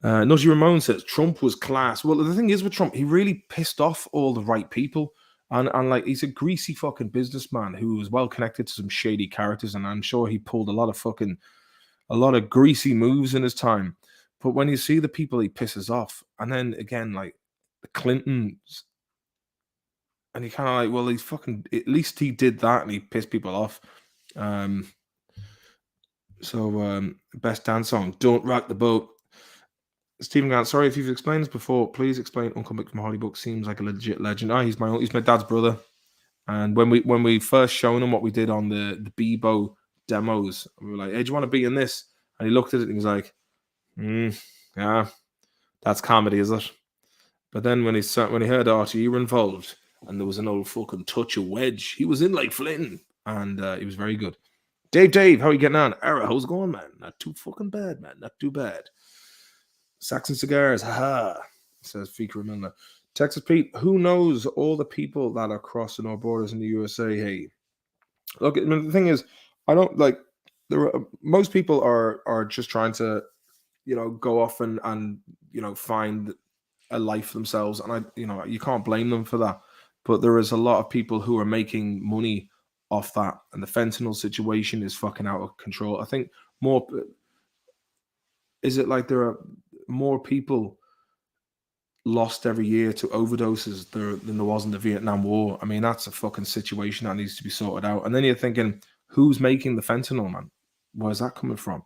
Nutty Ramon says Trump was class. Well, the thing is with Trump, he really pissed off all the right people. And like he's a greasy fucking businessman who was well connected to some shady characters, and I'm sure he pulled a lot of greasy moves in his time. But when you see the people he pisses off, and then again, like the Clintons, and you kind of like, well, he's fucking, at least he did that and he pissed people off. Um, best dance song, Don't Rock the Boat. Stephen Grant, sorry if you've explained this before. Please explain Uncle Mick from Hollybook. Seems like a legit legend. He's my dad's brother. And when we first shown him what we did on the Bebo demos, we were like, "Hey, do you want to be in this?" And he looked at it and he was like, "Yeah, that's comedy, is it?" But then when he heard Archie, you were involved, and there was an old fucking touch of wedge. He was in like Flynn, and he was very good. Dave, how are you getting on? Ara, how's it going, man? Not too fucking bad, man. Not too bad. Saxon Cigars, haha, says Fikra Milner. Texas Pete, who knows all the people that are crossing our borders in the USA? Hey, look, I mean, the thing is, I don't like. Most people are just trying to, go off and find a life for themselves, and you can't blame them for that. But there is a lot of people who are making money off that, and the fentanyl situation is fucking out of control. I think more. Is it like there are more people lost every year to overdoses than there was in the Vietnam War? I mean, that's a fucking situation that needs to be sorted out. And then you're thinking, who's making the fentanyl, man? Where's that coming from?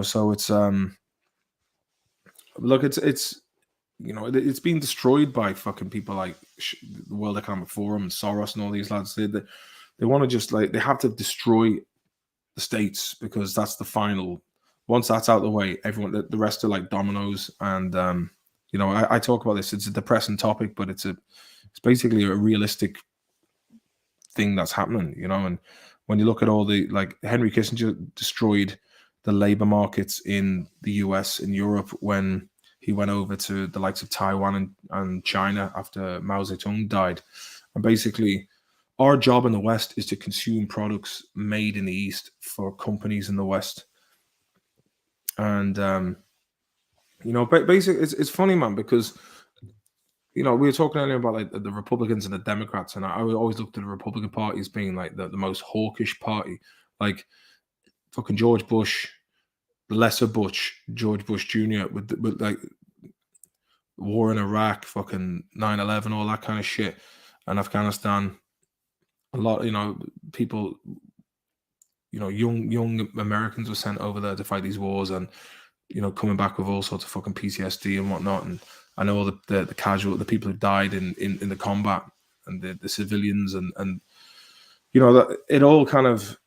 So it's look, it's being destroyed by fucking people like the World Economic Forum and Soros and all these lads. They want to just they have to destroy the states because that's the final. Once that's out of the way, everyone, the rest are like dominoes. And I talk about this. It's a depressing topic, but it's basically a realistic thing that's happening. And when you look at all the Henry Kissinger destroyed the labor markets in the US and Europe when he went over to the likes of Taiwan and China after Mao Zedong died. And basically, our job in the West is to consume products made in the East for companies in the West. And basically, it's funny, man, because we were talking earlier about like the Republicans and the Democrats, and I always looked at the Republican Party as being like the most hawkish party, like fucking George Bush, the lesser Bush, George Bush Jr. with like war in Iraq, fucking 9/11, all that kind of shit, and Afghanistan. A lot, people, young Americans were sent over there to fight these wars, and coming back with all sorts of fucking PTSD and whatnot. And I know the people who died in the combat and the civilians and that it all kind of,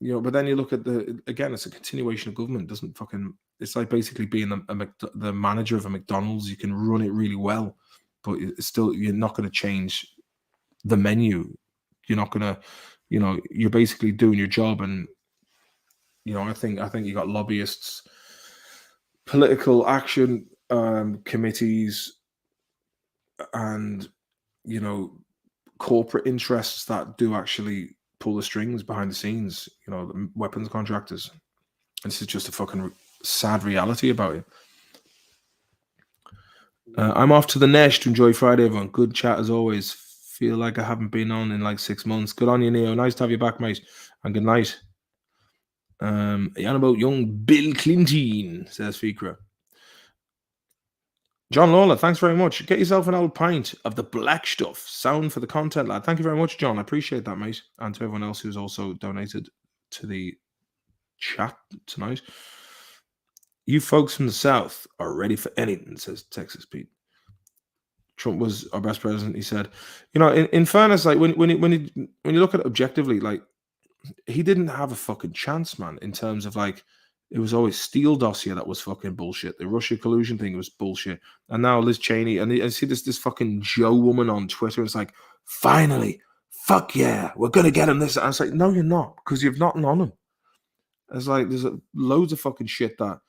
but then you look at it's a continuation of government. It doesn't fucking, it's like basically being the manager of a McDonald's. You can run it really well, but it's still, you're not going to change the menu. You're not going to, you're basically doing your job. And, I think you got lobbyists, political action committees, and corporate interests that do actually pull the strings behind the scenes. The weapons contractors. And this is just a fucking sad reality about it. I'm off to the Nesh to enjoy Friday, everyone. Good chat as always. Feel like I haven't been on in like 6 months. Good on you, Neo. Nice to have you back, mate. And good night. About young Bill Clinton, says Fikra. John Lawler, thanks very much. Get yourself an old pint of the black stuff. Sound for the content, lad. Thank you very much, John. I appreciate that, mate. And to everyone else who's also donated to the chat tonight. You folks from the South are ready for anything, says Texas Pete. Trump was our best president. He said, in fairness, like when you look at it objectively, like he didn't have a fucking chance, man. In terms of like, it was always Steele dossier that was fucking bullshit. The Russia collusion thing was bullshit, and now Liz Cheney, and I see this fucking Joe woman on Twitter. It's like, finally, fuck yeah, we're gonna get him this. And it's like, no, you're not, because you've nothing on him. It's like there's loads of fucking shit that,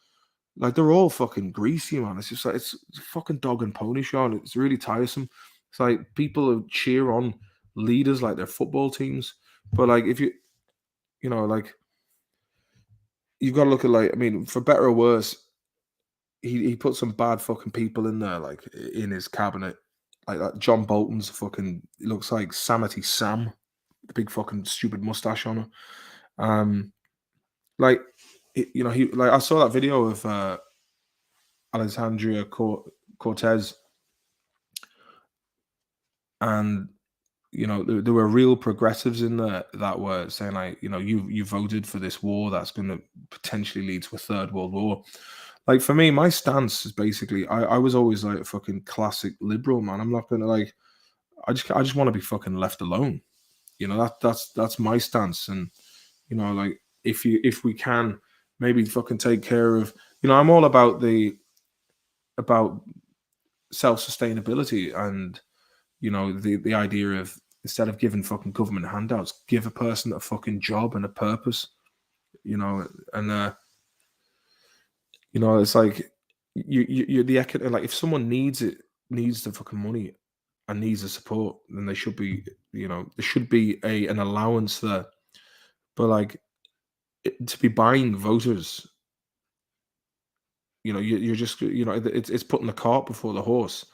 like, they're all fucking greasy, man. It's just like it's a fucking dog and pony show, and it's really tiresome. It's like people who cheer on leaders like their football teams, but like if like you've got to look at, like, I mean, for better or worse, he put some bad fucking people in there, like in his cabinet, like that John Bolton's fucking, he looks like Samity Sam, the big fucking stupid mustache on him. Like, he like, I saw that video of Alexandria Cortez, and there were real progressives in there that were saying, like, you voted for this war that's going to potentially lead to a third world war. Like, for me, my stance is basically, I was always like a fucking classic liberal, man. I'm not gonna, like, I just want to be fucking left alone. That's my stance. And like, if we can maybe fucking take care of, I'm all about self-sustainability, and the idea of, instead of giving fucking government handouts, give a person a fucking job and a purpose. And it's like, you're like, if someone needs the fucking money and needs the support, then they should be, there should be an allowance there. But like, to be buying voters, you're just, it's putting the cart before the horse.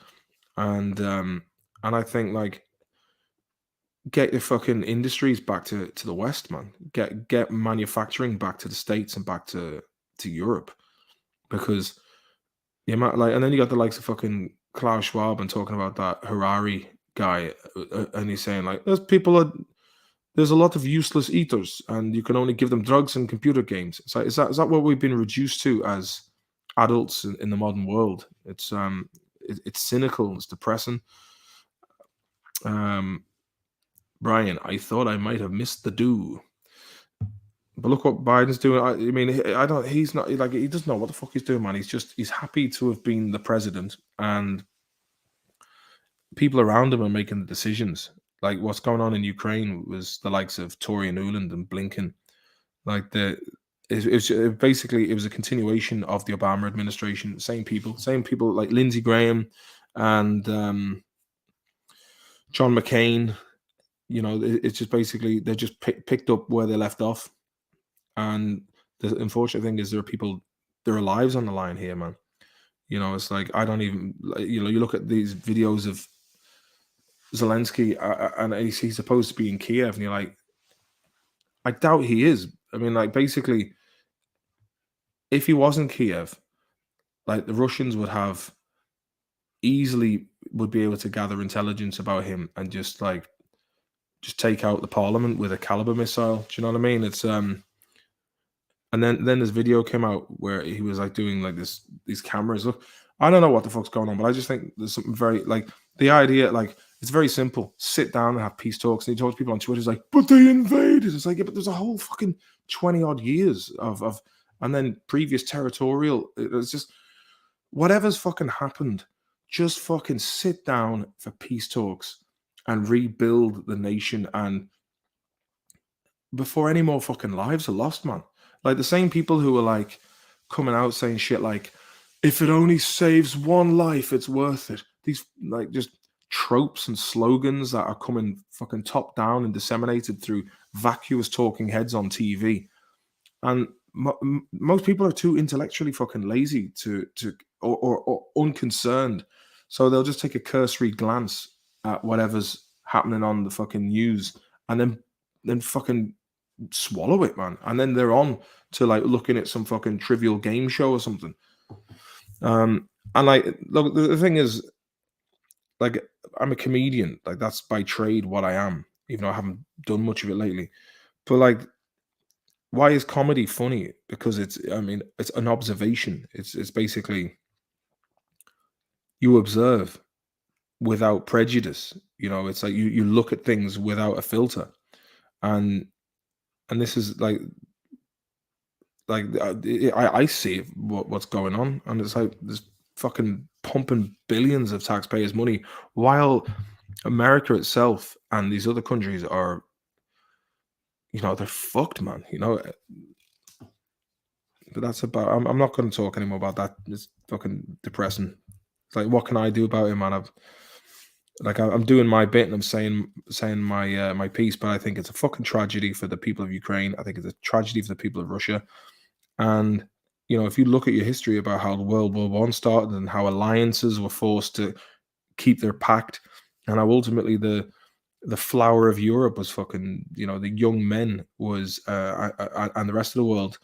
And I think, like, get your fucking industries back to the West, man. Get manufacturing back to the States and back to Europe, because like, and then you got the likes of fucking Klaus Schwab and talking about that Harari guy, and he's saying, like, there's a lot of useless eaters, and you can only give them drugs and computer games. It's like, is that what we've been reduced to as adults in the modern world? It's cynical, it's depressing. Brian, I thought I might have missed the do. But look what Biden's doing. I mean, he's not, like, he doesn't know what the fuck he's doing, man. He's happy to have been the president, and people around him are making the decisions. Like, what's going on in Ukraine was the likes of Tory and Nuland and Blinken. Like, basically, it was a continuation of the Obama administration. Same people like Lindsey Graham and John McCain. It's just basically, they just picked up where they left off. And the unfortunate thing is, there are lives on the line here, man. It's like, I don't even, you look at these videos of Zelensky, and he's supposed to be in Kiev, and you're like, I doubt he is. I mean, like, basically, if he was in Kiev, like, the Russians would be able to gather intelligence about him and just take out the parliament with a Caliber missile. Do you know what I mean? It's and then this video came out where he was like doing like these cameras. Look, I don't know what the fuck's going on, but I just think there's something very, like, the idea, like, it's very simple. Sit down and have peace talks. And he talks to people on Twitter. He's like, but they invaded. It's like, yeah, but there's a whole fucking 20 odd years of and then previous territorial. It's just, whatever's fucking happened, just fucking sit down for peace talks and rebuild the nation, and before any more fucking lives are lost, man. Like, the same people who are like coming out saying shit like, if it only saves one life, it's worth it. These, like, just tropes and slogans that are coming fucking top down and disseminated through vacuous talking heads on TV. And most people are too intellectually fucking lazy or unconcerned. So they'll just take a cursory glance at whatever's happening on the fucking news, and then fucking swallow it, man. And then they're on to, like, looking at some fucking trivial game show or something. And, like, look, the thing is, like, I'm a comedian. Like, that's by trade what I am, even though I haven't done much of it lately. But, like, why is comedy funny? Because it's an observation. It's basically, you observe without prejudice. It's like you look at things without a filter, and this is I see what's going on, and it's like there's fucking pumping billions of taxpayers' money, while America itself and these other countries are, they're fucked, man. But that's about. I'm not going to talk anymore about that. It's fucking depressing. It's like, what can I do about it, man? I'm doing my bit, and I'm saying my piece, but I think it's a fucking tragedy for the people of Ukraine. I think it's a tragedy for the people of Russia. And if you look at your history about how World War One started and how alliances were forced to keep their pact, and how ultimately the flower of Europe was fucking, the young men was, and the rest of the world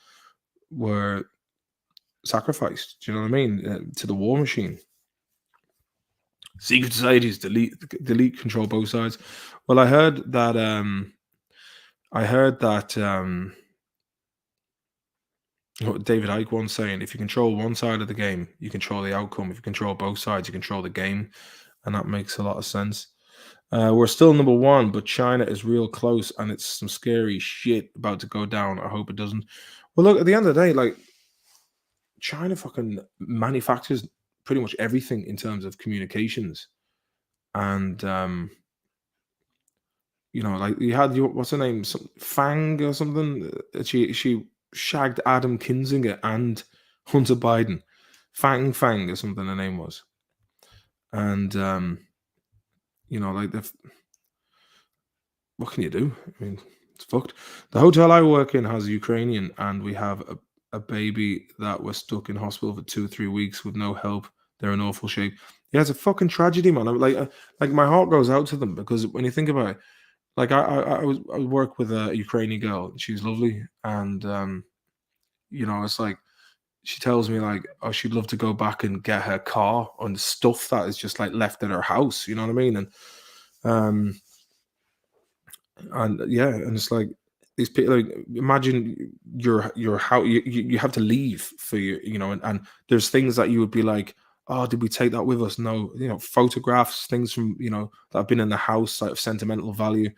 were sacrificed. Do you know what I mean? To the war machine. Secret societies delete control both sides. Well, I heard that. What David Icke once saying, if you control one side of the game, you control the outcome. If you control both sides, you control the game, and that makes a lot of sense. We're still number one, but China is real close, and it's some scary shit about to go down. I hope it doesn't. Well, look, at the end of the day, like, China fucking manufactures pretty much everything in terms of communications, and like you had what's her name, Fang or something. She shagged Adam Kinzinger and Hunter Biden. Fang or something her name was, and like what can you do? I mean, it's fucked. The hotel I work in has a Ukrainian, and we have a baby that was stuck in hospital for 2 or 3 weeks with no help. They're in awful shape. Yeah, it's a fucking tragedy, man. I'm like my heart goes out to them, because when you think about it, like I work with a Ukrainian girl. She's lovely, and it's like she tells me, like, oh, she'd love to go back and get her car and the stuff that is just like left at her house. You know what I mean? And yeah, and it's like these people. Like, imagine your how you have to leave for your, and there's things that you would be like, oh, did we take that with us? No, photographs, things from that have been in the house, like of sentimental value.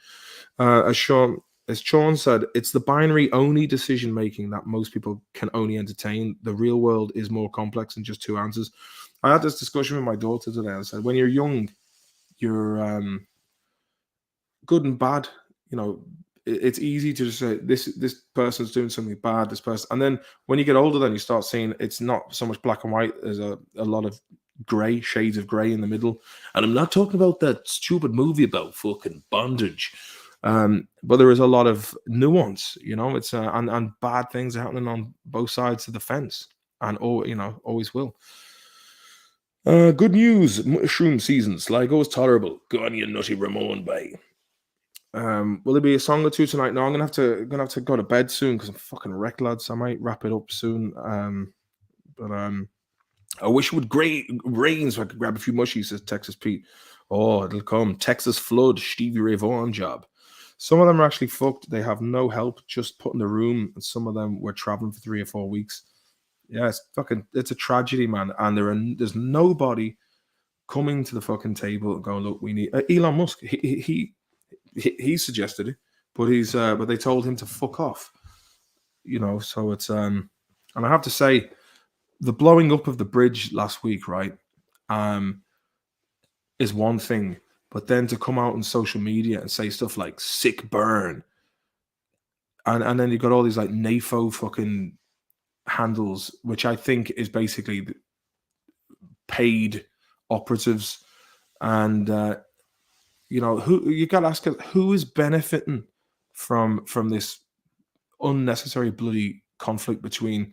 As Sean said, it's the binary only decision making that most people can only entertain. The real world is more complex than just two answers. I had this discussion with my daughter today. I said, when you're young, you're good and bad. It's easy to just say this person's doing something bad, this person, and then when you get older, then you start seeing it's not so much black and white. There's a lot of gray, shades of gray in the middle. And I'm not talking about that stupid movie about fucking bondage, but there is a lot of nuance. It's and bad things are happening on both sides of the fence, and always will. Good news, mushroom season. Sligo is tolerable. Go on, you nutty Ramon Bay. Will there be a song or two tonight? No, I'm gonna have to go to bed soon because I'm fucking wrecked, lads. I might wrap it up soon. But I wish it would rain so I could grab a few mushies, says Texas Pete. Oh, it'll come. Texas flood, Stevie Ray Vaughan job. Some of them are actually fucked. They have no help, just put in the room, and some of them were traveling for 3 or 4 weeks. Yeah, it's a tragedy, man. And there's nobody coming to the fucking table and going, look, we need Elon Musk. He suggested it, but but they told him to fuck off. So it's and I have to say, the blowing up of the bridge last week, right, is one thing, but then to come out on social media and say stuff like "sick burn," and then you've got all these like NAFO fucking handles, which I think is basically paid operatives, and who you got to ask who is benefiting from this unnecessary bloody conflict between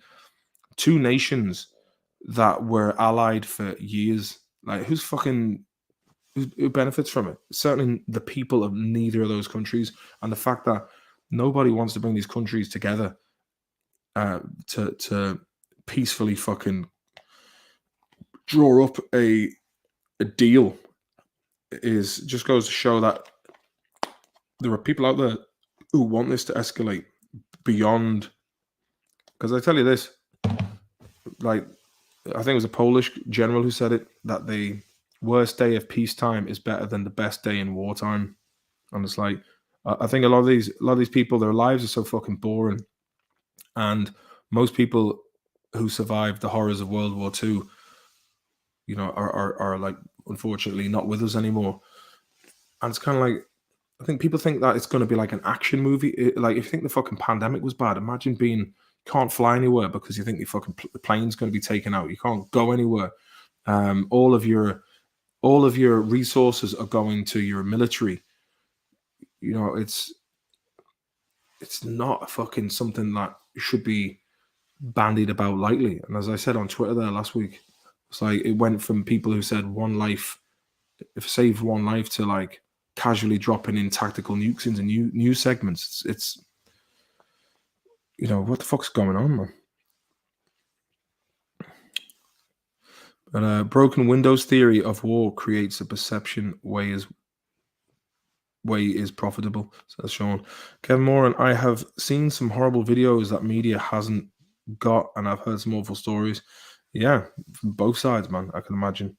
two nations that were allied for years. Like, who benefits from it? Certainly the people of neither of those countries, and the fact that nobody wants to bring these countries together to peacefully fucking draw up a deal is just goes to show that there are people out there who want this to escalate beyond. Because I tell you this, like, I think it was a Polish general who said it, that worst day of peacetime is better than the best day in wartime. And it's like, I think a lot of these people, their lives are so fucking boring, and most people who survived the horrors of World War II, are like, unfortunately not with us anymore. And it's kind of like, I think people think that it's going to be like an action movie. Like, if you think the fucking pandemic was bad, imagine being can't fly anywhere because you think your fucking plane's going to be taken out. You can't go anywhere. All of your resources are going to your military. It's not fucking something that should be bandied about lightly. And as I said on Twitter there last week, it's like it went from people who said one life, if saved one life, to like casually dropping in tactical nukes into new news segments. It's what the fuck's going on, man? But broken windows theory of war creates a perception way is profitable, says Sean. Kevin Moore, and I have seen some horrible videos that media hasn't got, and I've heard some awful stories. Yeah, from both sides, man. I can imagine.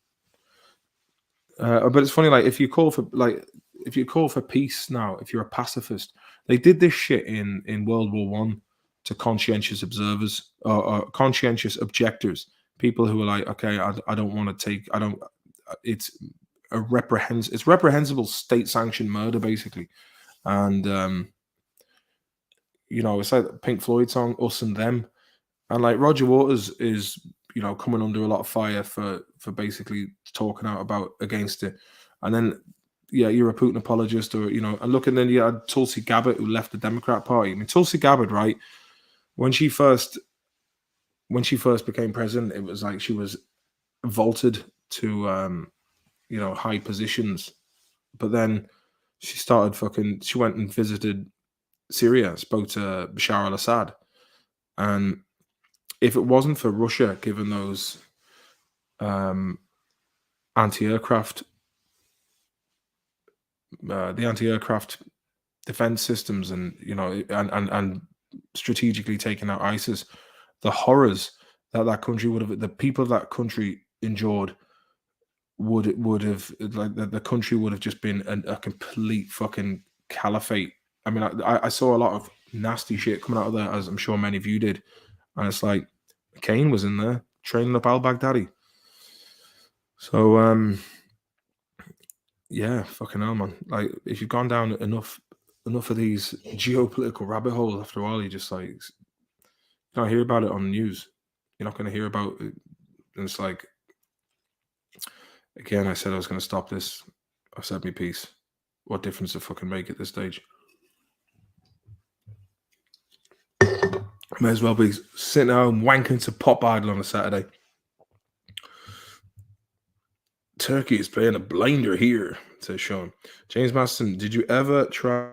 But it's funny, like if you call for peace now, if you're a pacifist, they did this shit in World War One to conscientious observers or conscientious objectors, people who are like, okay, I don't want to take, I don't. It's it's reprehensible state sanctioned murder basically, and it's like the Pink Floyd song "Us and Them," and like Roger Waters is coming under a lot of fire for basically talking out about against it, and then yeah, you're a Putin apologist, or and look, and then you had Tulsi Gabbard who left the Democrat Party. I mean, Tulsi Gabbard, right? When she first became president, it was like she was vaulted to high positions, but then she went and visited Syria, spoke to Bashar al-Assad, and if it wasn't for Russia giving those anti-aircraft the anti-aircraft defense systems, and and strategically taking out ISIS, the horrors that country would have, the people of that country endured, would have, like, the country would have just been a complete fucking caliphate. I mean, I saw a lot of nasty shit coming out of there, as I'm sure many of you did, and it's like McCain was in there training up al-Baghdadi. So yeah, fucking hell, man. Like, if you've gone down enough of these geopolitical rabbit holes, after a while, you just like, you don't hear about it on the news. You're not going to hear about it. And it's like, again, I said I was going to stop this. I've said my piece. What difference to fucking make at this stage? May as well be sitting home wanking to Pop Idol on a Saturday. Turkey is playing a blinder here, says Sean. James Maston, did you ever try?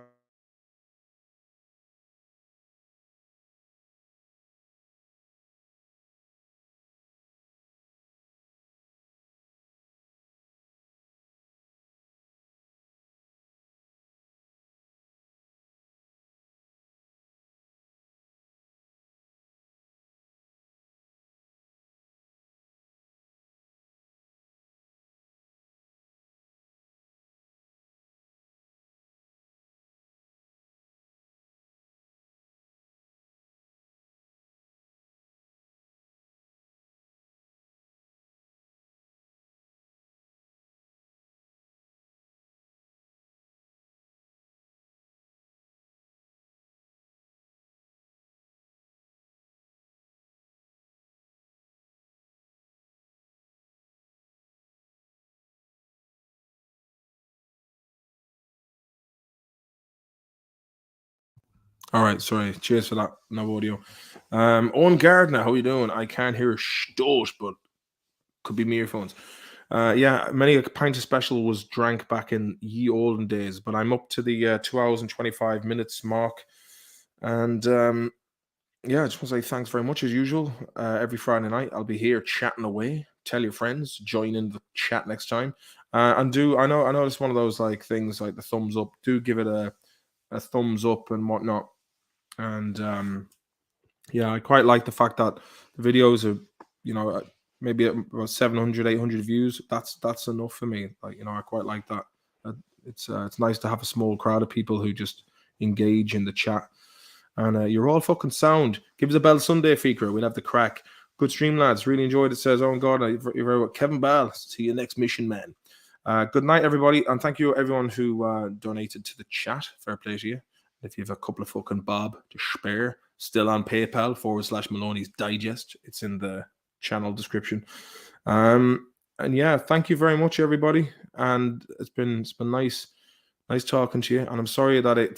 All right, sorry. Cheers for that. No audio. Owen Gardner, how you doing? I can't hear a shtosh, but could be my earphones. Yeah, many a pint of special was drank back in ye olden days, but I'm up to the 2 hours and 25 minutes mark. And yeah, I just want to say thanks very much as usual. Every Friday night, I'll be here chatting away. Tell your friends, join in the chat next time. And I know it's one of those like things like the thumbs up. Do give it a thumbs up and whatnot. And yeah, I quite like the fact that the videos are, maybe about 700, 800 views. That's enough for me. Like, I quite like that. It's nice to have a small crowd of people who just engage in the chat. And you're all fucking sound. Give us a bell Sunday, Fikra. We'll have the crack. Good stream, lads. Really enjoyed it. Says, oh God, you're Kevin Ball. See you next mission, man. Good night, everybody. And thank you, everyone who donated to the chat. Fair play to you. If you have a couple of fucking bob to spare, still on PayPal /Maloney's Digest. It's in the channel description. And yeah, thank you very much, everybody. And it's been nice talking to you. And I'm sorry that it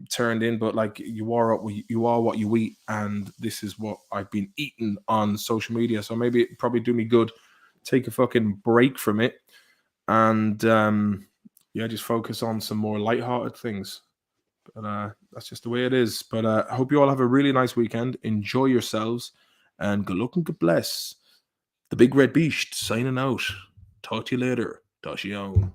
turned in, but like, you are what you eat, and this is what I've been eating on social media. So maybe it probably do me good, take a fucking break from it, and just focus on some more lighthearted things. But that's just the way it is. But I hope you all have a really nice weekend. Enjoy yourselves, and good luck and good bless. The Big Red Beast signing out. Talk to you later. Tashion.